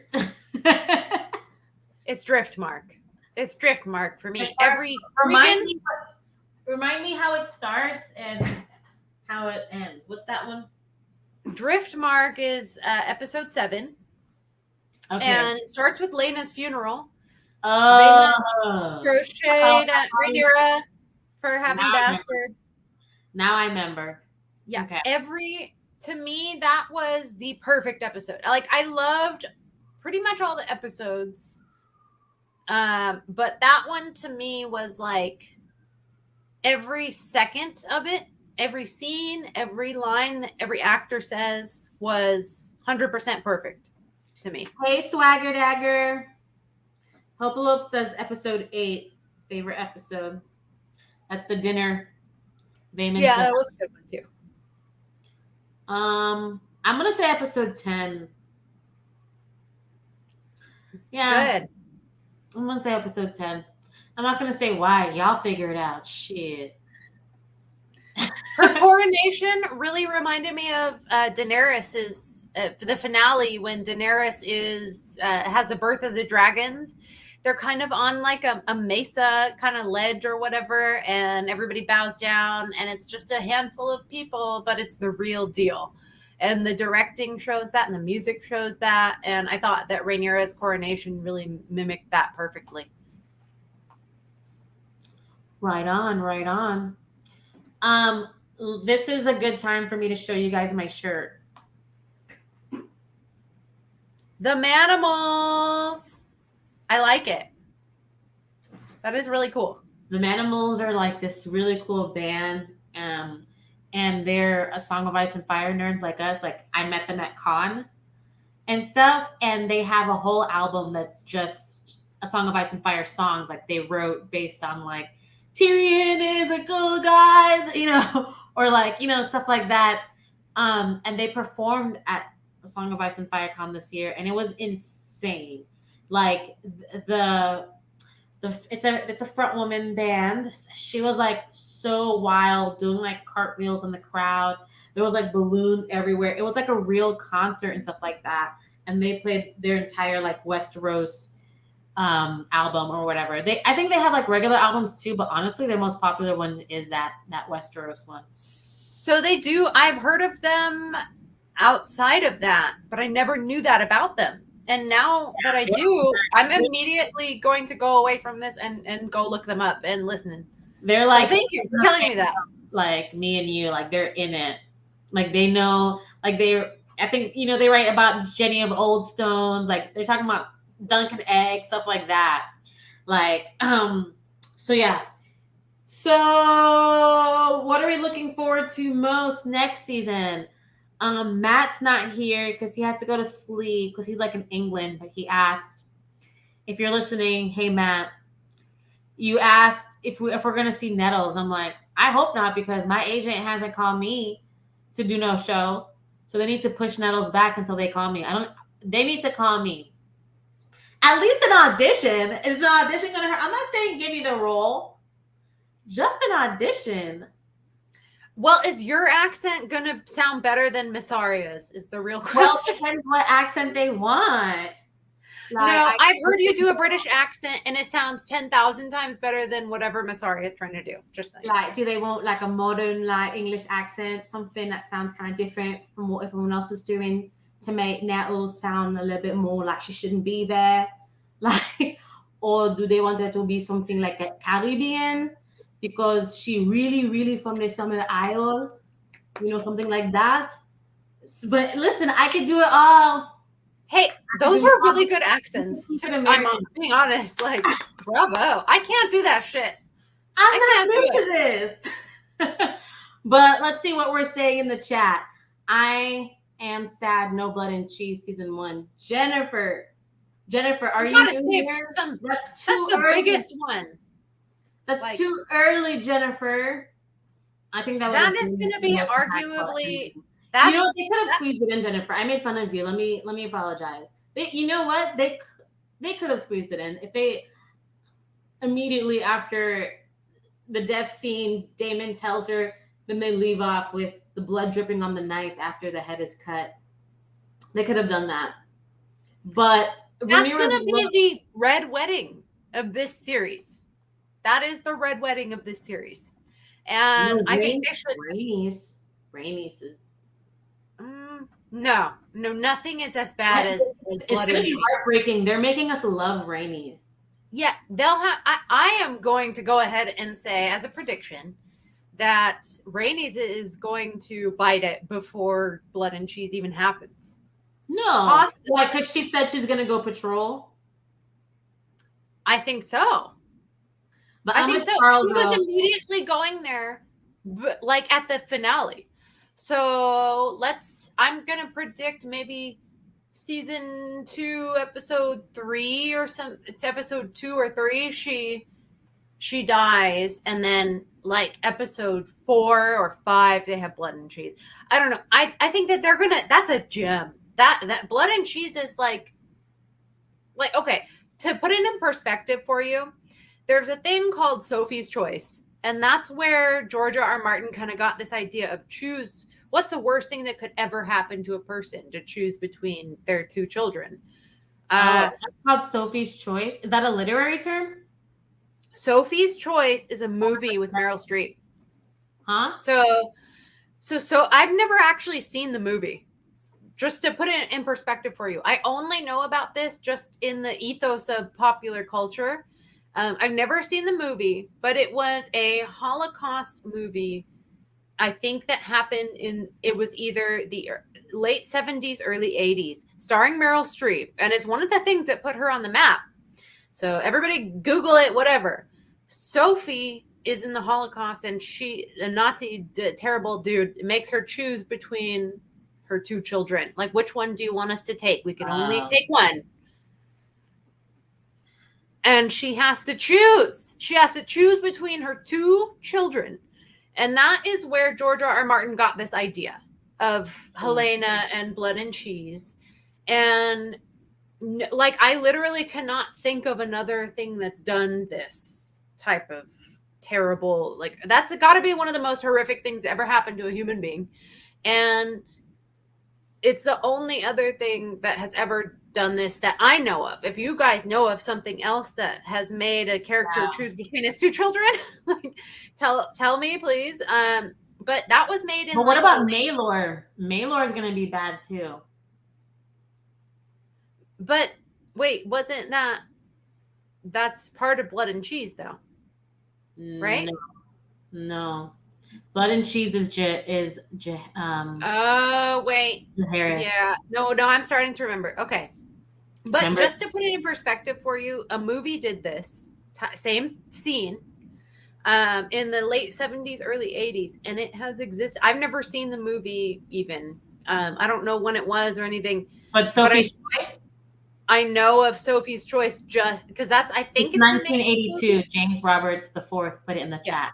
Speaker 2: It's Driftmark. It's Driftmark for me.
Speaker 1: Remind me how it starts and how it ends. What's that one?
Speaker 2: Driftmark is episode 7. Okay. And it starts with Lena's funeral. Crocheted at Renera for having bastards.
Speaker 1: Now I remember.
Speaker 2: Yeah. Okay. To me, that was the perfect episode. Like, I loved pretty much all the episodes. But that one to me was like every second of it, every scene, every line that every actor says was 100% perfect to me.
Speaker 1: Hey, Swagger Dagger. Hopalope says episode 8, favorite episode. That's the dinner.
Speaker 2: Yeah, that was a good one too.
Speaker 1: I'm gonna say episode 10. Yeah. Good. I'm gonna say episode 10. I'm not gonna say why. Y'all figure it out. Shit.
Speaker 2: Her coronation really reminded me of Daenerys's the finale when Daenerys has the birth of the dragons. They're kind of on like a mesa kind of ledge or whatever, and everybody bows down, and it's just a handful of people, but it's the real deal. And the directing shows that, and the music shows that, and I thought that Rhaenyra's coronation really mimicked that perfectly.
Speaker 1: Right on, right on. This is a good time for me to show you guys my shirt.
Speaker 2: The Manimals. I like it. That is really cool.
Speaker 1: The Manimals are like this really cool band, and they're a Song of Ice and Fire nerds like us. Like, I met them at con and stuff, and they have a whole album that's just a Song of Ice and Fire songs like they wrote based on like Tyrion is a cool guy, or like, stuff like that. And they performed at Song of Ice and Fire Con this year, and it was insane. Like it's a front woman band. She was like so wild, doing like cartwheels in the crowd. There was like balloons everywhere. It was like a real concert and stuff like that. And they played their entire like Westeros album or whatever. I think they have like regular albums too, but honestly, their most popular one is that Westeros one.
Speaker 2: So they do. I've heard of them outside of that, but I never knew that about them. And now that I do, I'm immediately going to go away from this and go look them up and listen.
Speaker 1: They're like,
Speaker 2: so thank you for telling me that.
Speaker 1: Like me and you, like they're in it. Like they know, like I think, they write about Jenny of Old Stones. Like they're talking about Dunkin' Egg, stuff like that. Like, so yeah. So what are we looking forward to most next season? Matt's not here because he had to go to sleep because he's like in England, but he asked, if you're listening, hey Matt, you asked if we're gonna see Nettles. I'm like, I hope not, because my agent hasn't called me to do no show. So they need to push Nettles back until they call me. They need to call me. At least an audition. Is the audition gonna hurt? I'm not saying give me the role. Just an audition.
Speaker 2: Well, is your accent going to sound better than Miss Aria's? Is the real question.
Speaker 1: Well, it depends what accent they want.
Speaker 2: Like, no, I've heard you do a British accent, and it sounds 10,000 times better than whatever Miss Aria is trying to do. Just saying.
Speaker 1: Like, do they want like a modern like English accent, something that sounds kind of different from what everyone else is doing to make Nettles sound a little bit more like she shouldn't be there? Like, or do they want her to be something like a Caribbean? Because she really, really from the Summer Isle, something like that. But listen, I could do it all.
Speaker 2: Hey, those were really good accents. I'm being honest. Like, bravo. I can't do that shit.
Speaker 1: I'm not into this. But let's see what we're saying in the chat. I am sad. No Blood and Cheese season 1. Jennifer, are you in here? That's
Speaker 2: the biggest one.
Speaker 1: That's too early, Jennifer. I think that
Speaker 2: is going to be arguably.
Speaker 1: They could have squeezed it in, Jennifer. I made fun of you. Let me apologize. You know what? They could have squeezed it in if they immediately after the death scene, Daemon tells her, then they leave off with the blood dripping on the knife after the head is cut. They could have done that, but
Speaker 2: that's going to be the red wedding of this series. That is the red wedding of this series. And I think they should.
Speaker 1: Rhaenys is.
Speaker 2: No, nothing is as bad as Blood and Cheese.
Speaker 1: Heartbreaking. They're making us love Rhaenys.
Speaker 2: Yeah, they'll have. I am going to go ahead and say, as a prediction, that Rhaenys is going to bite it before Blood and Cheese even happens.
Speaker 1: No, like because she said she's going to go patrol.
Speaker 2: I think so.
Speaker 1: But
Speaker 2: I think so. She was immediately going there, like at the finale. So I'm going to predict maybe season 2, episode 3 or some. It's episode 2 or 3. She dies, and then like episode 4 or 5, they have Blood and Cheese. I don't know. I think that they're gonna. That's a gem. That Blood and Cheese is like okay. To put it in perspective for you. There's a thing called Sophie's Choice, and that's where George R. Martin kind of got this idea of choose what's the worst thing that could ever happen to a person, to choose between their 2 children.
Speaker 1: That's called Sophie's Choice. Is that a literary term?
Speaker 2: Sophie's Choice is a movie with Meryl Streep.
Speaker 1: Huh?
Speaker 2: So I've never actually seen the movie. Just to put it in perspective for you, I only know about this just in the ethos of popular culture. I've never seen the movie, but it was a Holocaust movie, I think, that happened it was either the late 70s, early 80s, starring Meryl Streep. And it's one of the things that put her on the map. So everybody Google it, whatever. Sophie is in the Holocaust, and a Nazi terrible dude, makes her choose between her 2 children. Like, which one do you want us to take? We can only take one. And she has to choose. She has to choose between her 2 children. And that is where George R. R. Martin got this idea. of Helena and Blood and Cheese. And like, I literally cannot think of another thing that's done this type of terrible, like, that's got to be one of the most horrific things to ever happen to a human being. And it's the only other thing that has ever done this that I know of. If you guys know of something else that has made a character choose between its two children, like, tell me, please. But that was made in.
Speaker 1: But what about Maelor? Maelor is going to be bad too.
Speaker 2: But wait, wasn't that's part of Blood and Cheese though? Right?
Speaker 1: No. Blood and Cheese is
Speaker 2: oh wait.
Speaker 1: Harris.
Speaker 2: Yeah. No, I'm starting to remember. Okay. But just to put it in perspective for you, a movie did this same scene in the late 70s, early 80s, and it has existed. I've never seen the movie even. I don't know when it was or anything.
Speaker 1: But Sophie's Choice?
Speaker 2: I know of Sophie's Choice just because I think it's
Speaker 1: 1982. James Roberts IV put it in the chat.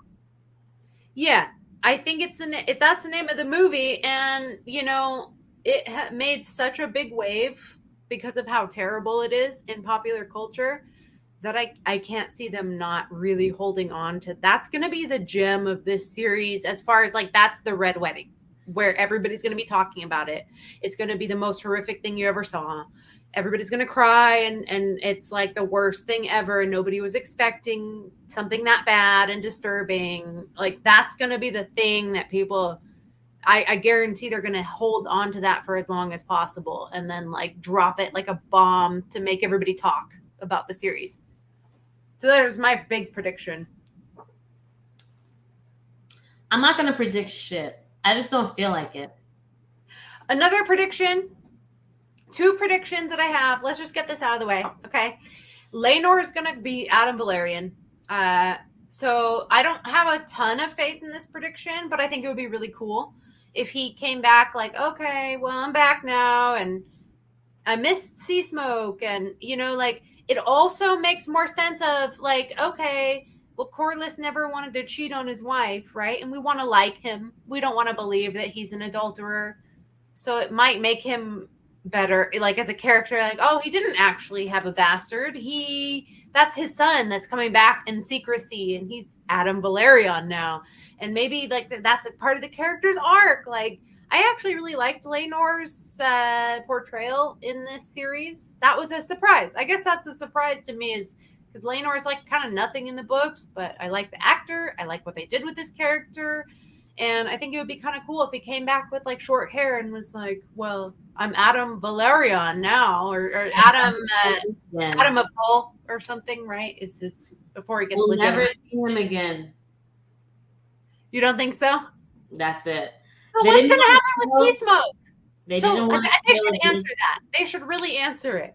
Speaker 2: Yeah, I think that's the name of the movie, and it made such a big wave because of how terrible it is in popular culture that I can't see them not really holding on to. That's going to be the gem of this series, as far as like, that's the Red Wedding, where everybody's going to be talking about it. It's going to be the most horrific thing you ever saw. Everybody's going to cry, and it's like the worst thing ever, and nobody was expecting something that bad and disturbing. Like, that's going to be the thing that people, I guarantee they're going to hold on to that for as long as possible, and then like drop it like a bomb to make everybody talk about the series. So there's my big prediction.
Speaker 1: I'm not going to predict shit. I just don't feel like it.
Speaker 2: Another prediction. 2 predictions that I have. Let's just get this out of the way. Okay. Laenor is going to be Adam Valyrian. So I don't have a ton of faith in this prediction, but I think it would be really cool if he came back like, okay, well, I'm back now, and I missed Sea Smoke, and like, it also makes more sense of like, okay, well, Corlys never wanted to cheat on his wife, right? And we want to like him. We don't want to believe that he's an adulterer. So it might make him better, like, as a character, like, oh, he didn't actually have a bastard. That's his son that's coming back in secrecy, and he's Adam Valyrian now. And maybe like that's a part of the character's arc. Like, I actually really liked Laenor's portrayal in this series. That was a surprise. I guess that's a surprise to me, is because Laenor is like kind of nothing in the books, but I like the actor. I like what they did with this character. And I think it would be kind of cool if he came back with like short hair and was like, well, I'm Adam Valyrian now, or Adam of Hull or something, right? Is this before he gets
Speaker 1: We'll never see him again.
Speaker 2: You don't think so?
Speaker 1: That's it.
Speaker 2: Well, what's going to happen with Sea Smoke? They should answer that. They should really answer it.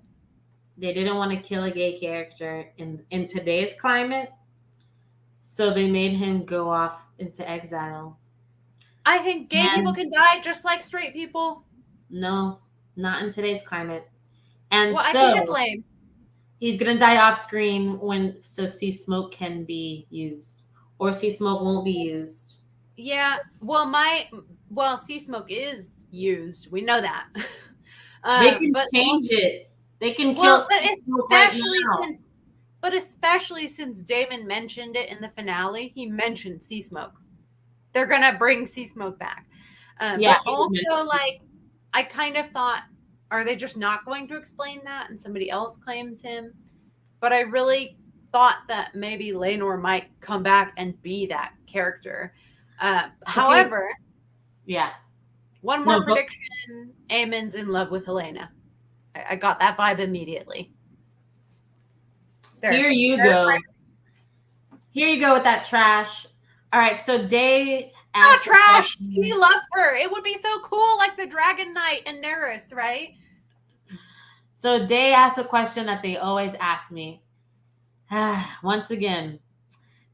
Speaker 1: They didn't want to kill a gay character in today's climate, so they made him go off into exile.
Speaker 2: I think gay people can die just like straight people.
Speaker 1: No, not in today's climate. And
Speaker 2: I think that's lame.
Speaker 1: He's gonna die off screen so Sea Smoke can be used, or Sea Smoke won't be used.
Speaker 2: Yeah, Sea Smoke is used. We know that.
Speaker 1: They can change it. They can kill.
Speaker 2: Especially since Daemon mentioned it in the finale, he mentioned Sea Smoke. They're gonna bring Sea Smoke back. But also, like, I kind of thought, are they just not going to explain that and somebody else claims him? But I really thought that maybe Laenor might come back and be that character. However, one more prediction: Aemon's in love with Helena. I got that vibe immediately.
Speaker 1: Here you go. Here you go with that trash. All right, so Day
Speaker 2: not trash. He loves her. It would be so cool, like the Dragon Knight and Nettles, right?
Speaker 1: So Day asked a question that they always ask me. Once again,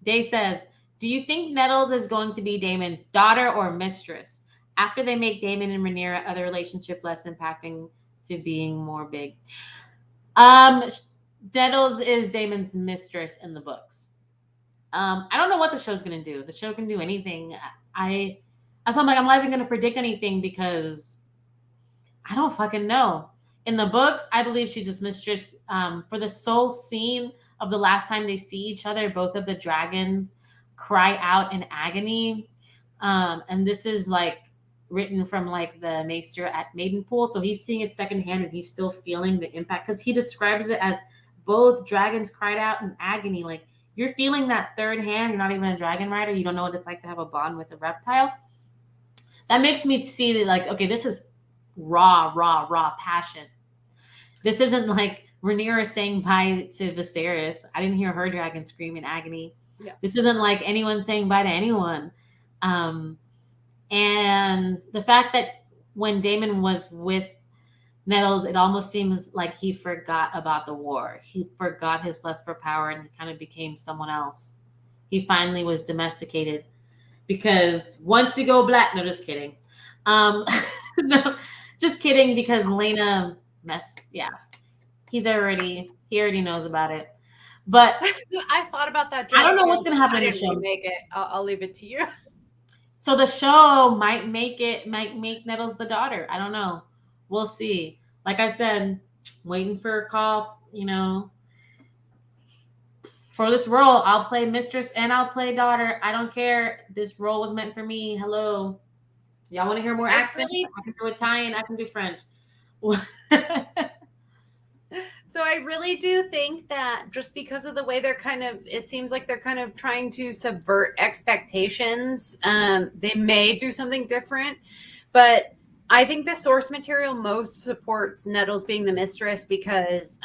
Speaker 1: Day says, do you think Nettles is going to be Daemon's daughter or mistress after they make Daemon and Renera other relationship less impacting to being more big? Nettles is Daemon's mistress in the books. I don't know what the show's going to do. The show can do anything. I That's why I'm not even going to predict anything because I don't fucking know. In the books, I believe she's his mistress. For the sole scene of the last time they see each other, both of the dragons cry out in agony. And this is like written from like the maester at Maidenpool. So he's seeing it secondhand and he's still feeling the impact because he describes it as both dragons cried out in agony. Like you're feeling that third hand. You're not even a dragon rider. You don't know what it's like to have a bond with a reptile. That makes me see that like, okay, this is raw passion. This isn't like Renera saying bye to Viserys. I didn't hear her dragon scream in agony.
Speaker 2: Yeah.
Speaker 1: This isn't like anyone saying bye to anyone. And the fact that when Daemon was with Nettles, it almost seems like he forgot about the war. He forgot his lust for power and kind of became someone else. He finally was domesticated because once you go black, no, just kidding. No, just kidding because Lena yeah. He already knows about it. But
Speaker 2: I thought about that.
Speaker 1: I don't know what's going to happen in the show.
Speaker 2: Make it. I'll leave it to you.
Speaker 1: So the show might make Nettles the daughter. I don't know. We'll see. Like I said, waiting for a call, for this role. I'll play mistress and I'll play daughter. I don't care. This role was meant for me. Hello. Y'all want to hear more accents? I can do Italian. I can do French.
Speaker 2: So I really do think that just because of the way it seems like they're kind of trying to subvert expectations. They may do something different, but I think the source material most supports Nettles being the mistress because,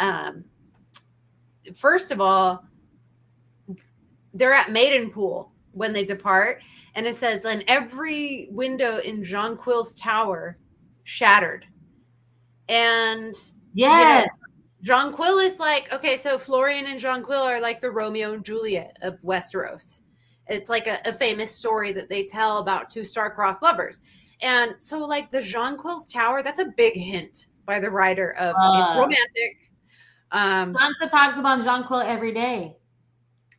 Speaker 2: first of all, they're at Maidenpool when they depart, and it says, "And every window in Jonquil's tower shattered," and
Speaker 1: yes.
Speaker 2: Jonquil is like, okay, so Florian and Jonquil are like the Romeo and Juliet of Westeros. It's like a famous story that they tell about two star-crossed lovers. And so like the Jonquil's tower, that's a big hint by the writer of it's romantic.
Speaker 1: Sansa talks about Jonquil every day.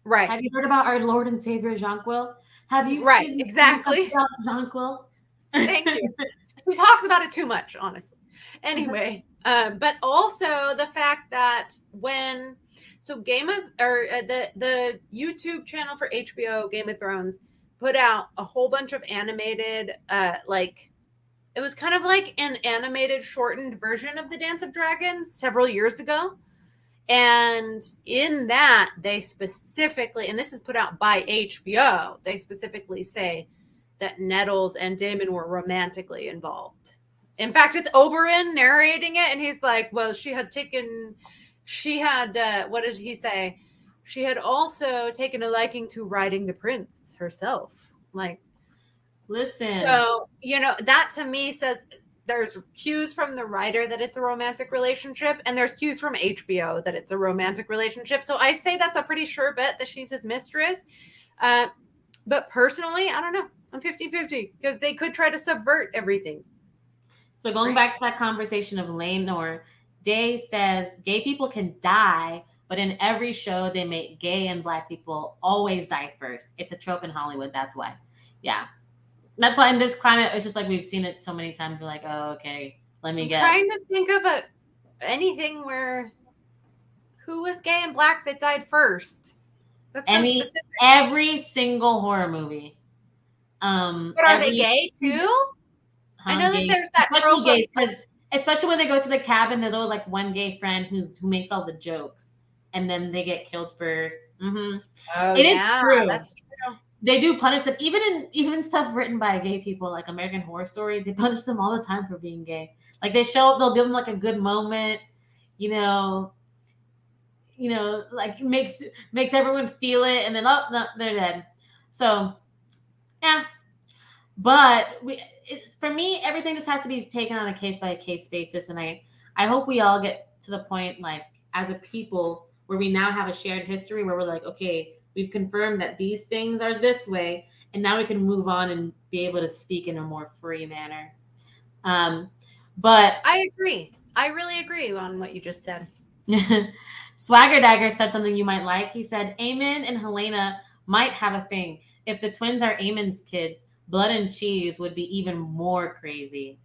Speaker 2: Right.
Speaker 1: Have you heard about our Lord and Savior Jonquil? Have you
Speaker 2: exactly
Speaker 1: Jonquil?
Speaker 2: Thank you. He talks about it too much, honestly. Anyway, but also the fact that the YouTube channel for HBO Game of Thrones put out a whole bunch of animated, it was kind of like an animated shortened version of the Dance of Dragons several years ago. And in that, they specifically, and this is put out by HBO, they specifically say that Nettles and Daemon were romantically involved. In fact, it's Oberyn narrating it, and he's like, well, what did he say? She had also taken a liking to riding the prince herself. Like,
Speaker 1: listen.
Speaker 2: So, that to me says there's cues from the writer that it's a romantic relationship, and there's cues from HBO that it's a romantic relationship. So I say that's a pretty sure bet that she's his mistress. But personally, I don't know. I'm 50-50 because they could try to subvert everything.
Speaker 1: So going back to that conversation of Laenor, Day says gay people can die, but in every show they make gay and black people always die first. It's a trope in Hollywood. That's why. Yeah. That's why in this climate, it's just like we've seen it so many times. We're like, oh, okay, let me guess.
Speaker 2: I'm trying to think of anything where who was gay and black that died first.
Speaker 1: That's so specific. Every single horror movie.
Speaker 2: But are they gay too? I know that there's that trope
Speaker 1: gay, especially when they go to the cabin, there's always like one gay friend who makes all the jokes, and then they get killed first. Mm-hmm.
Speaker 2: Oh,
Speaker 1: it is true.
Speaker 2: That's true.
Speaker 1: They do punish them, even stuff written by gay people, like American Horror Story. They punish them all the time for being gay. Like they'll give them like a good moment, like makes everyone feel it, and then no, they're dead. So, yeah. But for me, everything just has to be taken on a case by case basis, and I hope we all get to the point, like as a people, where we now have a shared history where we're like, okay, we've confirmed that these things are this way, and now we can move on and be able to speak in a more free manner. But
Speaker 2: I agree. I really agree on what you just said.
Speaker 1: Swagger Dagger said something you might like. He said, Aemon and Helena might have a thing. If the twins are Aemon's kids, blood and cheese would be even more crazy.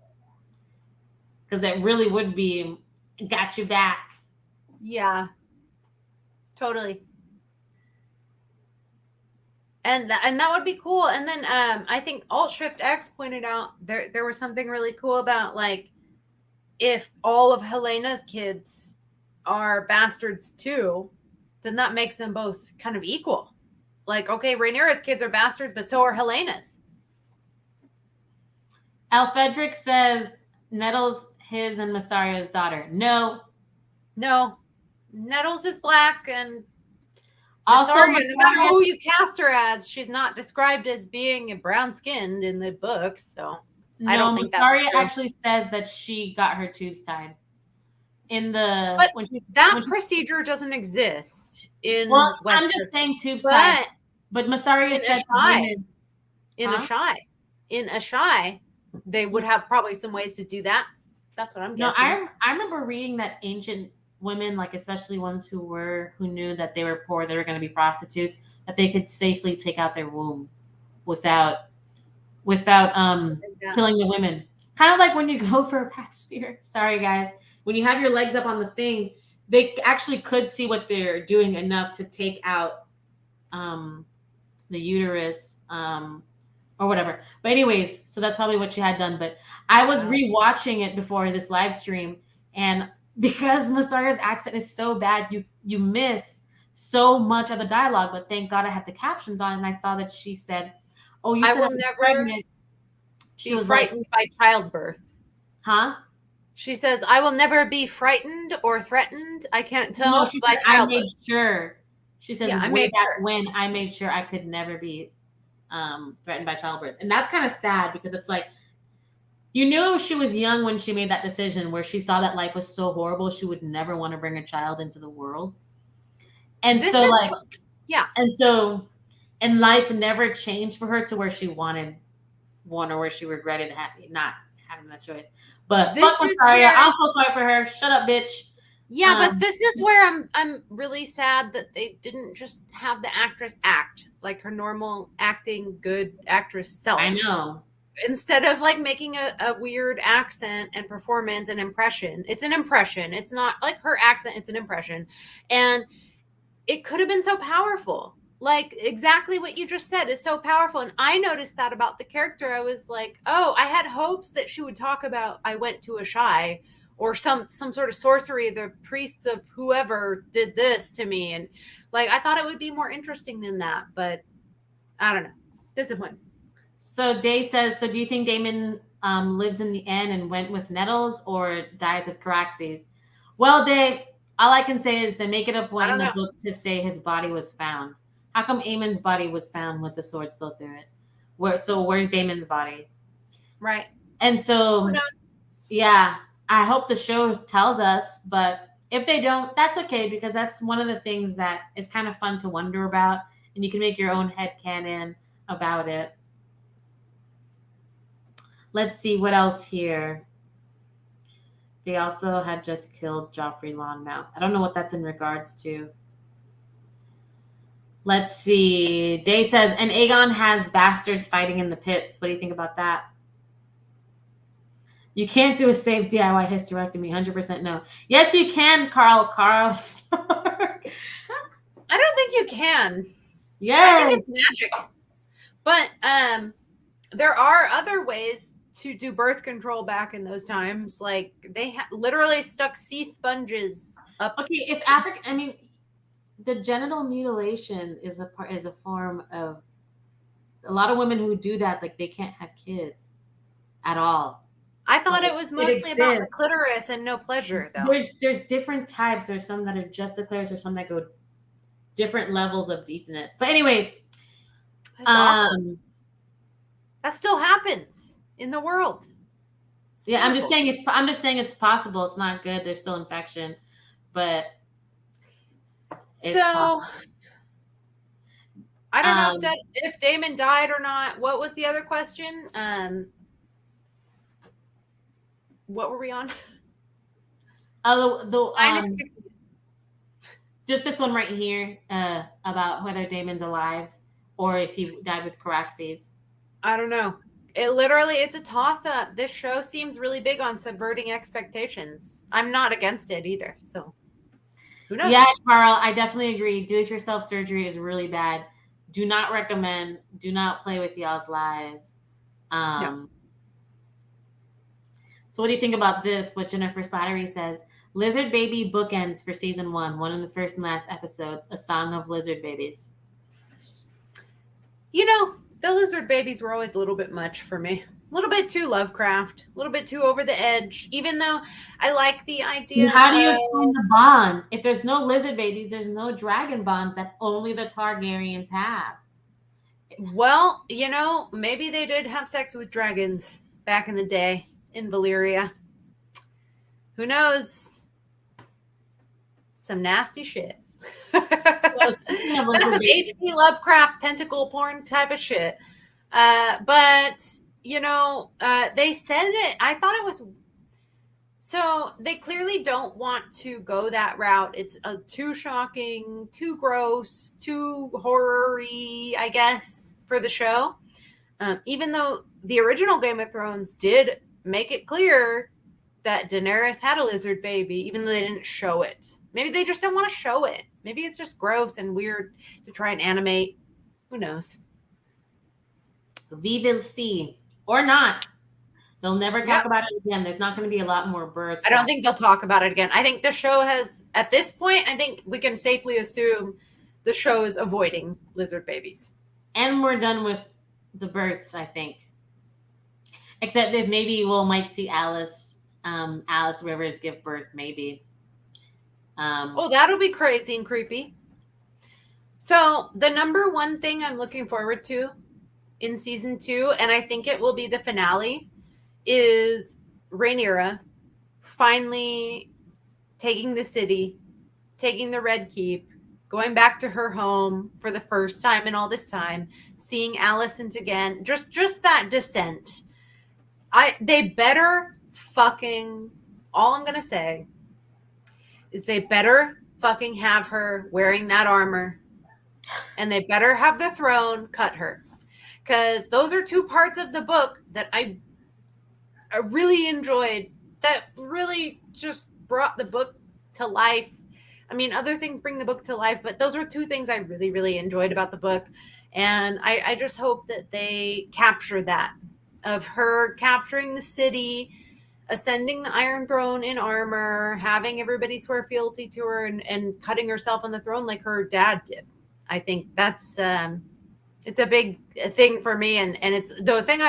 Speaker 1: Because that really would be got you back.
Speaker 2: Yeah. Totally. And that would be cool. And then I think Alt Shift X pointed out there was something really cool about like if all of Helena's kids are bastards too, then that makes them both kind of equal. Like, okay, Renera's kids are bastards, but so are Helena's.
Speaker 1: Alfedric says Nettles his and Masario's daughter. No.
Speaker 2: Nettles is black, and
Speaker 1: Also,
Speaker 2: Masaria, no matter who you cast her as, she's not described as being brown skinned in the books. So I don't think
Speaker 1: Masaria actually says that she got her tubes tied.
Speaker 2: But that procedure doesn't exist in
Speaker 1: Westeros.
Speaker 2: I'm
Speaker 1: just saying tubes tied. But Masaria said
Speaker 2: in a shy, they would have probably some ways to do that. That's what I'm guessing.
Speaker 1: No, I remember reading that ancient women, like especially ones who knew that they were poor, they were going to be prostitutes, that they could safely take out their womb without killing the women. Kind of like when you go for a pap smear. Sorry guys, when you have your legs up on the thing, they actually could see what they're doing enough to take out the uterus or whatever. But anyways, so that's probably what she had done. But I was rewatching it before this live stream, and because Masaria's accent is so bad, you miss so much of the dialogue. But thank God I had the captions on, and I saw that she said, "Oh, you said I will never pregnant."
Speaker 2: She was frightened by childbirth.
Speaker 1: Huh?
Speaker 2: She says, "I will never be frightened or threatened. I can't tell."
Speaker 1: No, she said, I made sure. She says, way back when I made sure I could never be threatened by childbirth. And that's kind of sad because it's like, you knew she was young when she made that decision where she saw that life was so horrible, she would never want to bring a child into the world. And and life never changed for her to where she wanted one or where she regretted not having that choice. But fuck Masaria, I'm so sorry for her. Shut up, bitch.
Speaker 2: Yeah, but this is where I'm really sad that they didn't just have the actress act like her normal acting good actress self.
Speaker 1: I know.
Speaker 2: Instead of like making a weird accent and performance and impression. It's an impression. It's not like her accent, it's an impression. And it could have been so powerful. Like exactly what you just said is so powerful. And I noticed that about the character. I was like, oh, I had hopes that she would talk about I went to a shy or some sort of sorcery, the priests of whoever did this to me. And like, I thought it would be more interesting than that, but I don't know. Disappointing.
Speaker 1: So Day says, so do you think Daemon lives in the inn and went with Nettles or dies with Caraxes? Well, Day, all I can say is they make it a point in the book to say his body was found. How come Aemon's body was found with the sword still through it? Where's Daemon's body?
Speaker 2: Right.
Speaker 1: And so, yeah, I hope the show tells us, but if they don't, that's okay because that's one of the things that is kind of fun to wonder about, and you can make your own headcanon about it. Let's see what else here. They also had just killed Joffrey Longmouth. I don't know what that's in regards to. Let's see. Day says, and Aegon has bastards fighting in the pits. What do you think about that? You can't do a safe DIY hysterectomy. 100% no. Yes, you can, Carl. I
Speaker 2: don't think you can.
Speaker 1: Yeah.
Speaker 2: I think it's magic. But there are other ways to do birth control back in those times. Like they literally stuck sea sponges up.
Speaker 1: Okay, if Africa, I mean, the genital mutilation is a form of a lot of women who do that. Like they can't have kids at all.
Speaker 2: I thought it was mostly about the clitoris and no pleasure, though.
Speaker 1: There's different types. There's some that are just the clitoris, or some that go different levels of deepness. But anyways,
Speaker 2: that still happens in the world.
Speaker 1: Yeah, I'm just saying it's possible. It's not good. There's still infection, but
Speaker 2: possible. I don't know if Daemon died or not. What was the other question? What were we on?
Speaker 1: Just this one right here about whether Daemon's alive or if he died with Caraxes.
Speaker 2: I don't know. It's a toss up. This show seems really big on subverting expectations. I'm not against it either. So who knows?
Speaker 1: Yeah, Carl, I definitely agree. Do-it-yourself surgery is really bad. Do not recommend. Do not play with y'all's lives.
Speaker 2: No.
Speaker 1: So what do you think about this? What Jennifer Slattery says. Lizard Baby bookends for season one of the first and last episodes, a song of lizard babies.
Speaker 2: You know, the lizard babies were always a little bit much for me. A little bit too Lovecraft, a little bit too over the edge, even though I like the idea
Speaker 1: How do you
Speaker 2: of,
Speaker 1: explain the bond? If there's no lizard babies, there's no dragon bonds that only the Targaryens have.
Speaker 2: well, you know, maybe they did have sex with dragons back in the day in Valyria. Who knows? Some nasty shit. That's some H.P. Lovecraft tentacle porn type of shit. But, you know, they said it. I thought it was. So they clearly don't want to go that route. It's too shocking, too gross, too horror-y, I guess, for the show. Even though the original Game of Thrones did make it clear that Daenerys had a lizard baby, even though they didn't show it. Maybe they just don't want to show it. Maybe it's just gross and weird to try and animate. Who knows?
Speaker 1: We will see. Or not. They'll never talk about it again. There's not going to be a lot more births.
Speaker 2: I don't think they'll talk about it again. I think the show has, at this point, I think we can safely assume the show is avoiding lizard babies.
Speaker 1: And we're done with the births, I think. Except if maybe we might see Alice Rivers give birth, maybe.
Speaker 2: That'll be crazy and creepy. So the number one thing I'm looking forward to in season 2, and I think it will be the finale, is Renera finally taking the city, taking the Red Keep, going back to her home for the first time in all this time, seeing Allison again, just that descent. They better fucking, all I'm going to say is they better fucking have her wearing that armor, and they better have the throne cut her. Because those are two parts of the book that I really enjoyed, that really just brought the book to life. I mean, other things bring the book to life, but those were two things I really, really enjoyed about the book. And I just hope that they capture that, of her capturing the city, ascending the Iron Throne in armor, having everybody swear fealty to her, and cutting herself on the throne like her dad did. I think that's it's a big thing for me, and it's the thing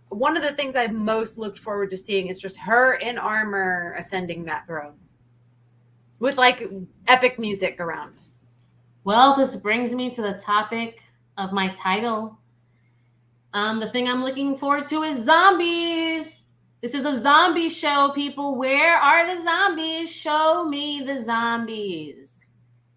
Speaker 2: one of the things I've most looked forward to seeing is just her in armor ascending that throne with like epic music around.
Speaker 1: Well, this brings me to the topic of my title. The thing I'm looking forward to is zombies. This is a zombie show, people. Where are the zombies? Show me the zombies.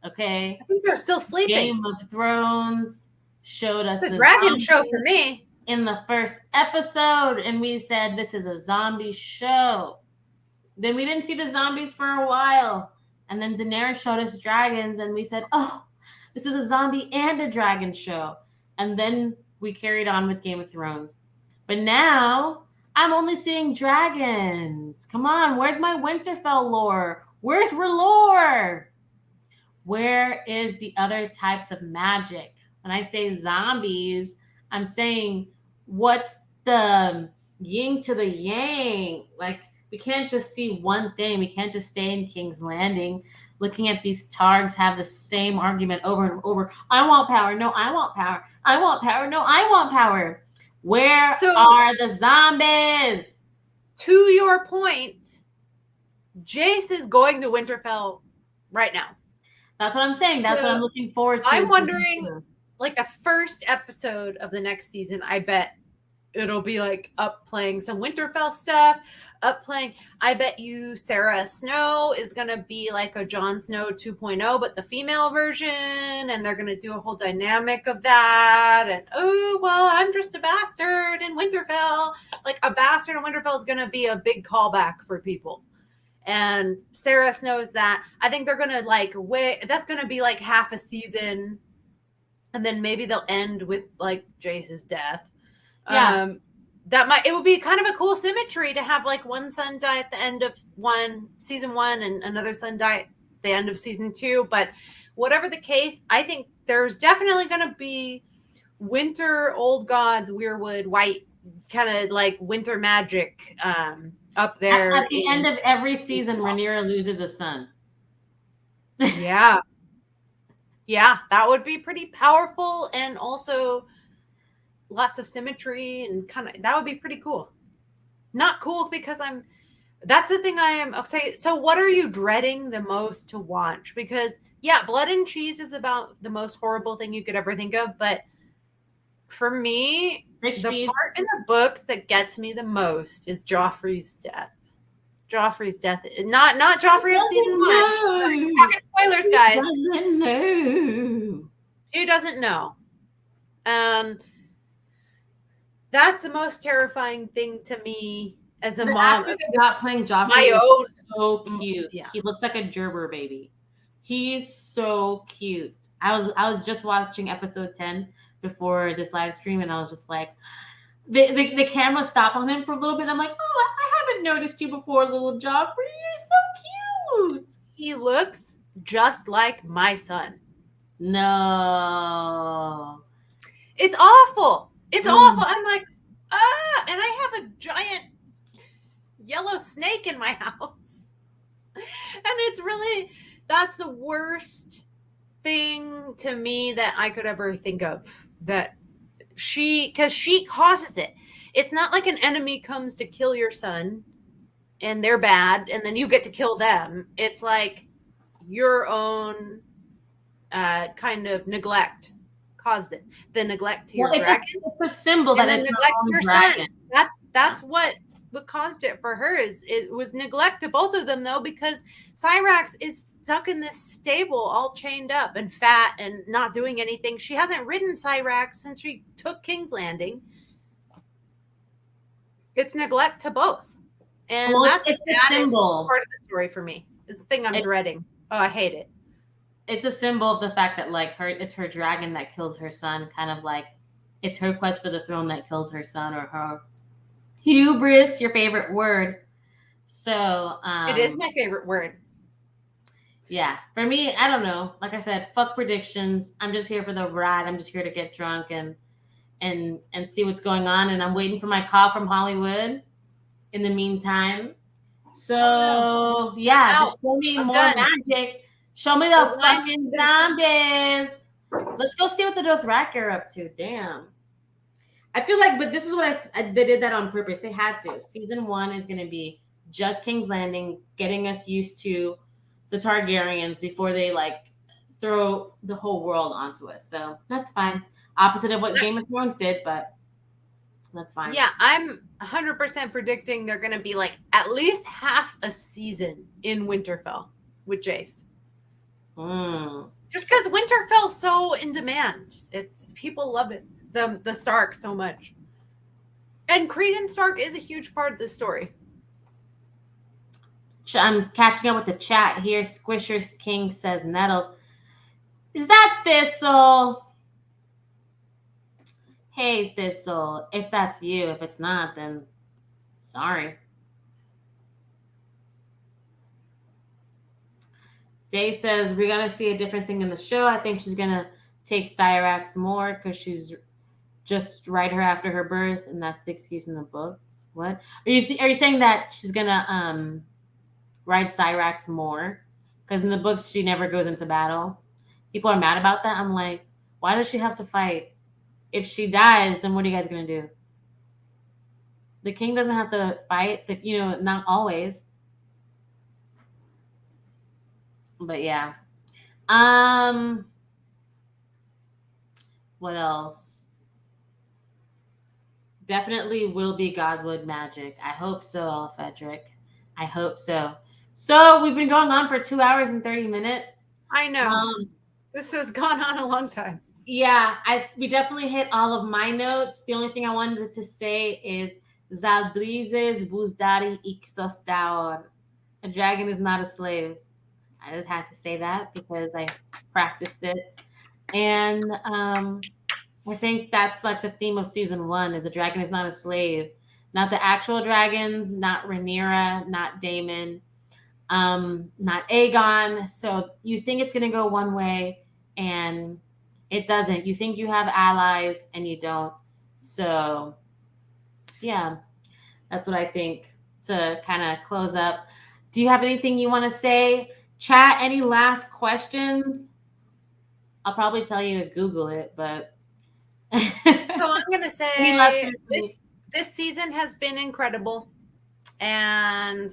Speaker 1: Okay.
Speaker 2: I think they're still sleeping.
Speaker 1: Game of Thrones showed us
Speaker 2: the dragon show for me
Speaker 1: in the first episode, and we said this is a zombie show. Then we didn't see the zombies for a while, and then Daenerys showed us dragons, and we said, oh, this is a zombie and a dragon show. And then we carried on with Game of Thrones. But now I'm only seeing dragons. Come on, where's my Winterfell lore? Where's R'hllor? Where is the other types of magic? When I say zombies, I'm saying what's the yin to the yang? Like, we can't just see one thing. We can't just stay in King's Landing looking at these targs have the same argument over and over. I want power. No, I want power. I want power. No, I want power. Where are the zombies?
Speaker 2: To your point, Jace is going to Winterfell right now.
Speaker 1: That's what I'm saying. That's what I'm looking forward to.
Speaker 2: I'm wondering, like, the first episode of the next season, I bet it'll be like up playing some Winterfell stuff, I bet you Sarah Snow is going to be like a Jon Snow 2.0, but the female version, and they're going to do a whole dynamic of that. And, oh, well, I'm just a bastard in Winterfell. Like, a bastard in Winterfell is going to be a big callback for people. And Sarah knows that. I think they're going to wait. That's going to be like half a season. And then maybe they'll end with like Jace's death.
Speaker 1: Yeah.
Speaker 2: It would be kind of a cool symmetry to have like one son die at the end of season 1 and another son die at the end of season 2. But whatever the case, I think there's definitely going to be winter old gods, weirwood, white, kind of like winter magic up there.
Speaker 1: At the end of every season, Renera loses a son.
Speaker 2: Yeah. Yeah, that would be pretty powerful, and also lots of symmetry, and that would be pretty cool. Not cool because that's the thing I am. Okay, so what are you dreading the most to watch? Because yeah, Blood and Cheese is about the most horrible thing you could ever think of, but for me, the part in the books that gets me the most is Joffrey's death. Joffrey's death, not Joffrey of season 1. Pocket spoilers, guys. Who doesn't know? That's the most terrifying thing to me as a mom.
Speaker 1: Not playing Joffrey.
Speaker 2: My own,
Speaker 1: so cute.
Speaker 2: Yeah.
Speaker 1: He looks like a gerber baby. He's so cute. I was just watching episode 10 before this live stream, and I was just like, the camera stopped on him for a little bit. I'm like, oh, I haven't noticed you before, little Joffrey. You're so cute.
Speaker 2: He looks just like my son.
Speaker 1: No.
Speaker 2: It's awful. It's awful. I'm like, and I have a giant yellow snake in my house. And it's really, that's the worst thing to me that I could ever think of. Because she causes it. It's not like an enemy comes to kill your son and they're bad and then you get to kill them. It's like your own kind of neglect caused it. The neglect to your dragon.
Speaker 1: It's a symbol that is
Speaker 2: neglect your dragon. Son. That's what caused it for her. It was neglect to both of them, though, because Cyrax is stuck in this stable, all chained up and fat and not doing anything. She hasn't ridden Cyrax since she took King's Landing. It's neglect to both, and that's the saddest part of the story for me. It's the thing I'm dreading. Oh, I hate it.
Speaker 1: It's a symbol of the fact that it's her dragon that kills her son, kind of like it's her quest for the throne that kills her son, or her hubris, your favorite word. So
Speaker 2: it is my favorite word.
Speaker 1: Yeah, for me, I don't know. Like I said, fuck predictions. I'm just here for the ride. I'm just here to get drunk and see what's going on. And I'm waiting for my call from Hollywood in the meantime. So yeah, just show me more magic. Show me the fucking zombies. Let's go see what the Dothraki are up to. Damn. I feel like, but this is what they did that on purpose. They had to. Season 1 is going to be just King's Landing, getting us used to the Targaryens before they throw the whole world onto us. So that's fine. Opposite of what Game of Thrones did, but that's fine.
Speaker 2: Yeah, I'm 100% predicting they're going to be at least half a season in Winterfell with Jace. Just because Winterfell's so in demand. People love it. The Stark so much. And Cregan Stark is a huge part of the story.
Speaker 1: I'm catching up with the chat here. Squisher King says Nettles. Is that Thistle? Hey, Thistle. If that's you. If it's not, then sorry. Day says we're going to see a different thing in the show. I think she's going to take Cyrax more because she's just right her after her birth, and that's the excuse in the books. What? Are you saying that she's going to ride Cyrax more? Because in the books, she never goes into battle. People are mad about that. I'm like, why does she have to fight? If she dies, then what are you guys going to do? The king doesn't have to fight. Not always. But yeah. What else? Definitely will be Godswood magic. I hope so, Fedric. I hope so. So we've been going on for 2 hours and 30 minutes.
Speaker 2: I know. This has gone on a long time.
Speaker 1: Yeah, we definitely hit all of my notes. The only thing I wanted to say is Zaldrizes Buzdari Ixostaur. A dragon is not a slave. I just had to say that because I practiced it. And I think that's like the theme of season 1 is a dragon is not a slave. Not the actual dragons, not Rhaenyra, not Daemon, not Aegon. So you think it's gonna go one way and it doesn't. You think you have allies and you don't. So yeah, that's what I think to kind of close up. Do you have anything you want to say? Chat, any last questions? I'll probably tell you to Google it, but
Speaker 2: So I'm gonna
Speaker 1: any last
Speaker 2: say
Speaker 1: questions?
Speaker 2: this season has been incredible. And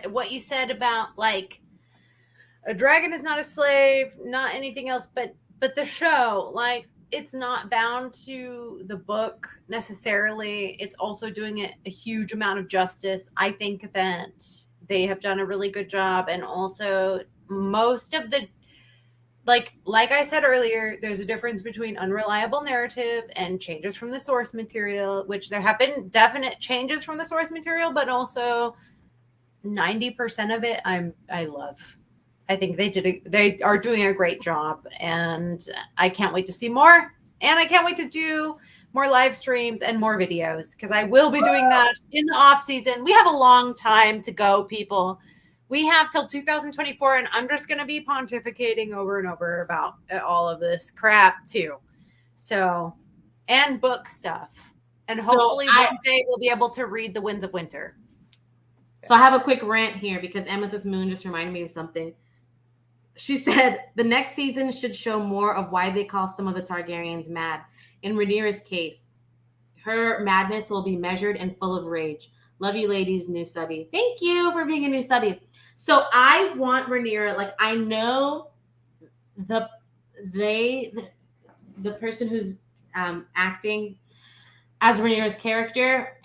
Speaker 2: what you said about like a dragon is not a slave, not anything else, but the show, like it's not bound to the book necessarily. It's also doing it a huge amount of justice. I think that they have done a really good job, and also most of the like I said earlier, there's a difference between unreliable narrative and changes from the source material, which there have been definite changes from the source material, but also 90% of it I love. I think they are doing a great job, and I can't wait to see more. And I can't wait to do more live streams and more videos, because I will be doing that in the off season. We have a long time to go, people. We have till 2024, and I'm just going to be pontificating over and over about all of this crap too. So, and book stuff. And hopefully one day we'll be able to read The Winds of Winter.
Speaker 1: So I have a quick rant here because Amethyst Moon just reminded me of something. She said the next season should show more of why they call some of the Targaryens mad. In Rhaenyra's case, her madness will be measured and full of rage. Love you, ladies, new subby. Thank you for being a new subby. So I want Rhaenyra, like I know the person who's acting as Rhaenyra's character,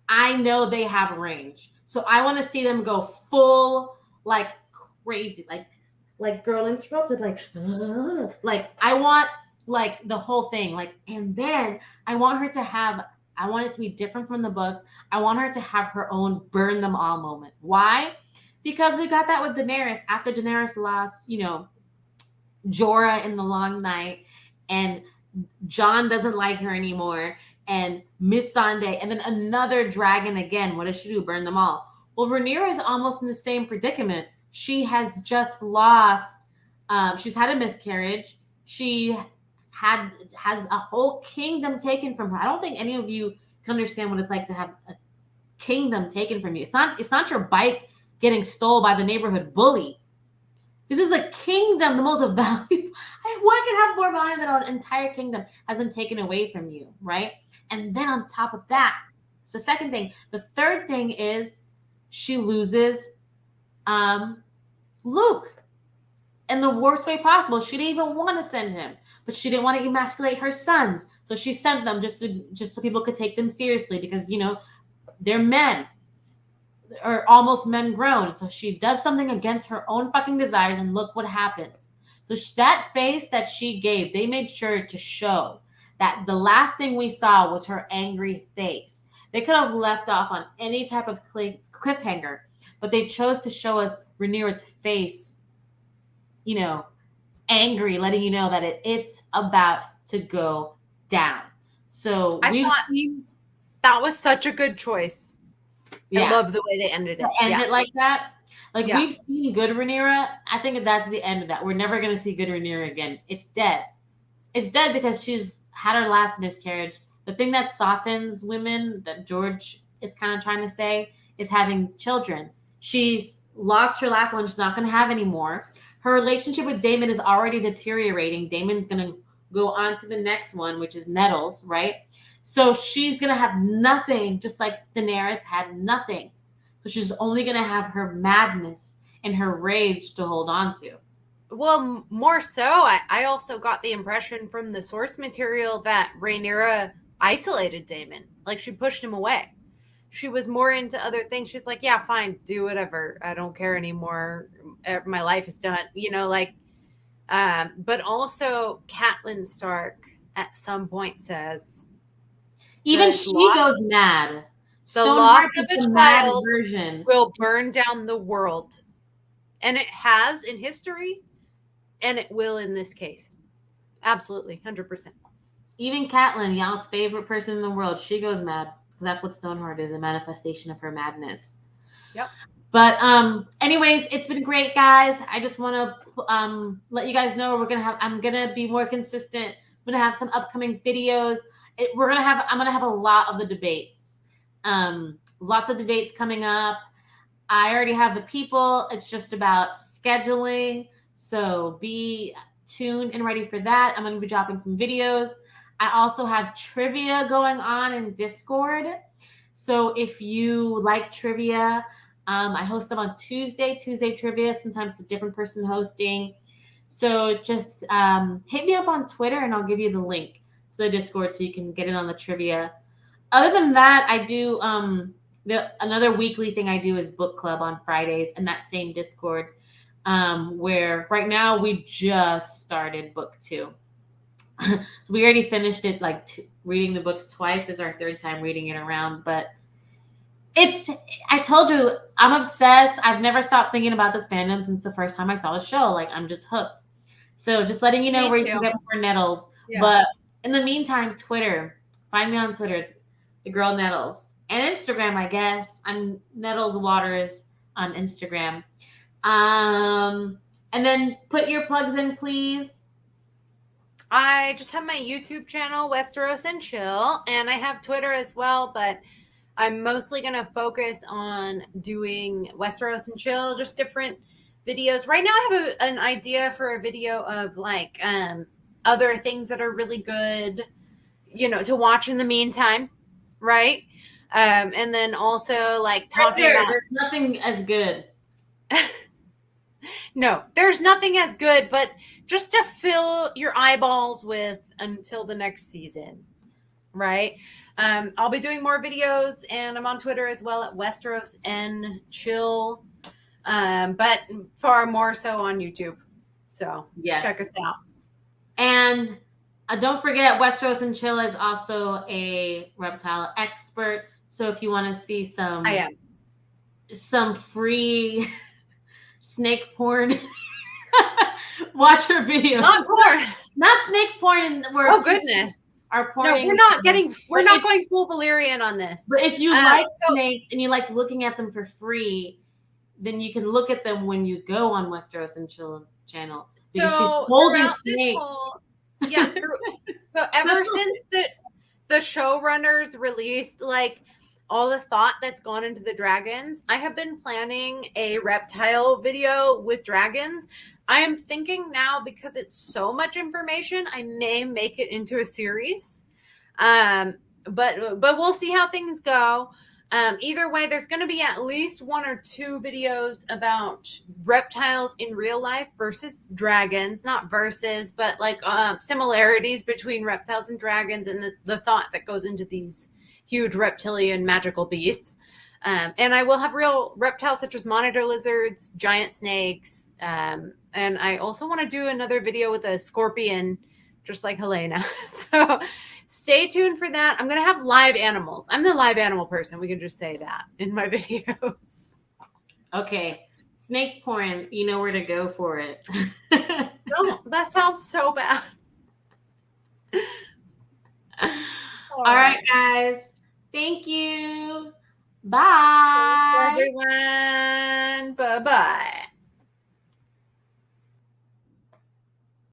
Speaker 1: I know they have range. So I want to see them go full like crazy, like girl interrupted, like I want like the whole thing, like, and then I want her to have, I want it to be different from the book. I want her to have her own burn them all moment. Why? Because we got that with Daenerys after Daenerys lost, Jorah in the Long Night, and John doesn't like her anymore, and Miss Sunday, and then another dragon again. What does she do? Burn them all. Well, Rhaenyra is almost in the same predicament. She has just lost. She's had a miscarriage. She has a whole kingdom taken from her. I don't think any of you can understand what it's like to have a kingdom taken from you. It's not your bike getting stole by the neighborhood bully. This is a kingdom, the most valuable. What could have more value than an entire kingdom has been taken away from you, right? And then on top of that, it's the second thing. The third thing is she loses Luke in the worst way possible. She didn't even want to send him, but she didn't want to emasculate her sons, so she sent them just so people could take them seriously, because they're men, or almost men grown. So she does something against her own fucking desires, and look what happens. So that face that she gave, they made sure to show that the last thing we saw was her angry face. They could have left off on any type of cliffhanger, but they chose to show us Rhaenyra's face, angry, letting you know that it's about to go down. So
Speaker 2: I thought that was such a good choice. Yeah. I love the way they ended it.
Speaker 1: End it like that. Like, we've seen good Rhaenyra. I think that's the end of that. We're never going to see good Rhaenyra again. It's dead. It's dead because she's had her last miscarriage. The thing that softens women, that George is kind of trying to say, is having children. She's lost her last one. She's not going to have any more. Her relationship with Daemon is already deteriorating. Daemon's going to go on to the next one, which is Nettles, right? So she's going to have nothing, just like Daenerys had nothing. So she's only going to have her madness and her rage to hold on to.
Speaker 2: Well, more so, I also got the impression from the source material that Rhaenyra isolated Daemon. Like, she pushed him away. She was more into other things. She's like, yeah, fine, do whatever. I don't care anymore. My life is done. But also Catelyn Stark at some point says,
Speaker 1: even she goes mad.
Speaker 2: The loss of a child will burn down the world. And it has in history, and it will in this case. Absolutely, 100%.
Speaker 1: Even Catelyn, y'all's favorite person in the world, she goes mad because that's what Stoneheart is, a manifestation of her madness.
Speaker 2: Yep.
Speaker 1: But anyways, it's been great, guys. I just want to let you guys know I'm gonna be more consistent. I'm gonna have some upcoming videos. I'm gonna have a lot of the debates. Lots of debates coming up. I already have the people. It's just about scheduling. So be tuned and ready for that. I'm going to be dropping some videos. I also have trivia going on in Discord. So if you like trivia, I host them on Tuesday trivia. Sometimes it's a different person hosting. So just hit me up on Twitter and I'll give you the link to the Discord so you can get in on the trivia. Other than that, I do another weekly thing I do is book club on Fridays in that same Discord, where right now we just started book 2. So we already finished it, reading the books twice. This is our 3rd time reading it around, but I told you, I'm obsessed. I've never stopped thinking about this fandom since the first time I saw the show. I'm just hooked. So just letting you know
Speaker 2: Me
Speaker 1: where you
Speaker 2: too.
Speaker 1: can get more Nettles.
Speaker 2: Yeah.
Speaker 1: But in the meantime, Twitter. Find me on Twitter, the girl Nettles. And Instagram, I guess. I'm Nettles Waters on Instagram. And then put your plugs in, please.
Speaker 2: I just have my YouTube channel, Westeros and Chill, and I have Twitter as well, but I'm mostly going to focus on doing Westeros and Chill, just different videos. Right now I have an idea for a video of other things that are really good, to watch in the meantime, right? And then also talking about...
Speaker 1: There's nothing as good.
Speaker 2: No, there's nothing as good, but just to fill your eyeballs with until the next season, right? I'll be doing more videos, and I'm on Twitter as well at Westeros and Chill, but far more so on YouTube. So
Speaker 1: yes.
Speaker 2: Check us out.
Speaker 1: And don't forget, Westeros and Chill is also a reptile expert. So if you want to see some free snake porn, watch her videos.
Speaker 2: Not porn.
Speaker 1: Not snake porn.
Speaker 2: Oh goodness.
Speaker 1: No,
Speaker 2: we're not going full Valyrian on this.
Speaker 1: But if you like snakes and you like looking at them for free, then you can look at them when you go on Westeros and Chill's channel. Because she's holding snakes.
Speaker 2: So ever since the showrunners released all the thought that's gone into the dragons, I have been planning a reptile video with dragons. I am thinking now, because it's so much information, I may make it into a series. But we'll see how things go. Either way, there's going to be at least 1 or 2 videos about reptiles in real life versus dragons, not versus, but similarities between reptiles and dragons and the thought that goes into these huge reptilian magical beasts. And I will have real reptiles such as monitor lizards, giant snakes. And I also want to do another video with a scorpion, just like Helena. So stay tuned for that. I'm going to have live animals. I'm the live animal person. We can just say that in my videos.
Speaker 1: Okay. Snake porn, you know where to go for it.
Speaker 2: No, that sounds so bad.
Speaker 1: All right, guys. Thank you. Bye.
Speaker 2: Thanks, everyone. Bye-bye.